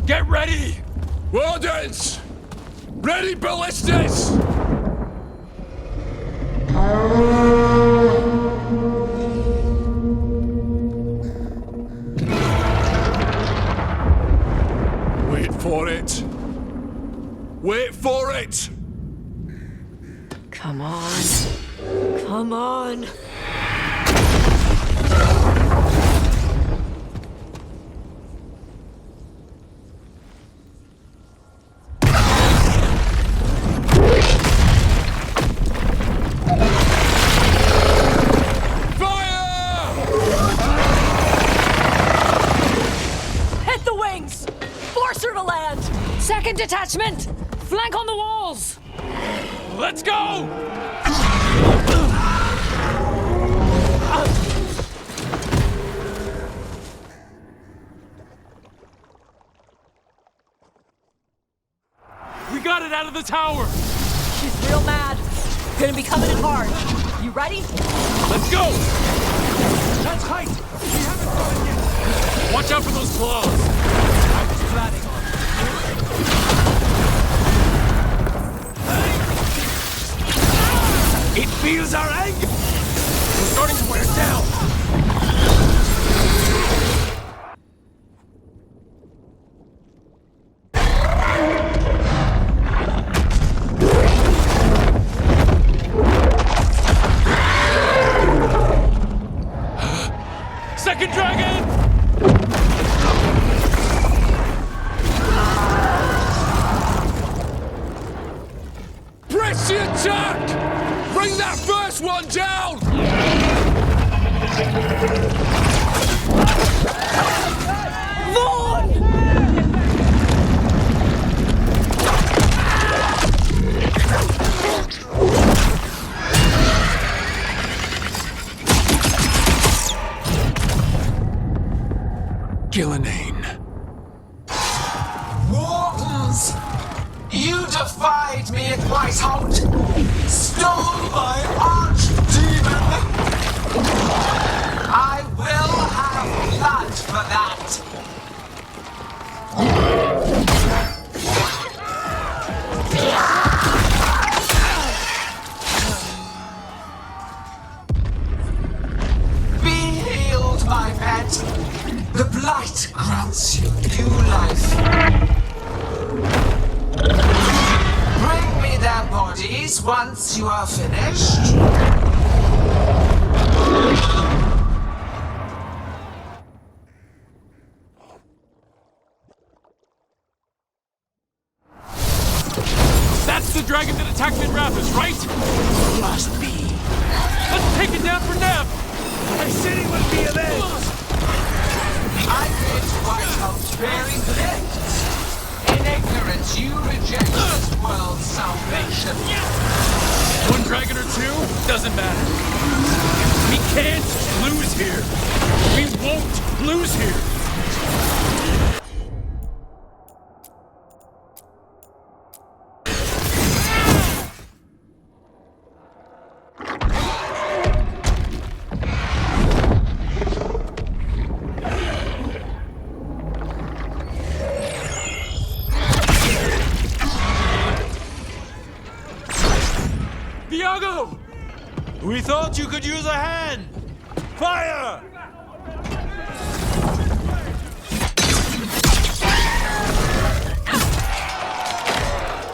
Get ready! Wardens! Ready ballistas! Wait for it! Wait for it! Come on. Come on. Hit the wings! Force her to land! Second detachment! Flank on the walls! Let's go! We got it out of the tower! She's real mad. Gonna be coming in hard. You ready? Let's go! That's height! We haven't got it yet! Watch out for those claws! I was planning on it. It feels our anger! We're starting to wear it down! Second dragon! Press the attack! Bring that first one down! Gillenane. Wardens! You defied me at Whitehout! Stole my archdemon! I will have blood for that! Be healed, my pet! The blight grants you new life. Bring me their bodies once you are finished. That's the dragon that attacked Mid Rapids, right? Must be. Let's take it down for Nev! I said he would be avenged! I bid Whitehouse bearing gifts. In ignorance, you reject this world's salvation. One dragon or two? Doesn't matter. We can't lose here. We won't lose here. Viago! We thought you could use a hand! Fire!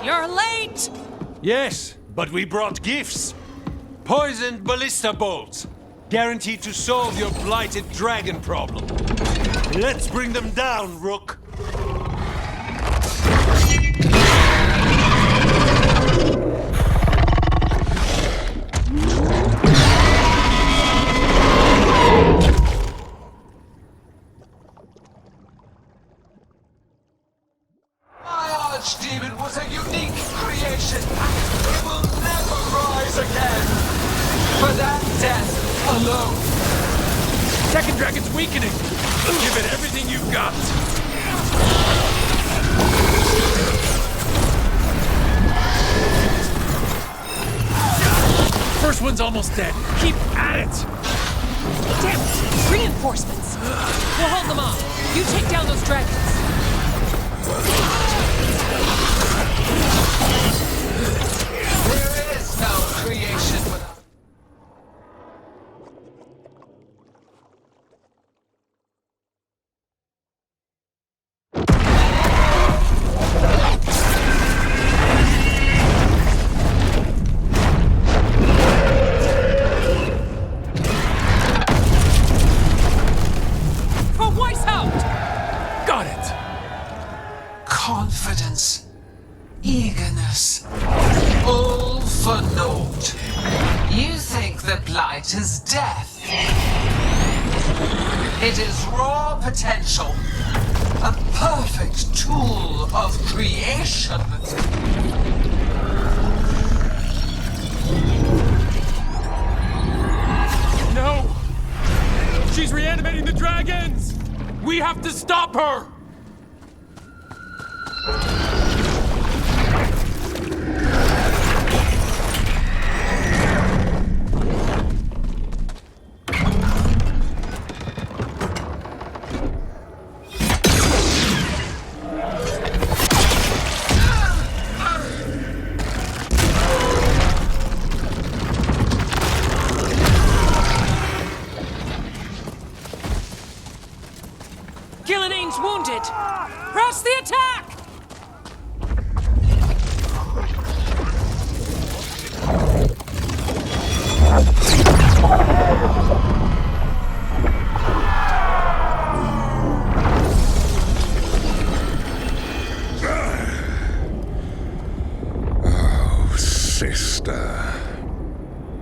You're late! Yes, but we brought gifts. Poisoned ballista bolts. Guaranteed to solve your blighted dragon problem. Let's bring them down, Rook. Archdemon was a unique creation. It will never rise again. For that death alone. Second dragon's weakening. Give it everything you've got. First one's almost dead. Keep at it. Damn it! Reinforcements! We'll hold them off. You take down those dragons. There is no creation without... For Weishaupt! Got it. Confidence, eagerness, all for naught. You think the blight is death. It is raw potential, a perfect tool of creation. No! She's reanimating the dragons! We have to stop her! Gillenane's wounded! Press the attack! Oh, sister.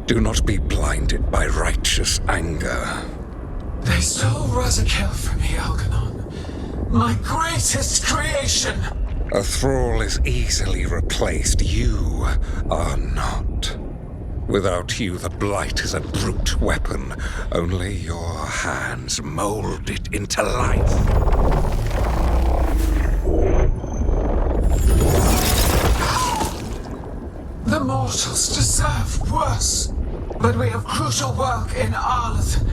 Do not be blinded by righteous anger. They stole Razakil from me, Algernon. My greatest creation! A thrall is easily replaced. You are not. Without you, the Blight is a brute weapon. Only your hands mold it into life. The mortals deserve worse, but we have crucial work in Arleth.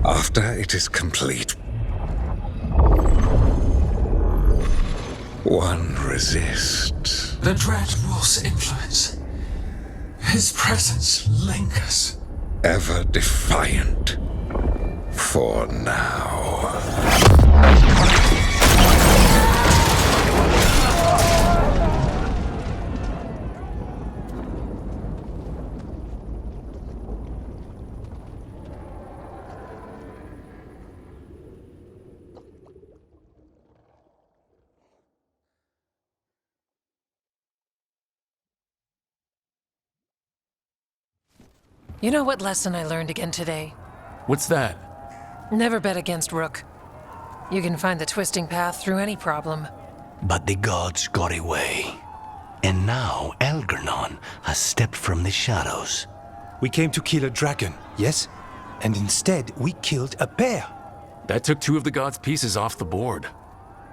After it is complete, one resists. The Dread Wolf's influence. His presence lingers. Ever defiant. For now. You know what lesson I learned again today? What's that? Never bet against Rook. You can find the twisting path through any problem. But the gods got away. And now Algernon has stepped from the shadows. We came to kill a dragon, yes? And instead, we killed a bear. That took 2 of the gods' pieces off the board.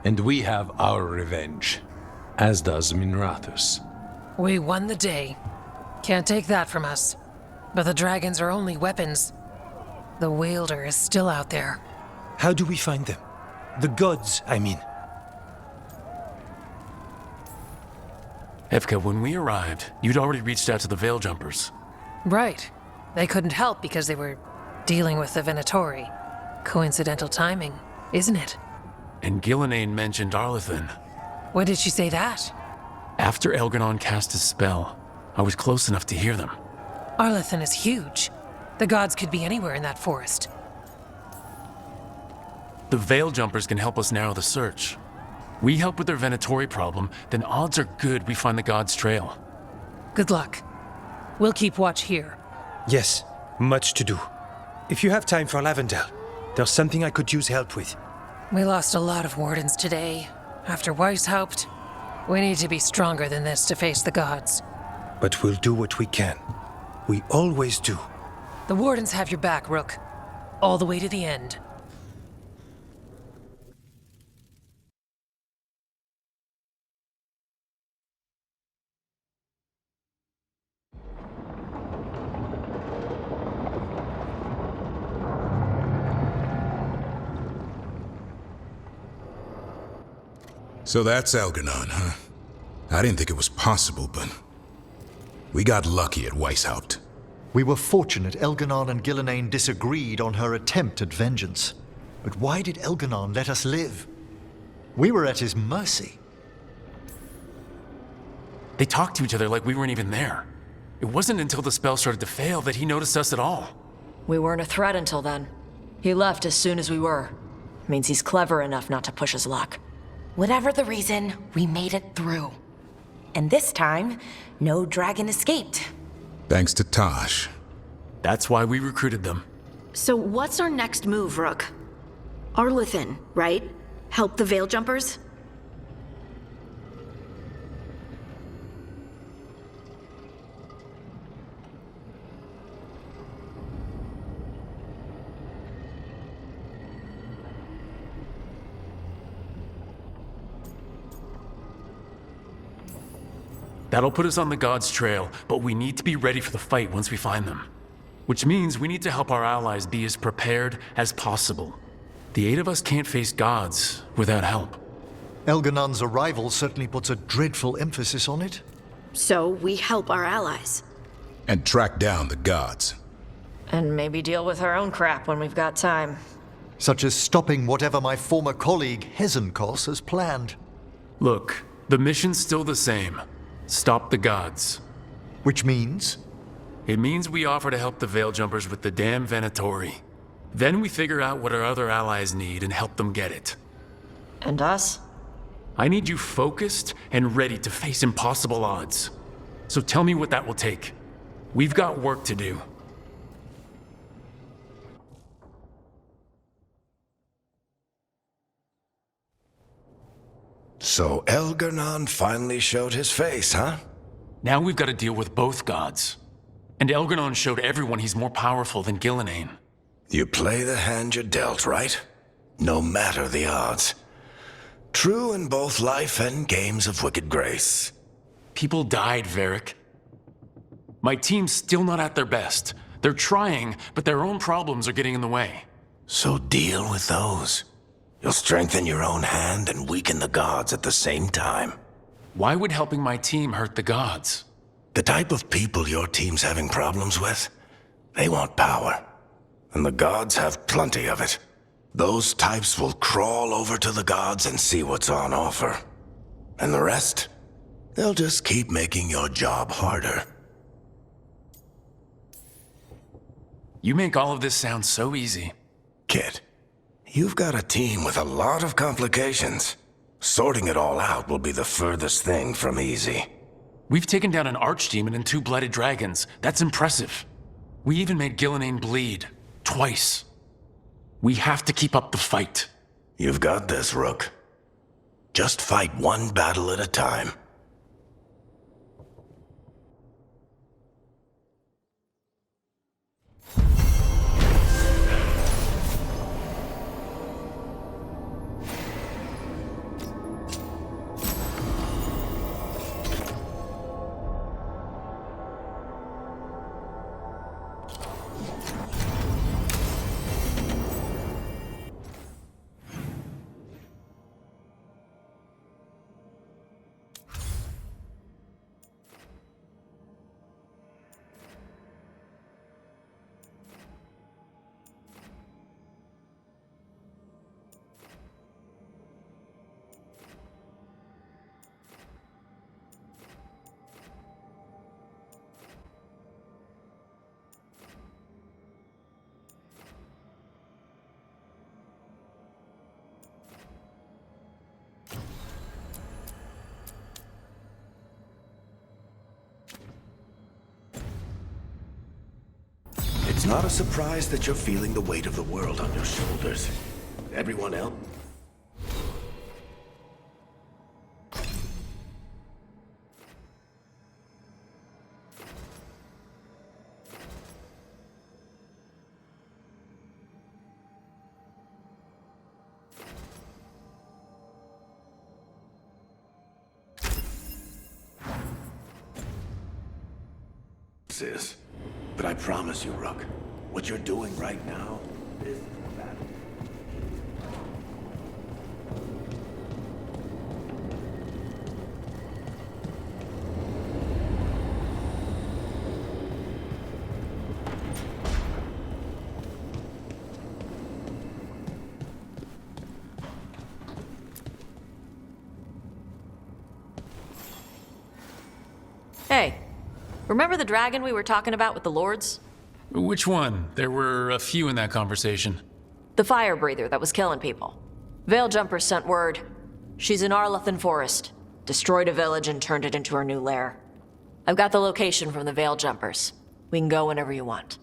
And we have our revenge, as does Minrathus. We won the day. Can't take that from us. But the dragons are only weapons. The wielder is still out there. How do we find them? The gods, I mean. Evka, when we arrived, you'd already reached out to the Veil Jumpers. Right. They couldn't help because they were dealing with the Venatori. Coincidental timing, isn't it? And Gillenane mentioned Arlethan. When did she say that? After Elganon cast his spell, I was close enough to hear them. Arlethan is huge. The gods could be anywhere in that forest. The Veil Jumpers can help us narrow the search. We help with their Venatori problem, then odds are good we find the gods' trail. Good luck. We'll keep watch here. Yes, much to do. If you have time for Lavendel, there's something I could use help with. We lost a lot of wardens today. After Weishaupt, we need to be stronger than this to face the gods. But we'll do what we can. We always do. The wardens have your back, Rook. All the way to the end. So that's Algernon, huh? I didn't think it was possible, but we got lucky at Weishaupt. We were fortunate Elganon and Gillenane disagreed on her attempt at vengeance. But why did Elganon let us live? We were at his mercy. They talked to each other like we weren't even there. It wasn't until the spell started to fail that he noticed us at all. We weren't a threat until then. He left as soon as we were. Means he's clever enough not to push his luck. Whatever the reason, we made it through. And this time, no dragon escaped. Thanks to Tosh. That's why we recruited them. So what's our next move, Rook? Arlethan, right? Help the Veil Jumpers? That'll put us on the gods' trail, but we need to be ready for the fight once we find them. Which means we need to help our allies be as prepared as possible. The 8 of us can't face gods without help. Elganon's arrival certainly puts a dreadful emphasis on it. So we help our allies. And track down the gods. And maybe deal with our own crap when we've got time. Such as stopping whatever my former colleague Hezenkos has planned. Look, the mission's still the same. Stop the gods. Which means? It means we offer to help the Veil Jumpers with the damn Venatori. Then we figure out what our other allies need and help them get it. And us? I need you focused and ready to face impossible odds. So tell me what that will take. We've got work to do. So Elgarnon finally showed his face, huh? Now we've got to deal with both gods. And Elganon showed everyone he's more powerful than Gillenane. You play the hand you're dealt, right? No matter the odds. True in both life and games of wicked grace. People died, Varric. My team's still not at their best. They're trying, but their own problems are getting in the way. So deal with those. You'll strengthen your own hand and weaken the gods at the same time. Why would helping my team hurt the gods? The type of people your team's having problems with, they want power. And the gods have plenty of it. Those types will crawl over to the gods and see what's on offer. And the rest, they'll just keep making your job harder. You make all of this sound so easy. Kid, you've got a team with a lot of complications. Sorting it all out will be the furthest thing from easy. We've taken down an archdemon and 2 blooded dragons. That's impressive. We even made Gillenane bleed. Twice. We have to keep up the fight. You've got this, Rook. Just fight one battle at a time. It's not a surprise that you're feeling the weight of the world on your shoulders. Everyone else? Sis. But I promise you, Rook, what you're doing right now is bad. Hey, remember the dragon we were talking about with the lords? Which one? There were a few in that conversation. The fire breather that was killing people. Veiljumpers sent word. She's in Arlethan Forest. Destroyed a village and turned it into her new lair. I've got the location from the Veiljumpers. We can go whenever you want.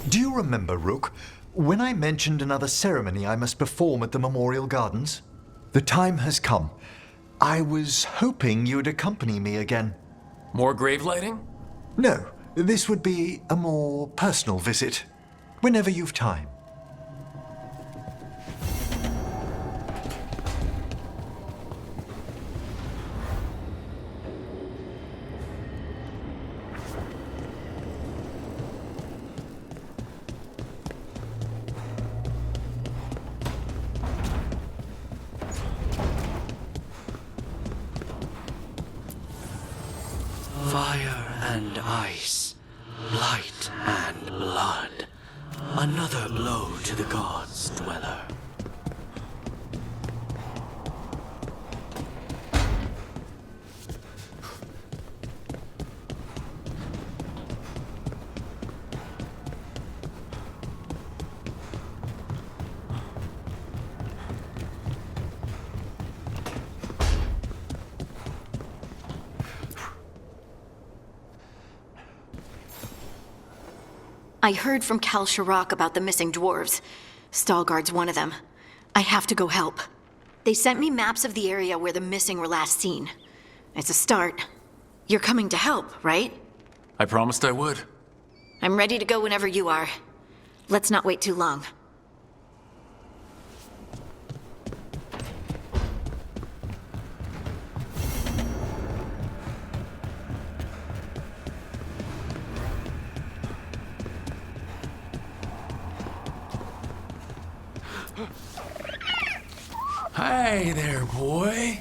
Do you remember, Rook, when I mentioned another ceremony I must perform at the Memorial Gardens? The time has come. I was hoping you'd accompany me again. More grave lighting? No, this would be a more personal visit. Whenever you've time. Fire and ice, light and blood. Another blow to the gods' dweller. I heard from Cal Shirak about the missing dwarves. Stalguard's one of them. I have to go help. They sent me maps of the area where the missing were last seen. It's a start. You're coming to help, right? I promised I would. I'm ready to go whenever you are. Let's not wait too long. Hi there, boy.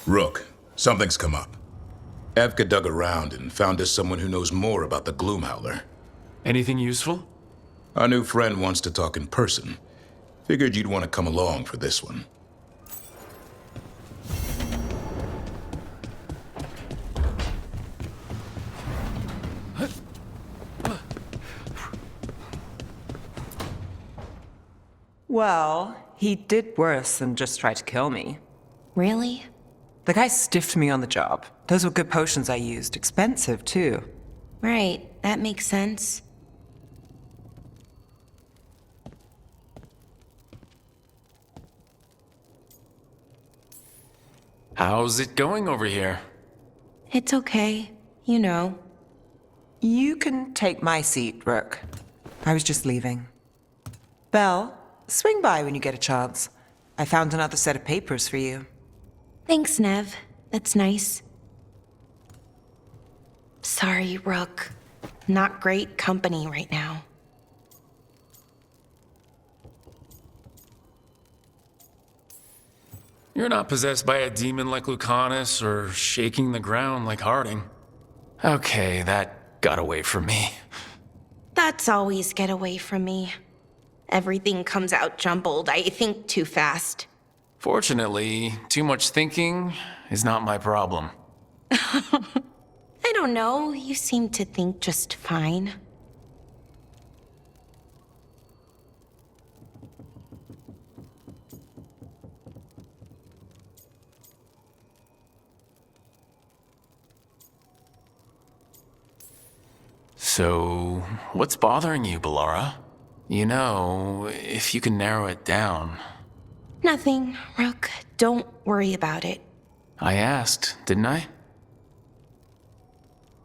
Rook, something's come up. Evka dug around and found us someone who knows more about the Gloomhowler. Anything useful? Our new friend wants to talk in person. Figured you'd want to come along for this one. Well, he did worse than just try to kill me. Really? The guy stiffed me on the job. Those were good potions I used. Expensive, too. Right, that makes sense. How's it going over here? It's okay. You know. You can take my seat, Rook. I was just leaving. Belle, swing by when you get a chance. I found another set of papers for you. Thanks, Nev. That's nice. Sorry, Rook. Not great company right now. You're not possessed by a demon like Lucanus or shaking the ground like Harding. Okay, that got away from me. That's always get away from me. Everything comes out jumbled. I think too fast. Fortunately, too much thinking is not my problem. I don't know. You seem to think just fine. So, what's bothering you, Bellara? You know, if you can narrow it down. Nothing, Rook. Don't worry about it. I asked, didn't I?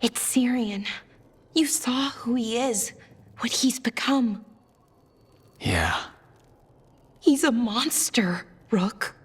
It's Syrian. You saw who he is, what he's become. Yeah. He's a monster, Rook.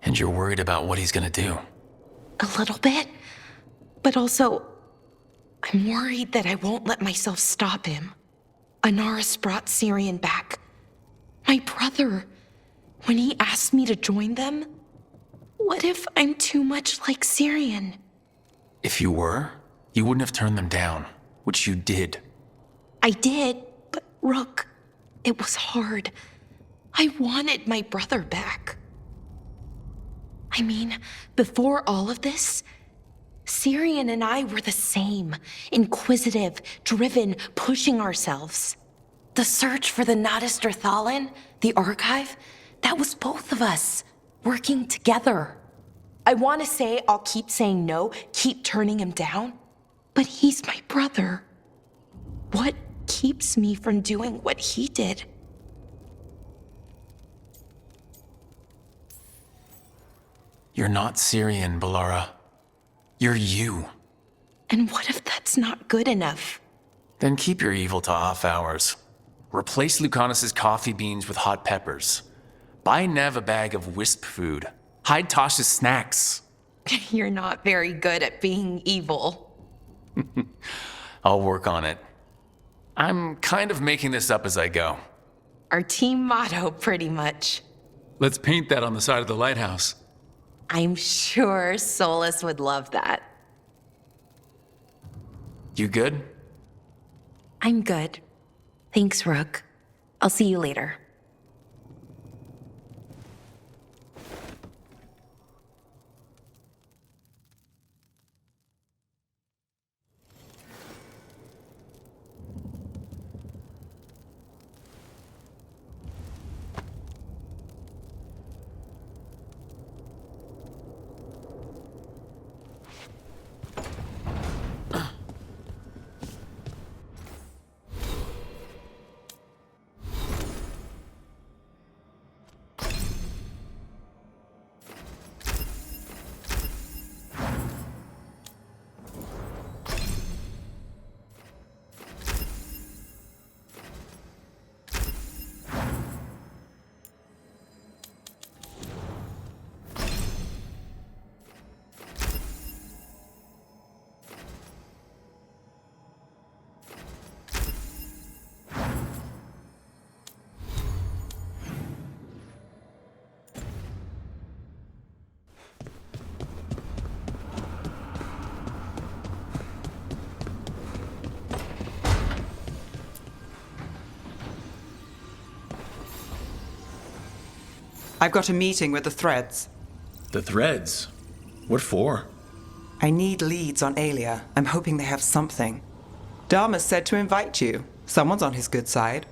And you're worried about what he's gonna do. A little bit. But also, I'm worried that I won't let myself stop him. Anaris brought Syrian back. My brother. When he asked me to join them, what if I'm too much like Syrian? If you were, you wouldn't have turned them down, which you did. I did, but Rook, it was hard. I wanted my brother back. I mean, before all of this, Syrian and I were the same. Inquisitive, driven, pushing ourselves. The search for the Nadister Thalin, the archive, that was both of us, working together. I want to say I'll keep saying no, keep turning him down, but he's my brother. What keeps me from doing what he did? You're not Syrian, Balara. You're you. And what if that's not good enough? Then keep your evil to off hours. Replace Lucanus's coffee beans with hot peppers. Buy Nev a bag of wisp food. Hide Tasha's snacks. You're not very good at being evil. I'll work on it. I'm kind of making this up as I go. Our team motto, pretty much. Let's paint that on the side of the lighthouse. I'm sure Solus would love that. You good? I'm good. Thanks, Rook. I'll see you later. I've got a meeting with the Threads. The Threads? What for? I need leads on Aelia. I'm hoping they have something. Dharma said to invite you. Someone's on his good side.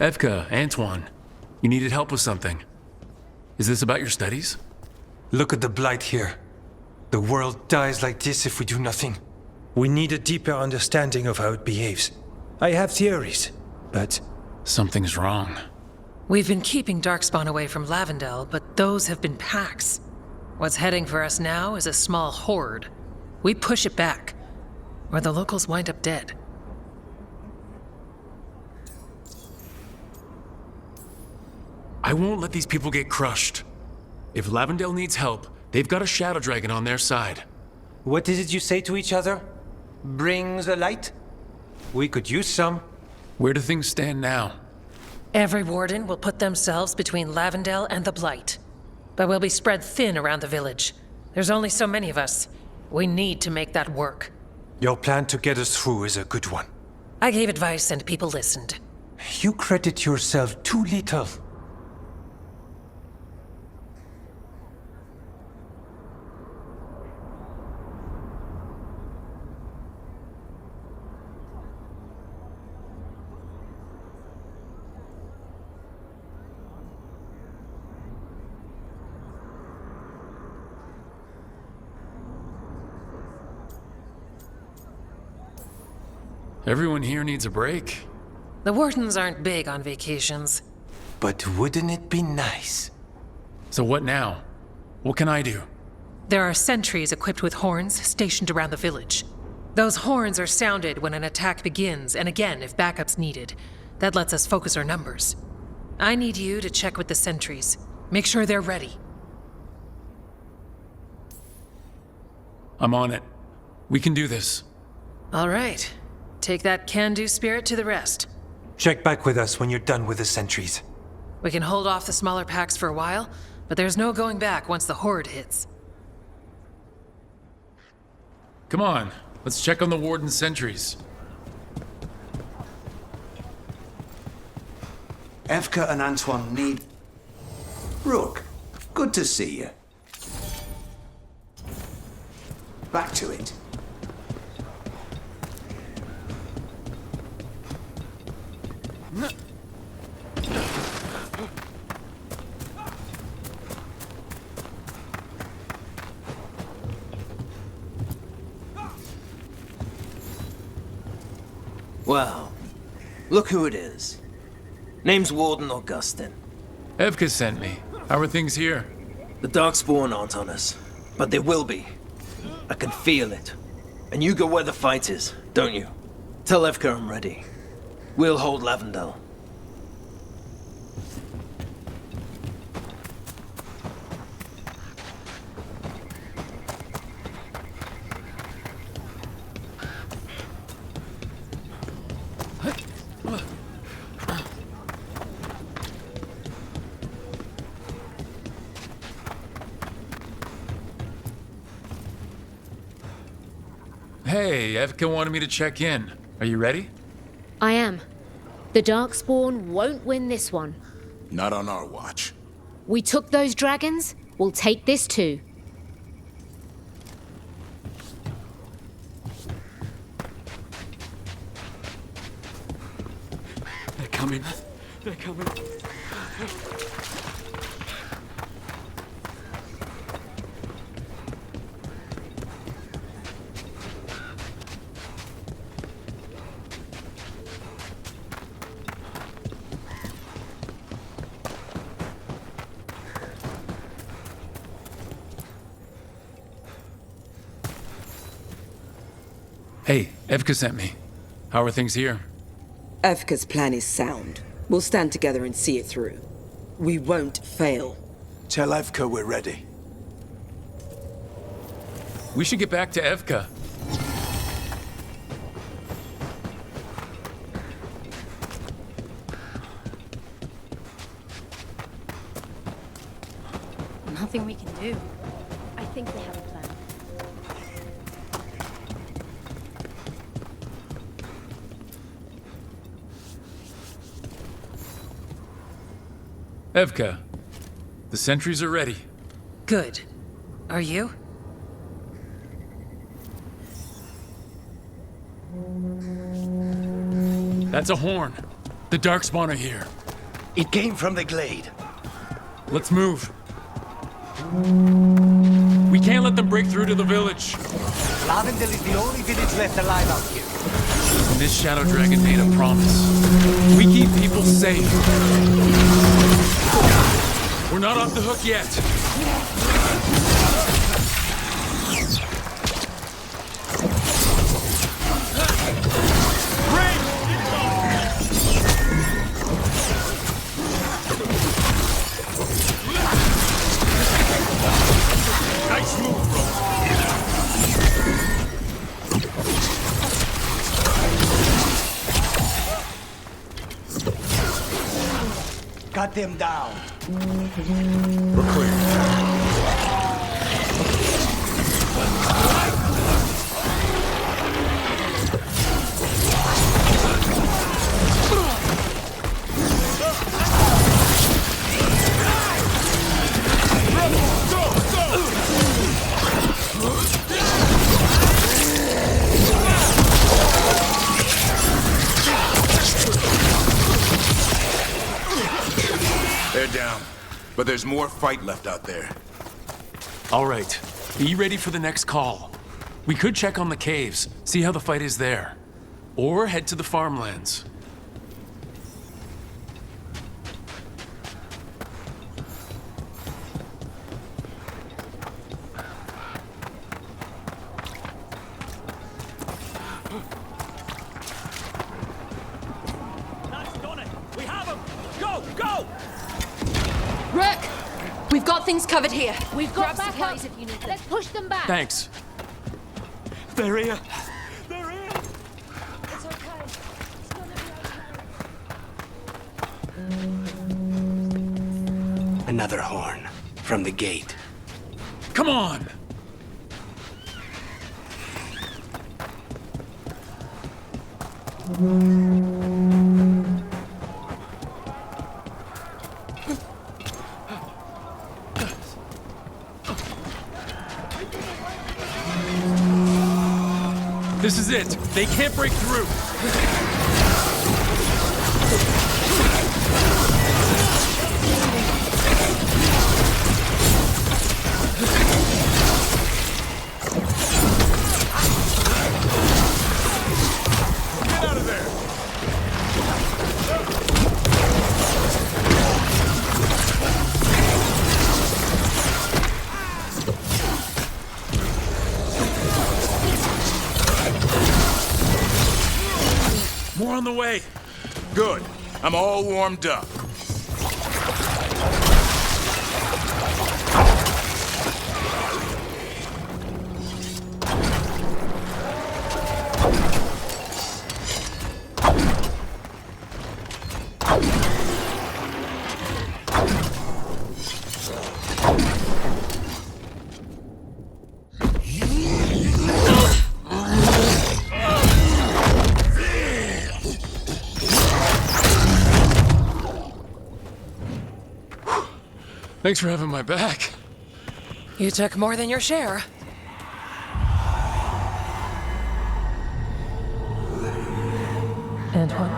Evka, Antoine, you needed help with something. Is this about your studies? Look at the blight here. The world dies like this if we do nothing. We need a deeper understanding of how it behaves. I have theories, but... Something's wrong. We've been keeping Darkspawn away from Lavendel, but those have been packs. What's heading for us now is a small horde. We push it back, or the locals wind up dead. I won't let these people get crushed. If Lavendel needs help, They've got a shadow dragon on their side. What is it you say to each other? Bring the light? We could use some. Where do things stand now? Every warden will put themselves between Lavendel and the Blight. But we'll be spread thin around the village. There's only so many of us. We need to make that work. Your plan to get us through is a good one. I gave advice and people listened. You credit yourself too little. Everyone here needs a break. The wardens aren't big on vacations. But wouldn't it be nice? So what now? What can I do? There are sentries equipped with horns stationed around the village. Those horns are sounded when an attack begins, and again if backup's needed. That lets us focus our numbers. I need you to check with the sentries. Make sure they're ready. I'm on it. We can do this. All right. Take that can-do spirit to the rest. Check back with us when you're done with the sentries. We can hold off the smaller packs for a while, but there's no going back once the horde hits. Come on, let's check on the warden sentries. Evka and Antoine need... Rook, good to see you. Back to it. Well, look who it is. Name's Warden Augustin. Evka sent me. How are things here? The Darkspawn aren't on us, but they will be. I can feel it. And you go where the fight is, don't you? Tell Evka I'm ready. We'll hold Lavendel. Hey, Evka wanted me to check in. Are you ready? I am. The Darkspawn won't win this one. Not on our watch. We took those dragons, we'll take this too. They're coming. They're coming. Hey, Evka sent me. How are things here? Evka's plan is sound. We'll stand together and see it through. We won't fail. Tell Evka we're ready. We should get back to Evka. Nothing we can do. I think they have a plan. Evka, the sentries are ready. Good. Are you? That's a horn. The Darkspawn are here. It came from the glade. Let's move. We can't let them break through to the village. Lavendel is the only village left alive out here. And this Shadow Dragon made a promise. We keep people safe. We're not off the hook yet. Cut them down. We're clear. They're down, but there's more fight left out there. All right, be ready for the next call. We could check on the caves, see how the fight is there. Or head to the farmlands. We have him! Go! Go! Rook! We've got things covered here. We've got Grab backup supplies if you need them. Let's push them back. Thanks. They're here! It's okay. It's gonna be okay. Another horn from the gate. Come on! This is it. They can't break through. Get out of there! More on the way. Good. I'm all warmed up. Thanks for having my back. You took more than your share. Antoine?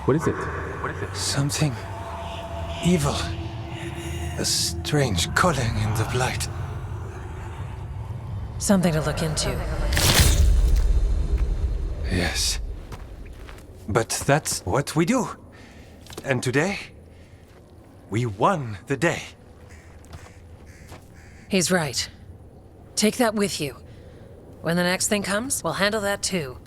What is it? Something evil. A strange calling in the blight. Something to look into. Yes. But that's what we do. And today, we won the day. He's right. Take that with you. When the next thing comes, we'll handle that too.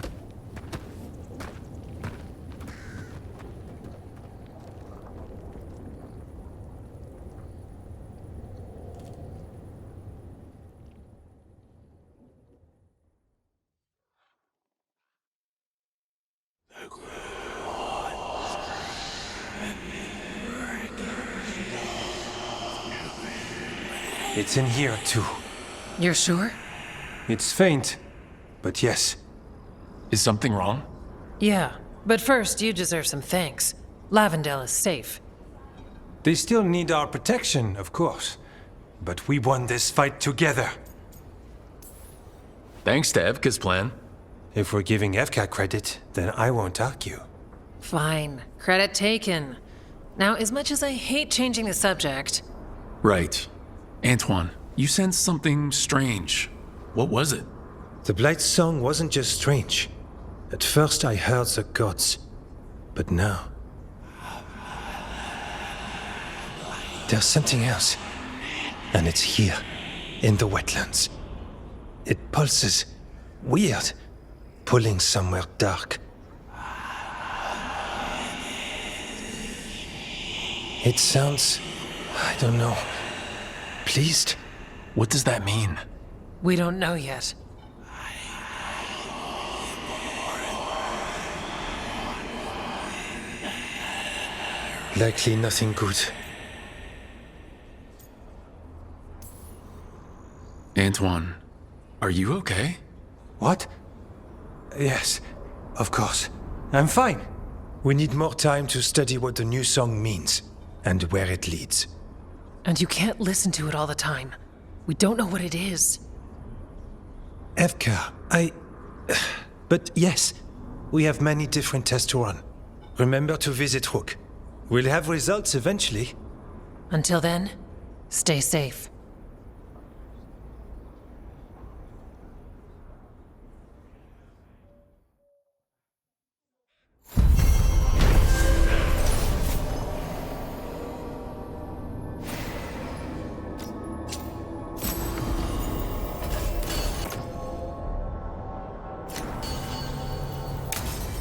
It's in here too. You're sure? It's faint, but yes. Is something wrong? Yeah, but first you deserve some thanks. Lavendale is safe. They still need our protection, of course. But we won this fight together. Thanks to Evka's plan. If we're giving Evka credit, then I won't argue. Fine. Credit taken. Now, as much as I hate changing the subject... Right. Antoine, you sensed something strange. What was it? The Blight's song wasn't just strange. At first I heard the gods. But now... there's something else. And it's here, in the wetlands. It pulses. Weird. Pulling somewhere dark. It sounds... I don't know... pleased? What does that mean? We don't know yet. Likely nothing good. Antoine, are you okay? What? Yes, of course. I'm fine. We need more time to study what the new song means and where it leads. And you can't listen to it all the time. We don't know what it is. Evka, But yes, we have many different tests to run. Remember to visit Rook. We'll have results eventually. Until then, stay safe.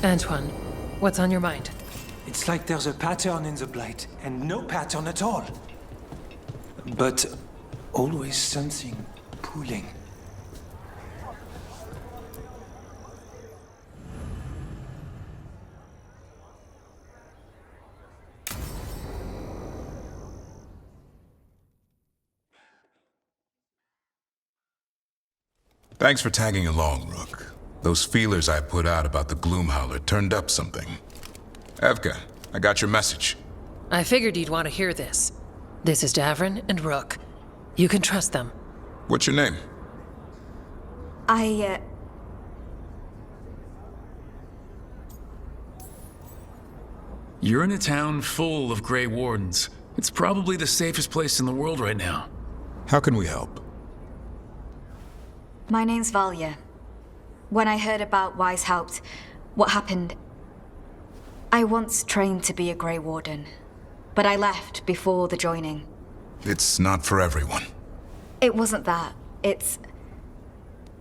Antoine, what's on your mind? It's like there's a pattern in the Blight, and no pattern at all. But always something pulling. Thanks for tagging along, Rook. Those feelers I put out about the Gloomhowler turned up something. Evka, I got your message. I figured you'd want to hear this. This is Davrin and Rook. You can trust them. What's your name? You're in a town full of Grey Wardens. It's probably the safest place in the world right now. How can we help? My name's Valya. When I heard about Weishaupt, what happened, I once trained to be a Grey Warden, but I left before the joining. It's not for everyone. It wasn't that.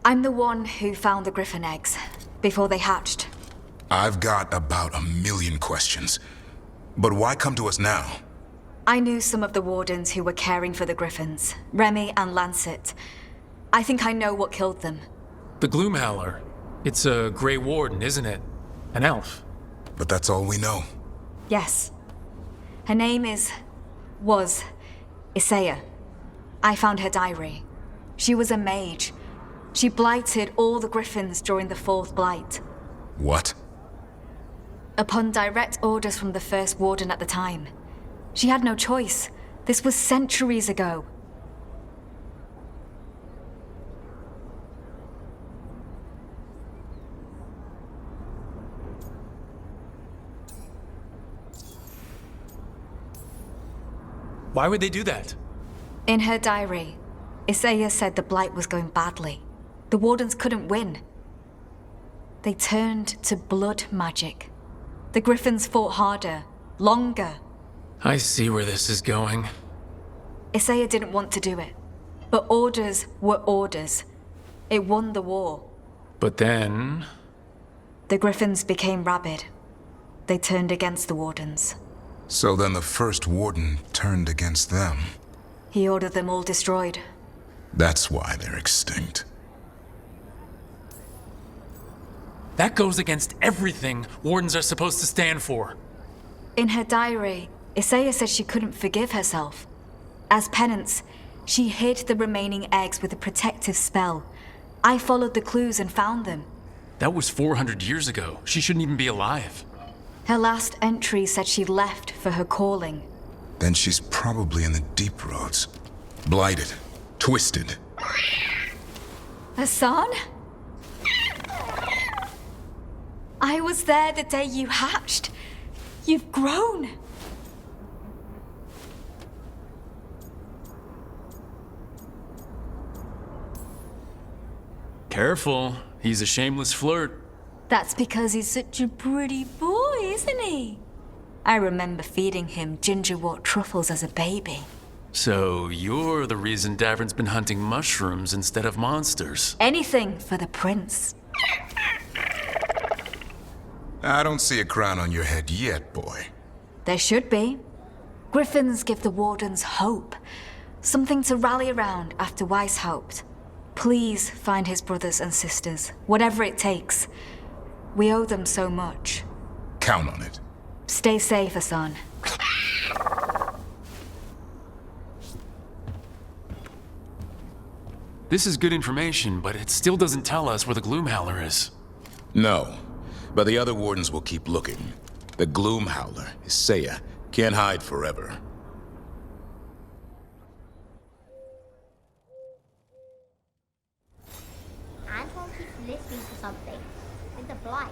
I'm the one who found the griffin eggs before they hatched. I've got about 1 million questions. But why come to us now? I knew some of the wardens who were caring for the griffins, Remy and Lancet. I think I know what killed them. The Gloomhowler. It's a Grey Warden, isn't it? An elf. But that's all we know. Yes. Her name was Isaiah. I found her diary. She was a mage. She blighted all the griffins during the 4th blight. What? Upon direct orders from the first warden at the time. She had no choice. This was centuries ago. Why would they do that? In her diary, Isaiah said the blight was going badly. The wardens couldn't win. They turned to blood magic. The griffins fought harder, longer. I see where this is going. Isaiah didn't want to do it. But orders were orders. It won the war. But then... The griffins became rabid. They turned against the wardens. So then the first warden turned against them. He ordered them all destroyed. That's why they're extinct. That goes against everything wardens are supposed to stand for. In her diary, Isaiah said she couldn't forgive herself. As penance, she hid the remaining eggs with a protective spell. I followed the clues and found them. That was 400 years ago. She shouldn't even be alive. Her last entry said she left for her calling. Then she's probably in the deep roads. Blighted. Twisted. Hassan? I was there the day you hatched. You've grown. Careful. He's a shameless flirt. That's because he's such a pretty boy, isn't he? I remember feeding him gingerwort truffles as a baby. So you're the reason Davrin's been hunting mushrooms instead of monsters. Anything for the prince. I don't see a crown on your head yet, boy. There should be. Griffins give the wardens hope. Something to rally around after Weishaupt. Please find his brothers and sisters, whatever it takes. We owe them so much. Count on it. Stay safe, Hassan. This is good information, but it still doesn't tell us where the Gloomhowler is. No, but the other wardens will keep looking. The Gloomhowler, Isaiah, can't hide forever. Antoine keeps listening to something. With the blight.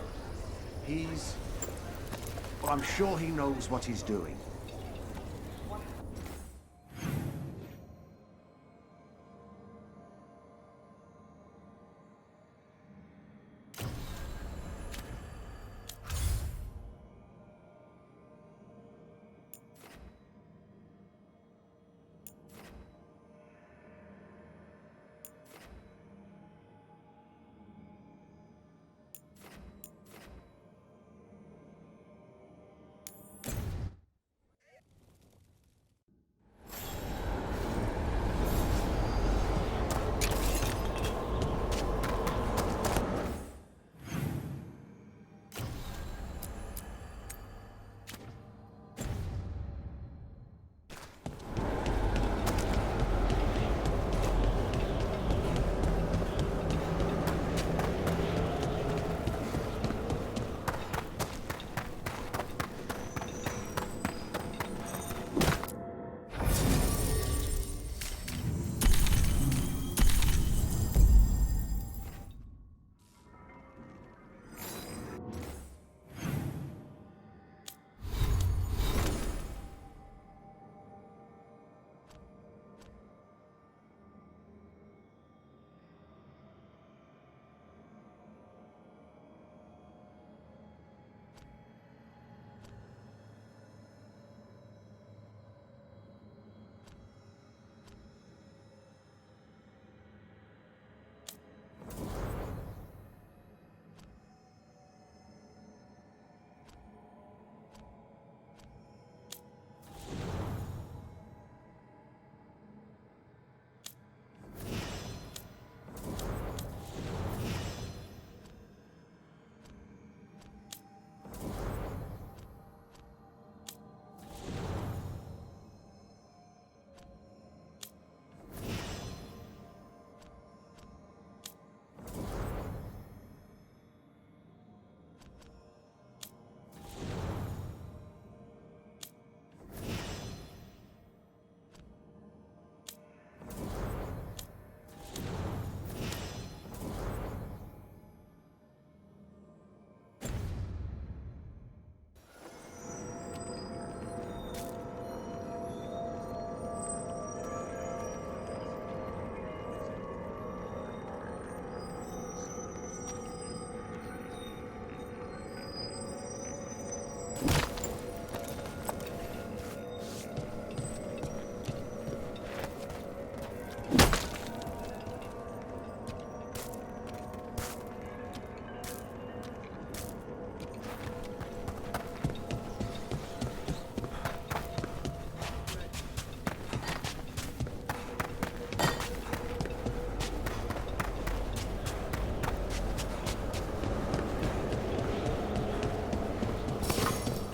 Well, I'm sure he knows what he's doing.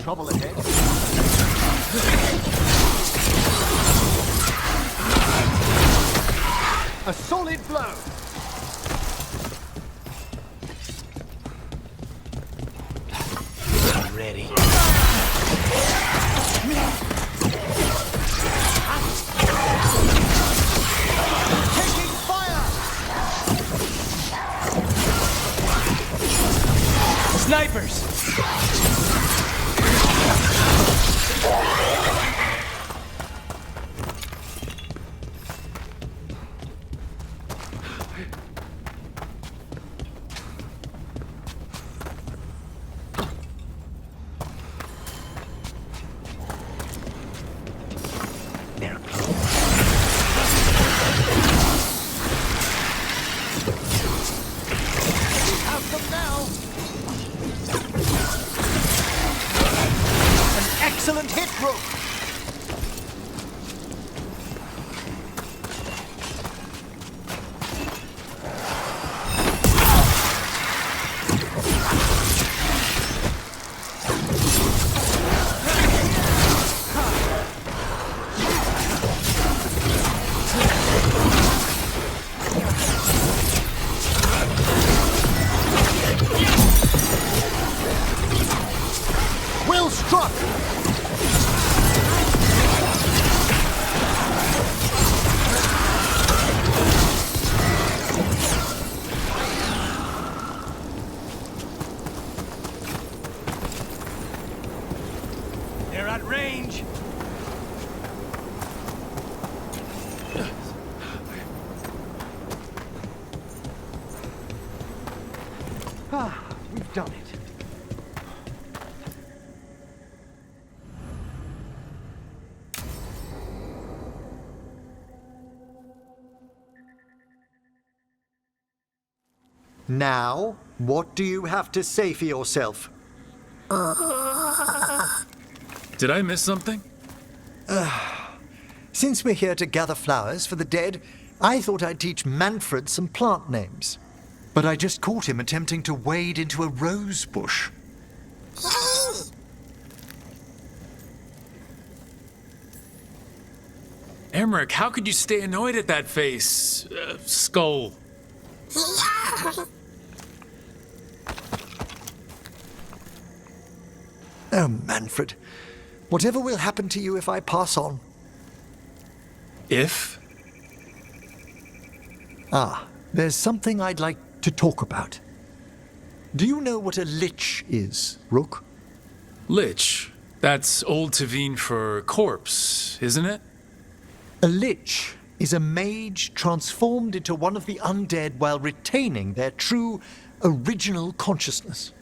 Trouble ahead. A solid blow. Ready. Taking fire. Snipers! Excellent hit, Rook! struck! They're at range. We've done it. Now, what do you have to say for yourself? Did I miss something? Since we're here to gather flowers for the dead, I thought I'd teach Manfred some plant names. But I just caught him attempting to wade into a rose bush. Emmerich, how could you stay annoyed at that face? Skull. Oh, Manfred. Whatever will happen to you if I pass on? If? There's something I'd like to talk about. Do you know what a lich is, Rook? Lich? That's Old Tavine for corpse, isn't it? A lich is a mage transformed into one of the undead while retaining their true, original consciousness.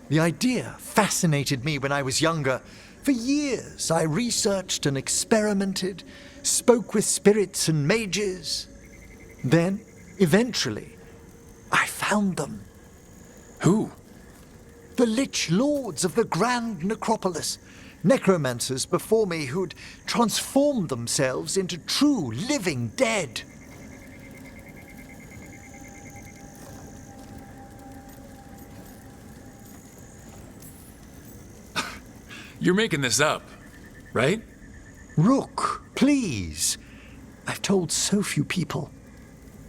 The idea fascinated me when I was younger. For years, I researched and experimented, spoke with spirits and mages. Then, eventually, I found them. Who? The Lich Lords of the Grand Necropolis. Necromancers before me who'd transformed themselves into true living dead. You're making this up, right? Rook, please. I've told so few people.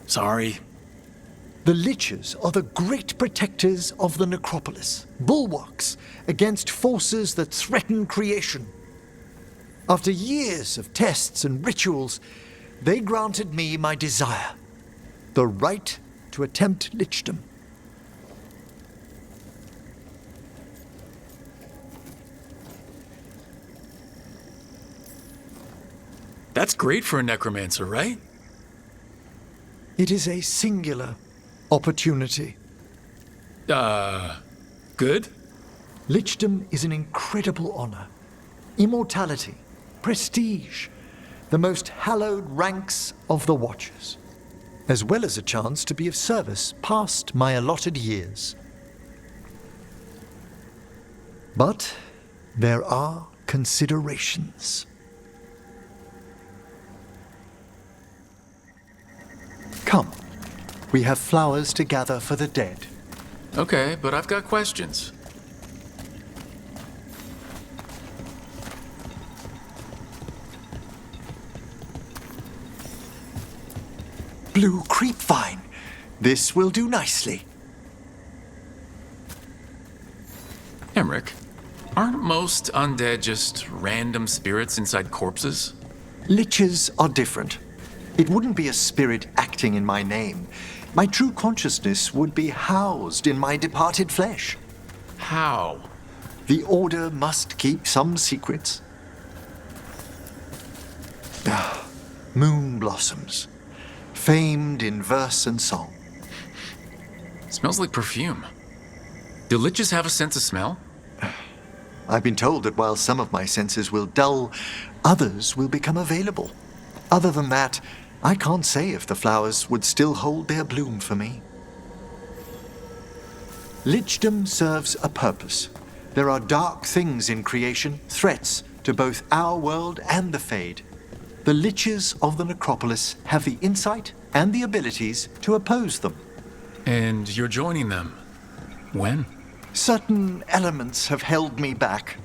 Sorry. The Liches are the great protectors of the necropolis, bulwarks against forces that threaten creation. After years of tests and rituals, they granted me my desire, the right to attempt lichdom. That's great for a necromancer, right? It is a singular opportunity. Good? Lichdom is an incredible honor. Immortality, prestige, the most hallowed ranks of the Watchers, as well as a chance to be of service past my allotted years. But there are considerations. Come, we have flowers to gather for the dead. Okay, but I've got questions. Blue creepvine. This will do nicely. Emmerich, aren't most undead just random spirits inside corpses? Liches are different. It wouldn't be a spirit acting in my name. My true consciousness would be housed in my departed flesh. How? The Order must keep some secrets. Moon blossoms, famed in verse and song. Smells like perfume. Do liches have a sense of smell? I've been told that while some of my senses will dull, others will become available. Other than that, I can't say if the flowers would still hold their bloom for me. Lichdom serves a purpose. There are dark things in creation, threats to both our world and the Fade. The Liches of the Necropolis have the insight and the abilities to oppose them. And you're joining them. When? Certain elements have held me back.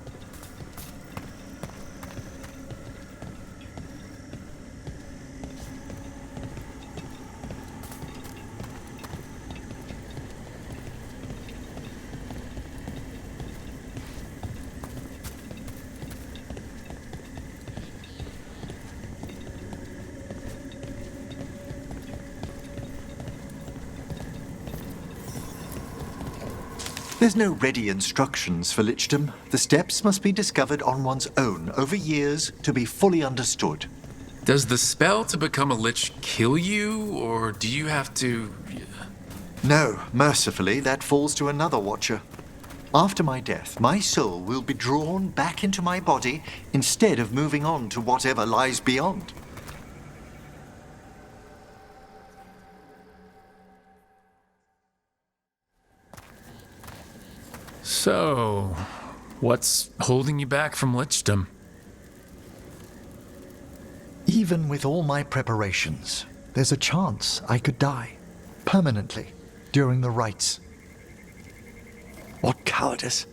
There's no ready instructions for lichdom. The steps must be discovered on one's own over years to be fully understood. Does the spell to become a lich kill you, or do you have to... No, mercifully, that falls to another watcher. After my death, my soul will be drawn back into my body instead of moving on to whatever lies beyond. So, what's holding you back from lichdom? Even with all my preparations, there's a chance I could die permanently during the rites. What cowardice!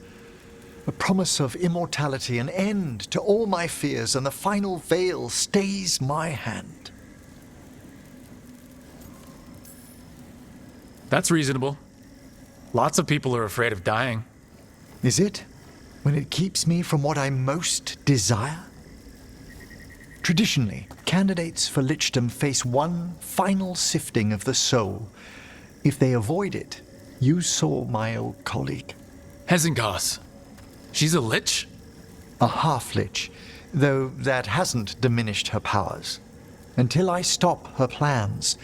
A promise of immortality, an end to all my fears, and the final veil stays my hand. That's reasonable. Lots of people are afraid of dying. Is it? When it keeps me from what I most desire? Traditionally, candidates for lichdom face one final sifting of the soul. If they avoid it, you saw my old colleague. Hezenkos. She's a lich? A half-lich, though that hasn't diminished her powers. Until I stop her plans,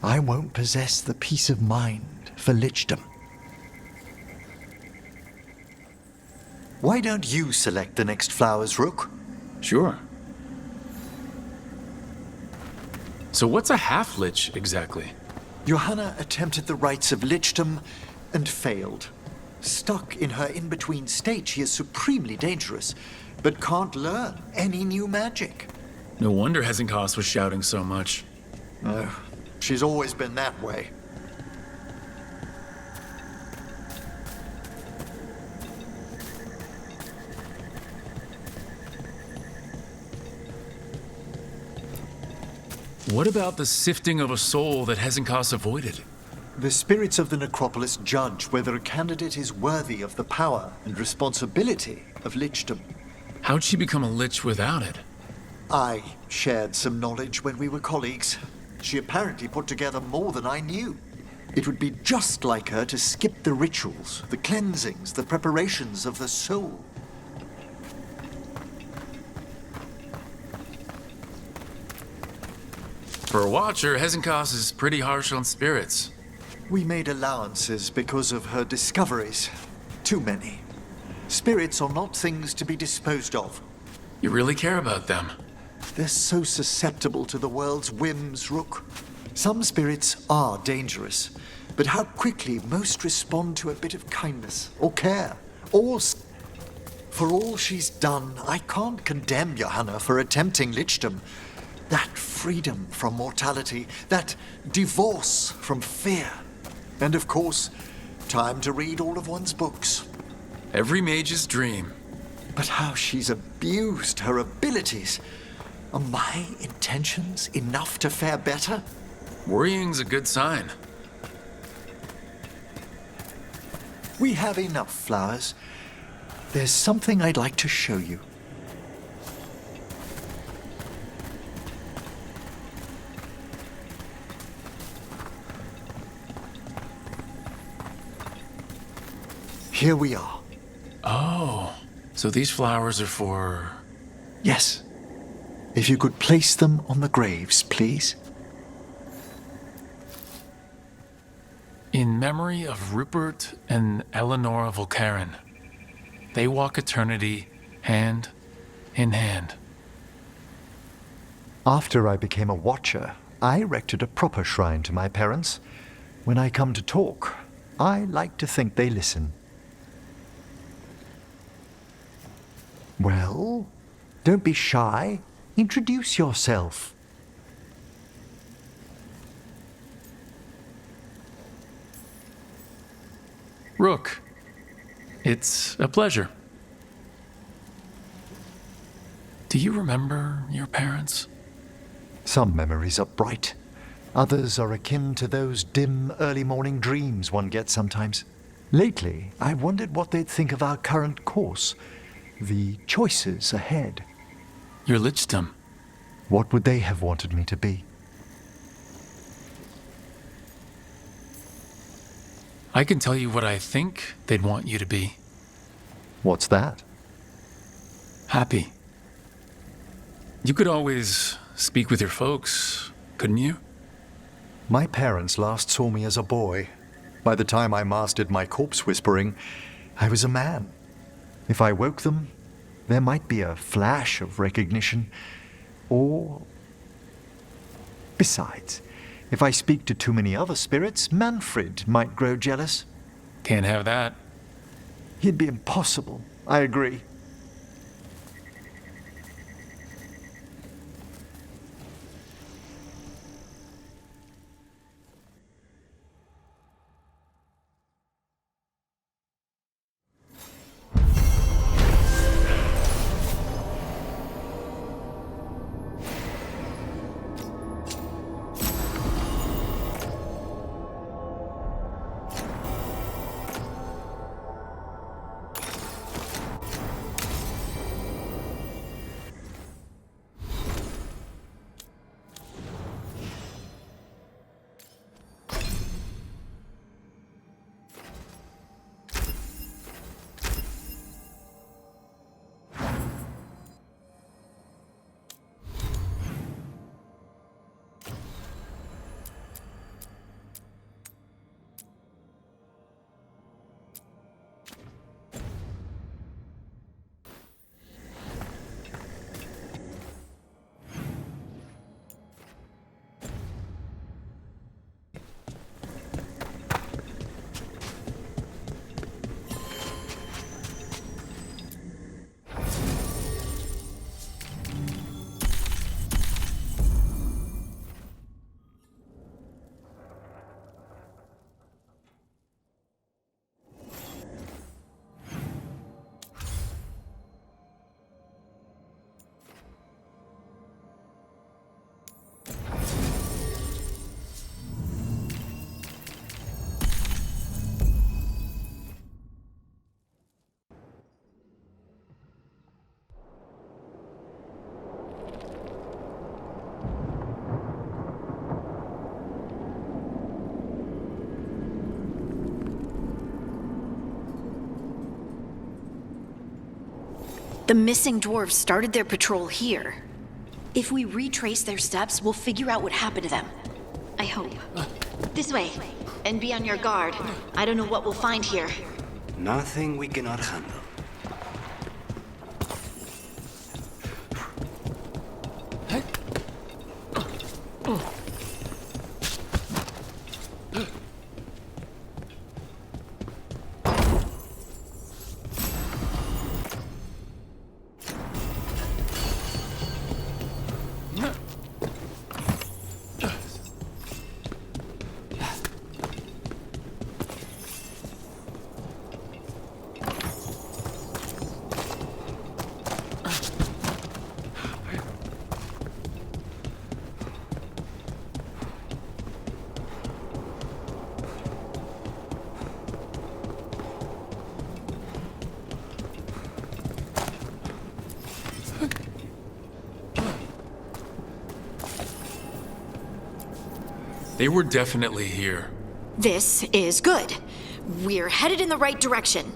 I won't possess the peace of mind for lichdom. Why don't you select the next flowers, Rook? Sure. So what's a half-lich exactly? Johanna attempted the rites of lichdom and failed. Stuck in her in-between state, she is supremely dangerous, but can't learn any new magic. No wonder Hezenkos was shouting so much. No, she's always been that way. What about the sifting of a soul that Hezenkos avoided? The spirits of the necropolis judge whether a candidate is worthy of the power and responsibility of lichdom. How'd she become a lich without it? I shared some knowledge when we were colleagues. She apparently put together more than I knew. It would be just like her to skip the rituals, the cleansings, the preparations of the soul. For a watcher, Hezenkos is pretty harsh on spirits. We made allowances because of her discoveries. Too many. Spirits are not things to be disposed of. You really care about them? They're so susceptible to the world's whims, Rook. Some spirits are dangerous, but how quickly most respond to a bit of kindness or care. For all she's done, I can't condemn Johanna for attempting lichdom. That freedom from mortality, that divorce from fear. And of course, time to read all of one's books. Every mage's dream. But how she's abused her abilities. Are my intentions enough to fare better? Worrying's a good sign. We have enough flowers. There's something I'd like to show you. Here we are. Oh, so these flowers are for... Yes. If you could place them on the graves, please. In memory of Rupert and Eleanor Volkaren. They walk eternity hand in hand. After I became a watcher, I erected a proper shrine to my parents. When I come to talk, I like to think they listen. Well, don't be shy. Introduce yourself. Rook, it's a pleasure. Do you remember your parents? Some memories are bright. Others are akin to those dim early morning dreams one gets sometimes. Lately, I wondered what they'd think of our current course. The choices ahead. Your lichdom. What would they have wanted me to be? I can tell you what I think they'd want you to be. What's that? Happy. You could always speak with your folks, couldn't you? My parents last saw me as a boy. By the time I mastered my corpse whispering, I was a man. If I woke them, there might be a flash of recognition, or... Besides, if I speak to too many other spirits, Manfred might grow jealous. Can't have that. He'd be impossible, I agree. The missing dwarves started their patrol here. If we retrace their steps, we'll figure out what happened to them. I hope. This way. And be on your guard. I don't know what we'll find here. Nothing we cannot handle. They were definitely here. This is good. We're headed in the right direction.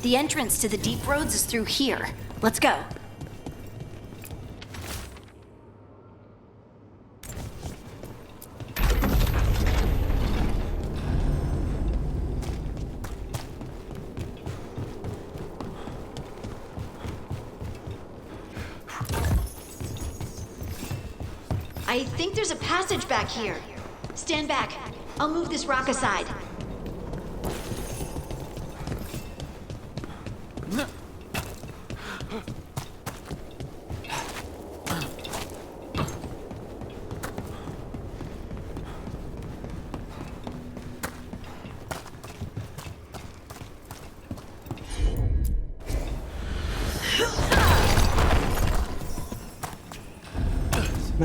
The entrance to the deep roads is through here. Let's go. I think there's a passage back here. Stand back. I'll move this rock aside.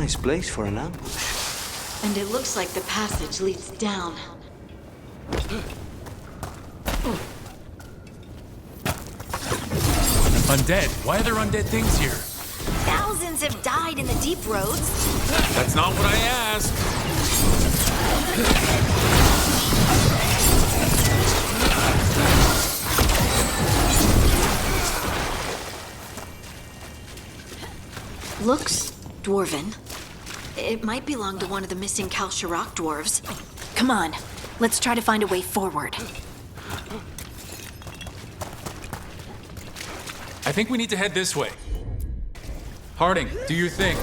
Nice place for an ambush. And it looks like the passage leads down. Undead? Why are there undead things here? Thousands have died in the deep roads. That's not what I asked. Looks dwarven. It might belong to one of the missing Kalsharak dwarves. Come on, let's try to find a way forward. I think we need to head this way. Harding, do your thing.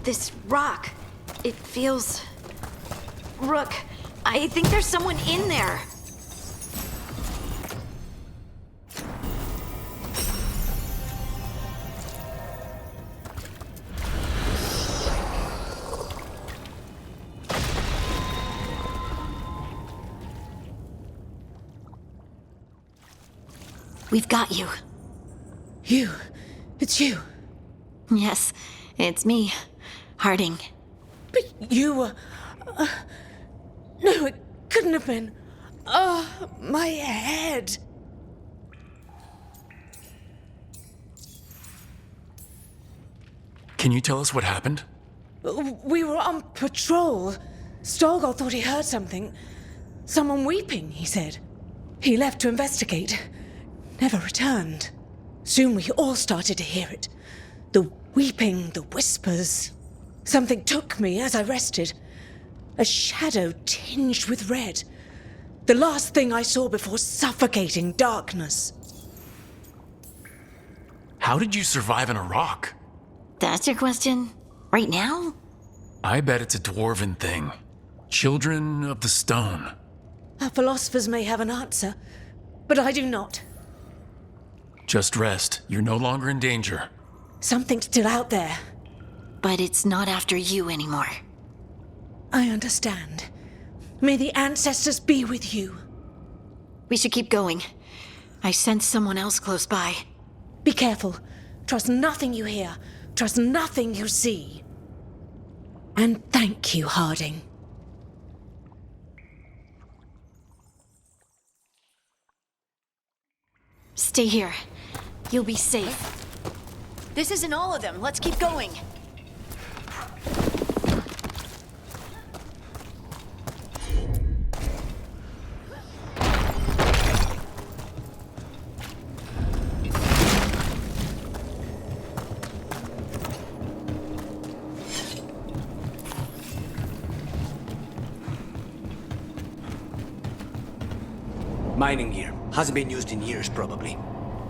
This rock, it feels... Rook, I think there's someone in there. We've got you. You? It's you? Yes, it's me, Harding. But you were... no, it couldn't have been. Oh, my head. Can you tell us what happened? We were on patrol. Stolgor thought he heard something. Someone weeping, he said. He left to investigate. Never returned. Soon we all started to hear it. The weeping, the whispers. Something took me as I rested. A shadow tinged with red. The last thing I saw before suffocating darkness. How did you survive in a rock? That's your question? Right now? I bet it's a dwarven thing. Children of the stone. Our philosophers may have an answer, but I do not. Just rest. You're no longer in danger. Something's still out there. But it's not after you anymore. I understand. May the ancestors be with you. We should keep going. I sense someone else close by. Be careful. Trust nothing you hear. Trust nothing you see. And thank you, Harding. Stay here. You'll be safe. This isn't all of them. Let's keep going. Mining gear. Hasn't been used in years, probably.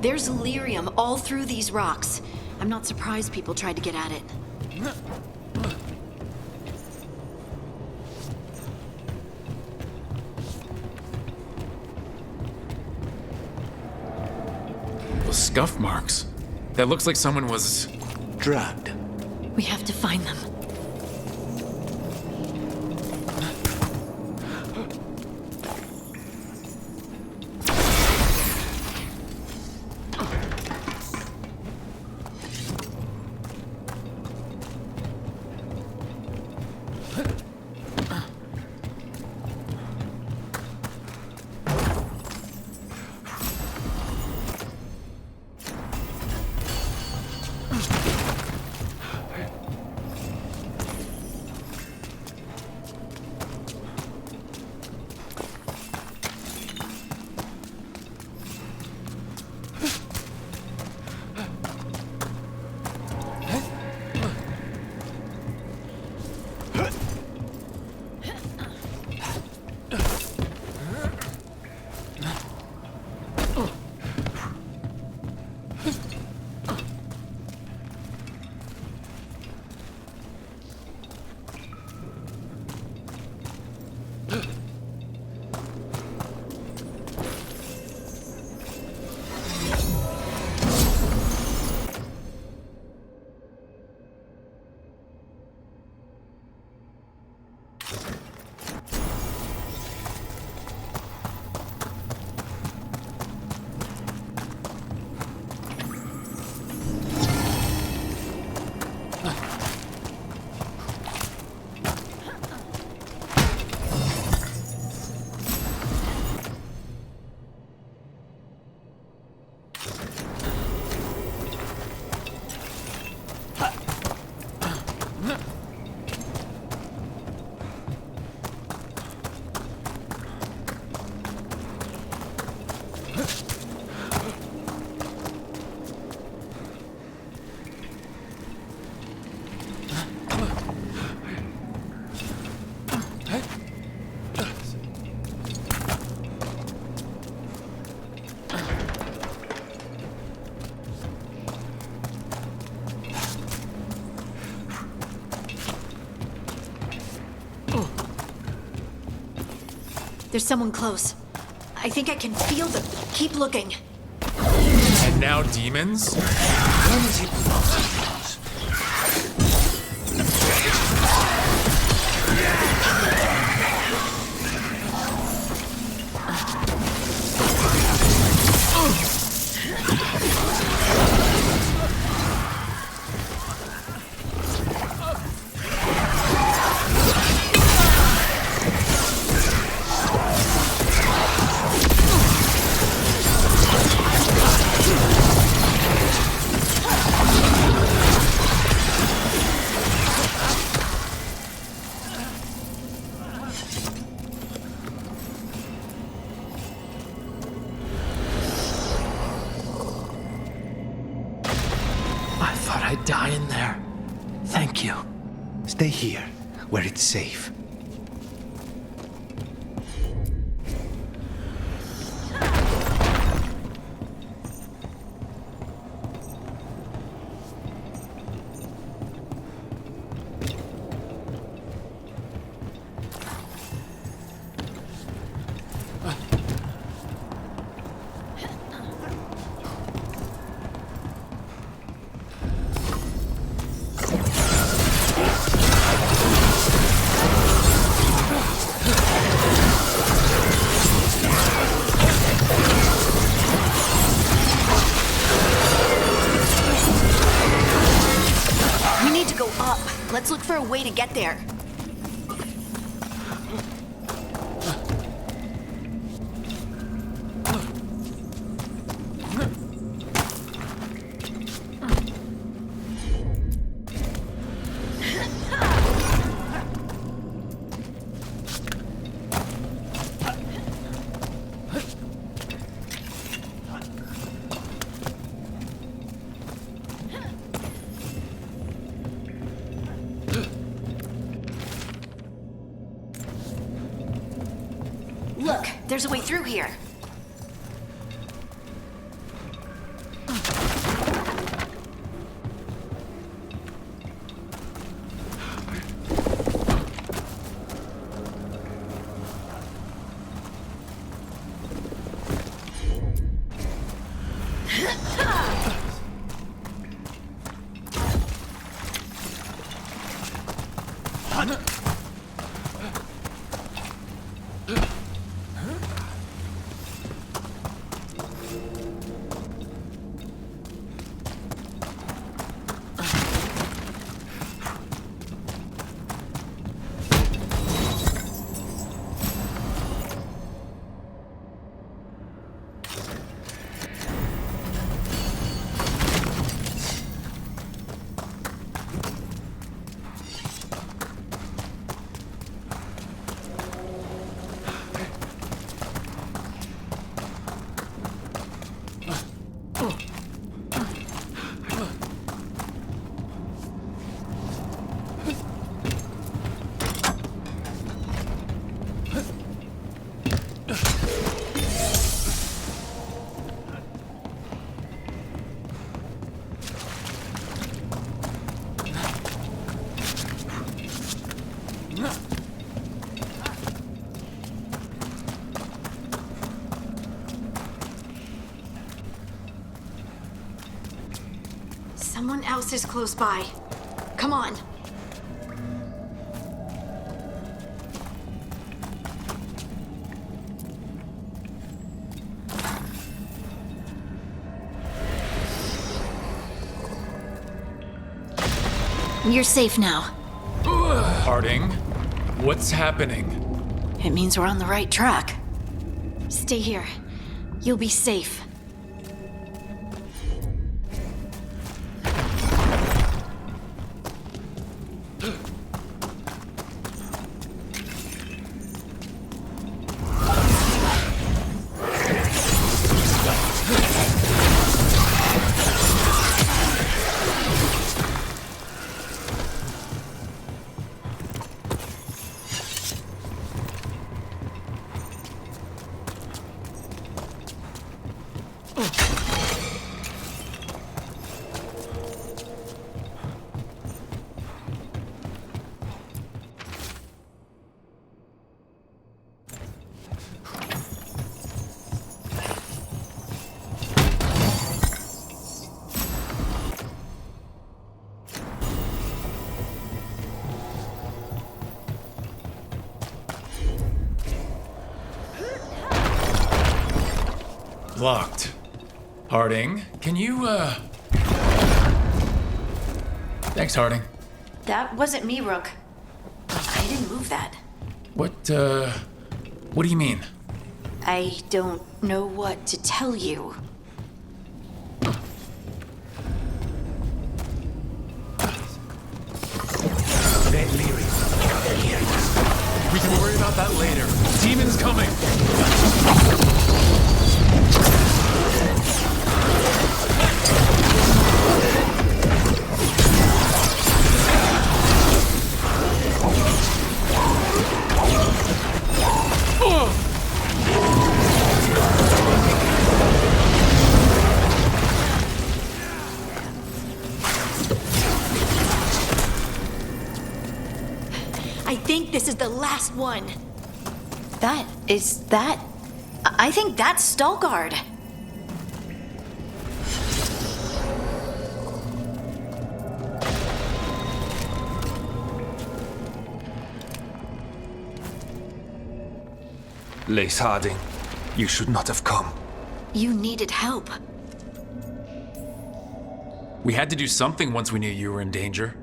There's lyrium all through these rocks. I'm not surprised people tried to get at it. Those scuff marks. That looks like someone was... dragged. We have to find them. There's someone close. I think I can feel them. Keep looking. And now demons? When is it not us? I thought I'd die in there. Thank you. Stay here, where it's safe. We need to go up. Let's look for a way to get there. Look, there's a way through here. Someone else is close by. Come on. You're safe now. Harding, what's happening? It means we're on the right track. Stay here. You'll be safe. locked. Harding, can you, Thanks, Harding. That wasn't me, Rook. I didn't move that. What do you mean? I don't know what to tell you. Red Leary. We can worry about that later. Demon's coming! I think this is the last one. I think that's Veilguard. Lace Harding, you should not have come. You needed help. We had to do something once we knew you were in danger.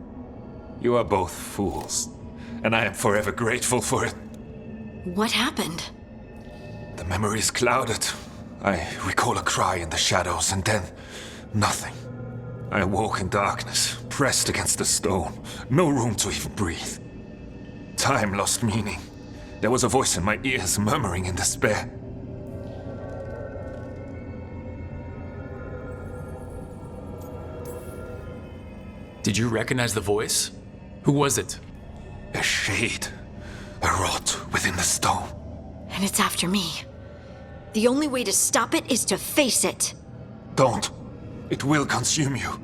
You are both fools, and I am forever grateful for it. What happened? The memory is clouded. I recall a cry in the shadows, and then nothing. I awoke in darkness, pressed against the stone. No room to even breathe. Time lost meaning. There was a voice in my ears murmuring in despair. Did you recognize the voice? Who was it? A shade. A rot within the stone. And it's after me. The only way to stop it is to face it. Don't. It will consume you.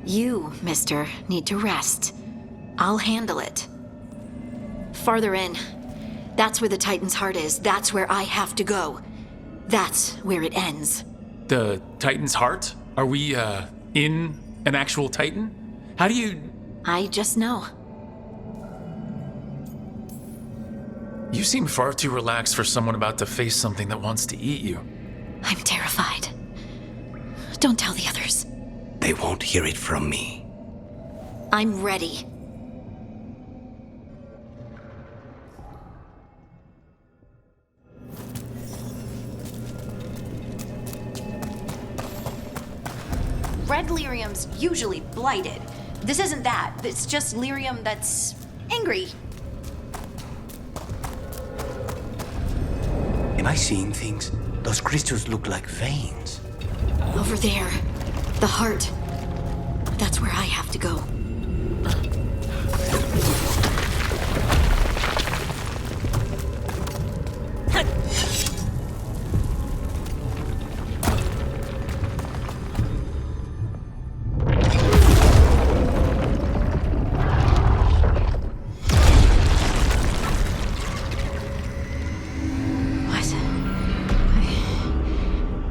You, mister, need to rest. I'll handle it. Farther in. That's where the Titan's heart is. That's where I have to go. That's where it ends. The Titan's heart? Are we, in an actual Titan? How do you... I just know. You seem far too relaxed for someone about to face something that wants to eat you. I'm terrified. Don't tell the others. They won't hear it from me. I'm ready. Red lyrium's usually blighted. This isn't that. It's just lyrium that's angry. Am I seeing things? Those crystals look like veins. Over there. The heart. That's where I have to go.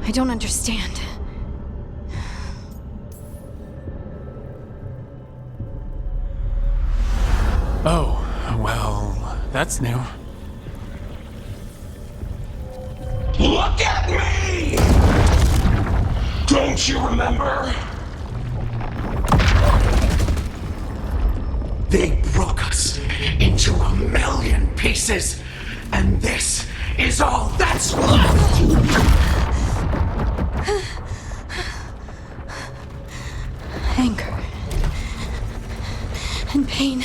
I don't understand. Oh, well, that's new. Look at me! Don't you remember? They broke us into a million pieces, and this is all that's left! Anger. And pain.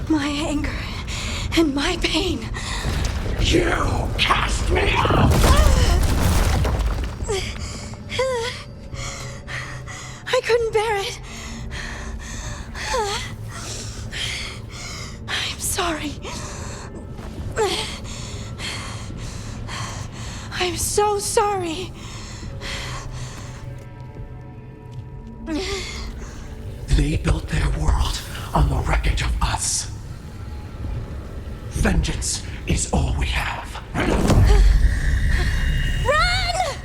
My anger and my pain. You cast me out! I couldn't bear it. I'm sorry. I'm so sorry. They built their world on the wreckage of us. Vengeance is all we have. Run!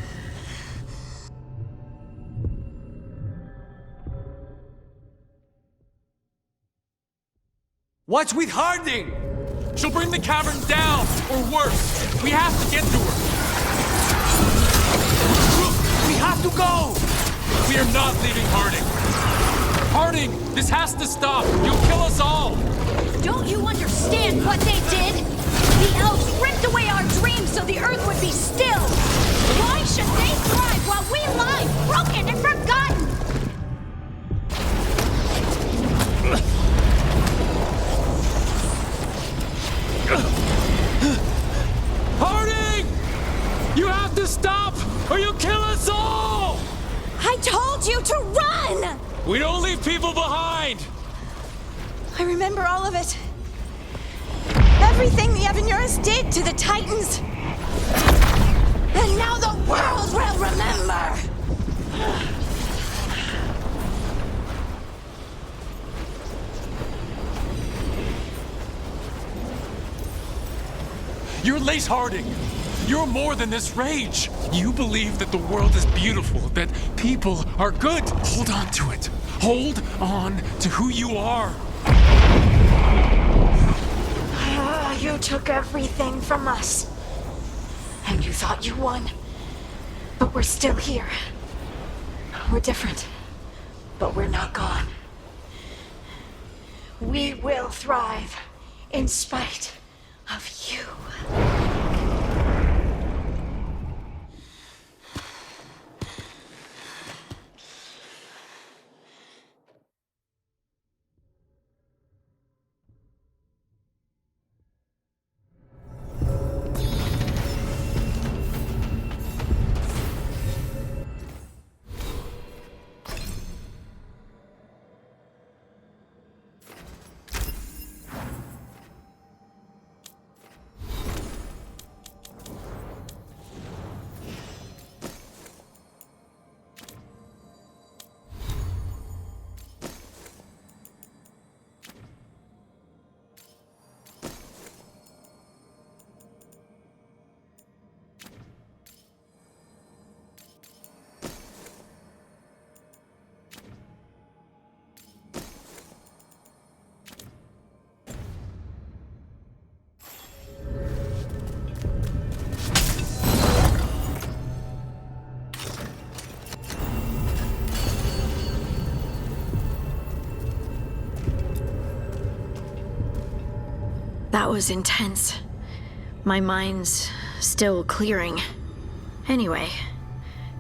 What's with Harding? She'll bring the cavern down, or worse. We have to get to her. We have to go! We are not leaving Harding. Harding, this has to stop. You'll kill us all. Don't you understand what they did? The elves ripped away our dreams so the earth would be still. Why should they thrive while we lie, broken and forgotten? Harding! You have to stop, or you'll kill us all! I told you to run! We don't leave people behind! I remember all of it. Everything the Avenuras did to the Titans. And now the world will remember! You're Lace Harding. You're more than this rage. You believe that the world is beautiful, that people are good. Hold on to it. Hold on to who you are. You took everything from us. And you thought you won. But we're still here. We're different. But we're not gone. We will thrive in spite of you. That was intense. My mind's still clearing. Anyway,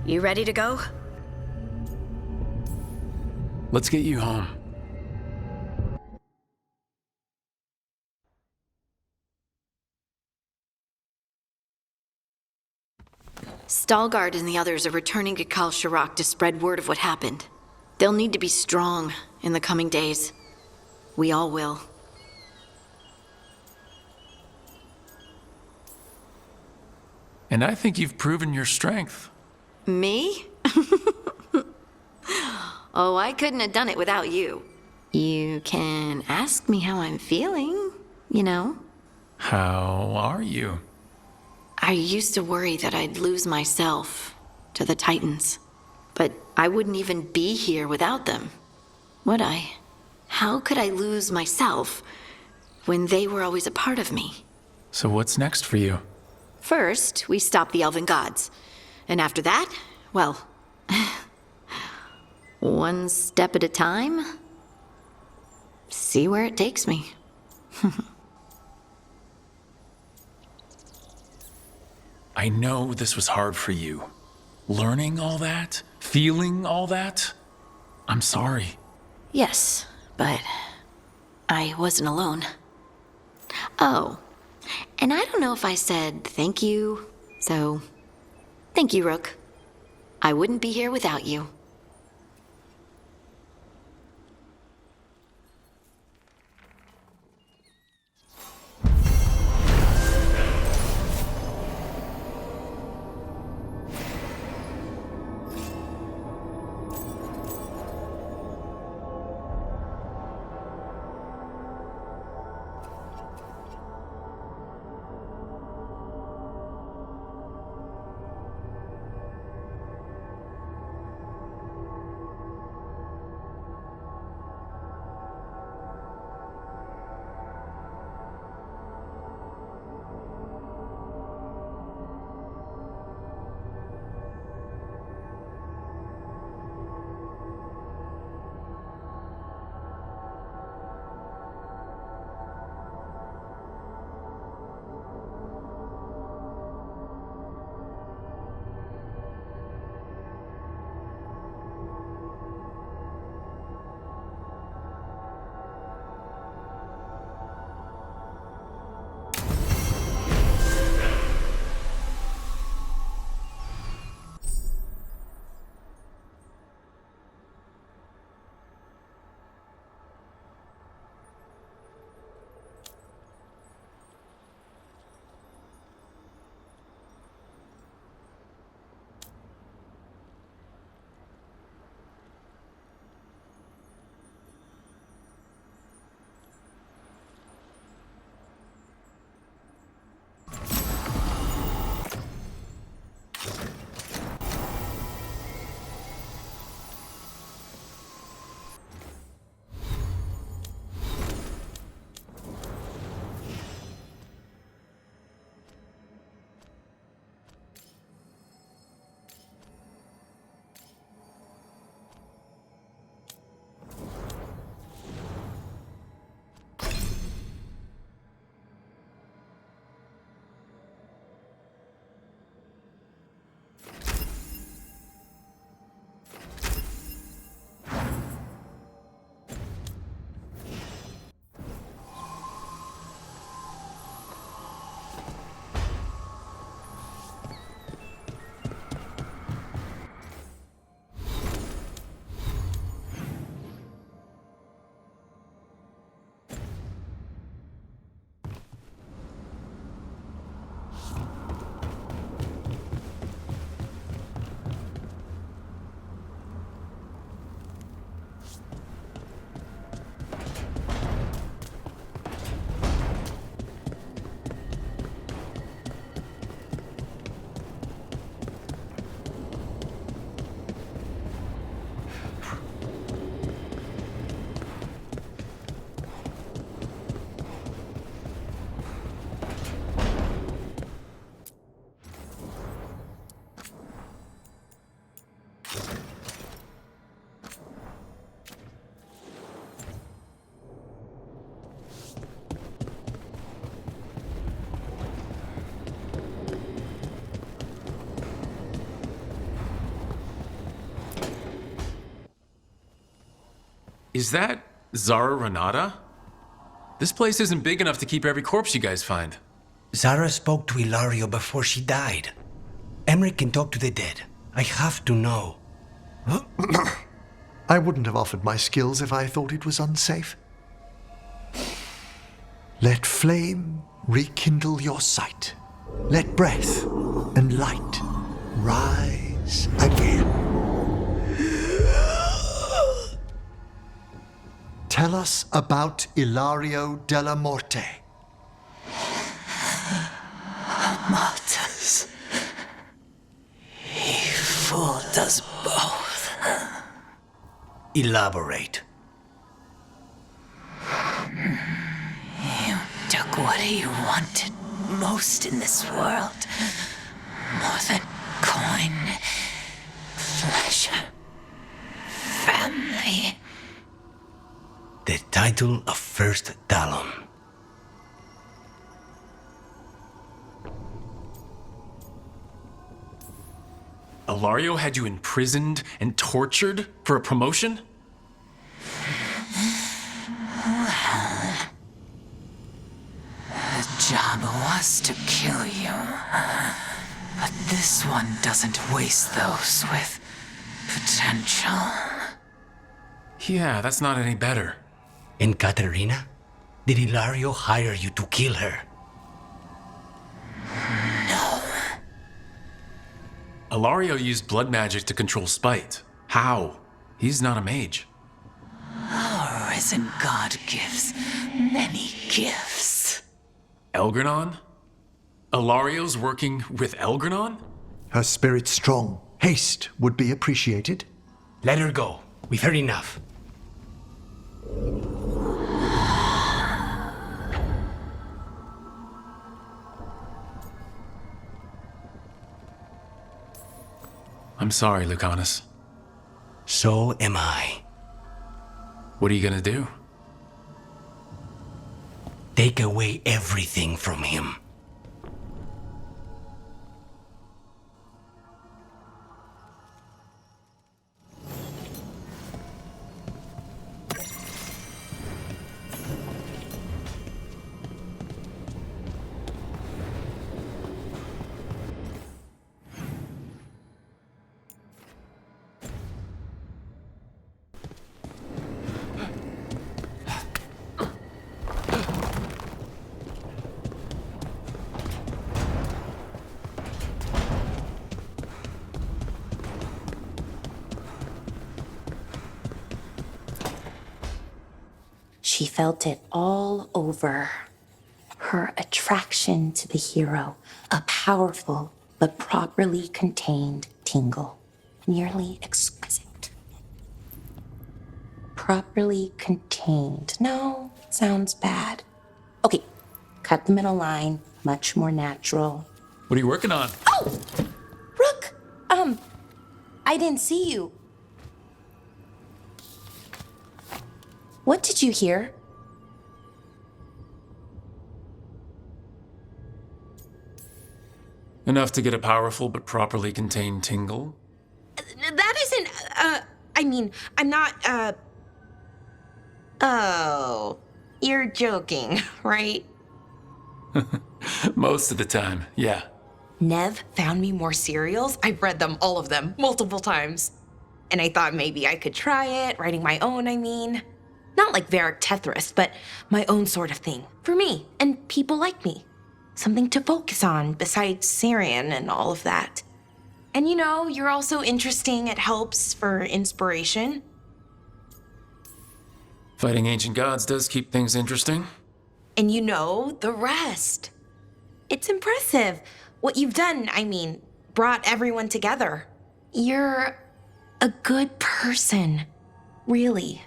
you ready to go? Let's get you home. Stalgard and the others are returning to Kal Shirak to spread word of what happened. They'll need to be strong in the coming days. We all will. And I think you've proven your strength. Me? Oh, I couldn't have done it without you. You can ask me how I'm feeling, you know? How are you? I used to worry that I'd lose myself to the Titans. But I wouldn't even be here without them, would I? How could I lose myself when they were always a part of me? So what's next for you? First, we stop the Elven Gods. And after that, well, one step at a time. See where it takes me. I know this was hard for you. Learning all that, feeling all that. I'm sorry. Yes, but I wasn't alone. Oh, and I don't know if I said thank you, so thank you, Rook. I wouldn't be here without you. Is that Zara Renata? This place isn't big enough to keep every corpse you guys find. Zara spoke to Ilario before she died. Emmerich can talk to the dead. I have to know. I wouldn't have offered my skills if I thought it was unsafe. Let flame rekindle your sight. Let breath and light rise again. Tell us about Ilario della Morte. Martyrs. He fooled us both. Elaborate. You took what he wanted most in this world. More than coin, pleasure, family. The title of First Talon. Ilario had you imprisoned and tortured for a promotion? Well, the job was to kill you. But this one doesn't waste those with potential. Yeah, that's not any better. And Katerina? Did Ilario hire you to kill her? No. Ilario used blood magic to control spite. How? He's not a mage. Our risen god gives many gifts. Elgranon? Ilario's working with Elgranon? Her spirit strong. Haste would be appreciated. Let her go. We've heard enough. I'm sorry, Lucanus. So am I. What are you gonna do? Take away everything from him. She felt it all over. Her attraction to the hero, a powerful but properly contained tingle, nearly exquisite. Properly contained. No, sounds bad. Okay, cut the middle line, much more natural. What are you working on? Oh! Rook! I didn't see you. What did you hear? Enough to get a powerful but properly contained tingle? That isn't, I mean, I'm not, Oh, you're joking, right? Most of the time, yeah. Nev found me more cereals. I've read them, all of them, multiple times. And I thought maybe I could try it, writing my own, I mean. Not like Varric Tethrist, but my own sort of thing. For me, and people like me. Something to focus on besides Syrian and all of that. And you know, you're also interesting. It helps for inspiration. Fighting ancient gods does keep things interesting. And you know the rest. It's impressive. What you've done, I mean, brought everyone together. You're a good person. Really.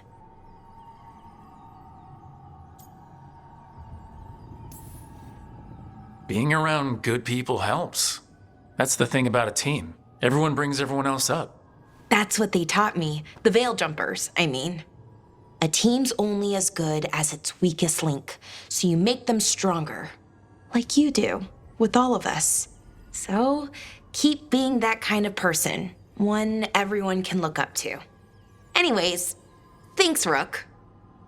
Being around good people helps. That's the thing about a team. Everyone brings everyone else up. That's what they taught me. The veil jumpers, I mean. A team's only as good as its weakest link, so you make them stronger. Like you do, with all of us. So, keep being that kind of person, one everyone can look up to. Anyways, thanks, Rook.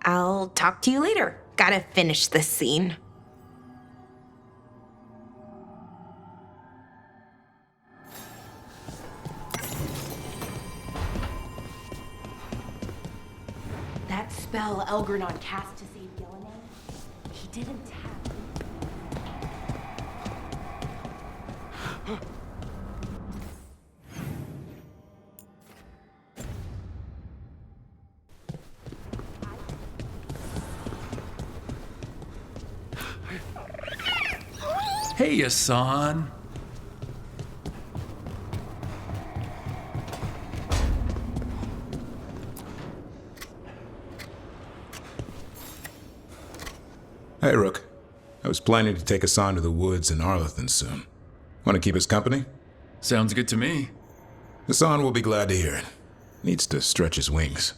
I'll talk to you later. Gotta finish this scene. That spell Elgrenon cast to save Gillinan, he didn't have. Hey, Hassan. Hey, Rook. I was planning to take Hassan to the woods in Arlethan soon. Want to keep us company? Sounds good to me. Hassan will be glad to hear it. Needs to stretch his wings.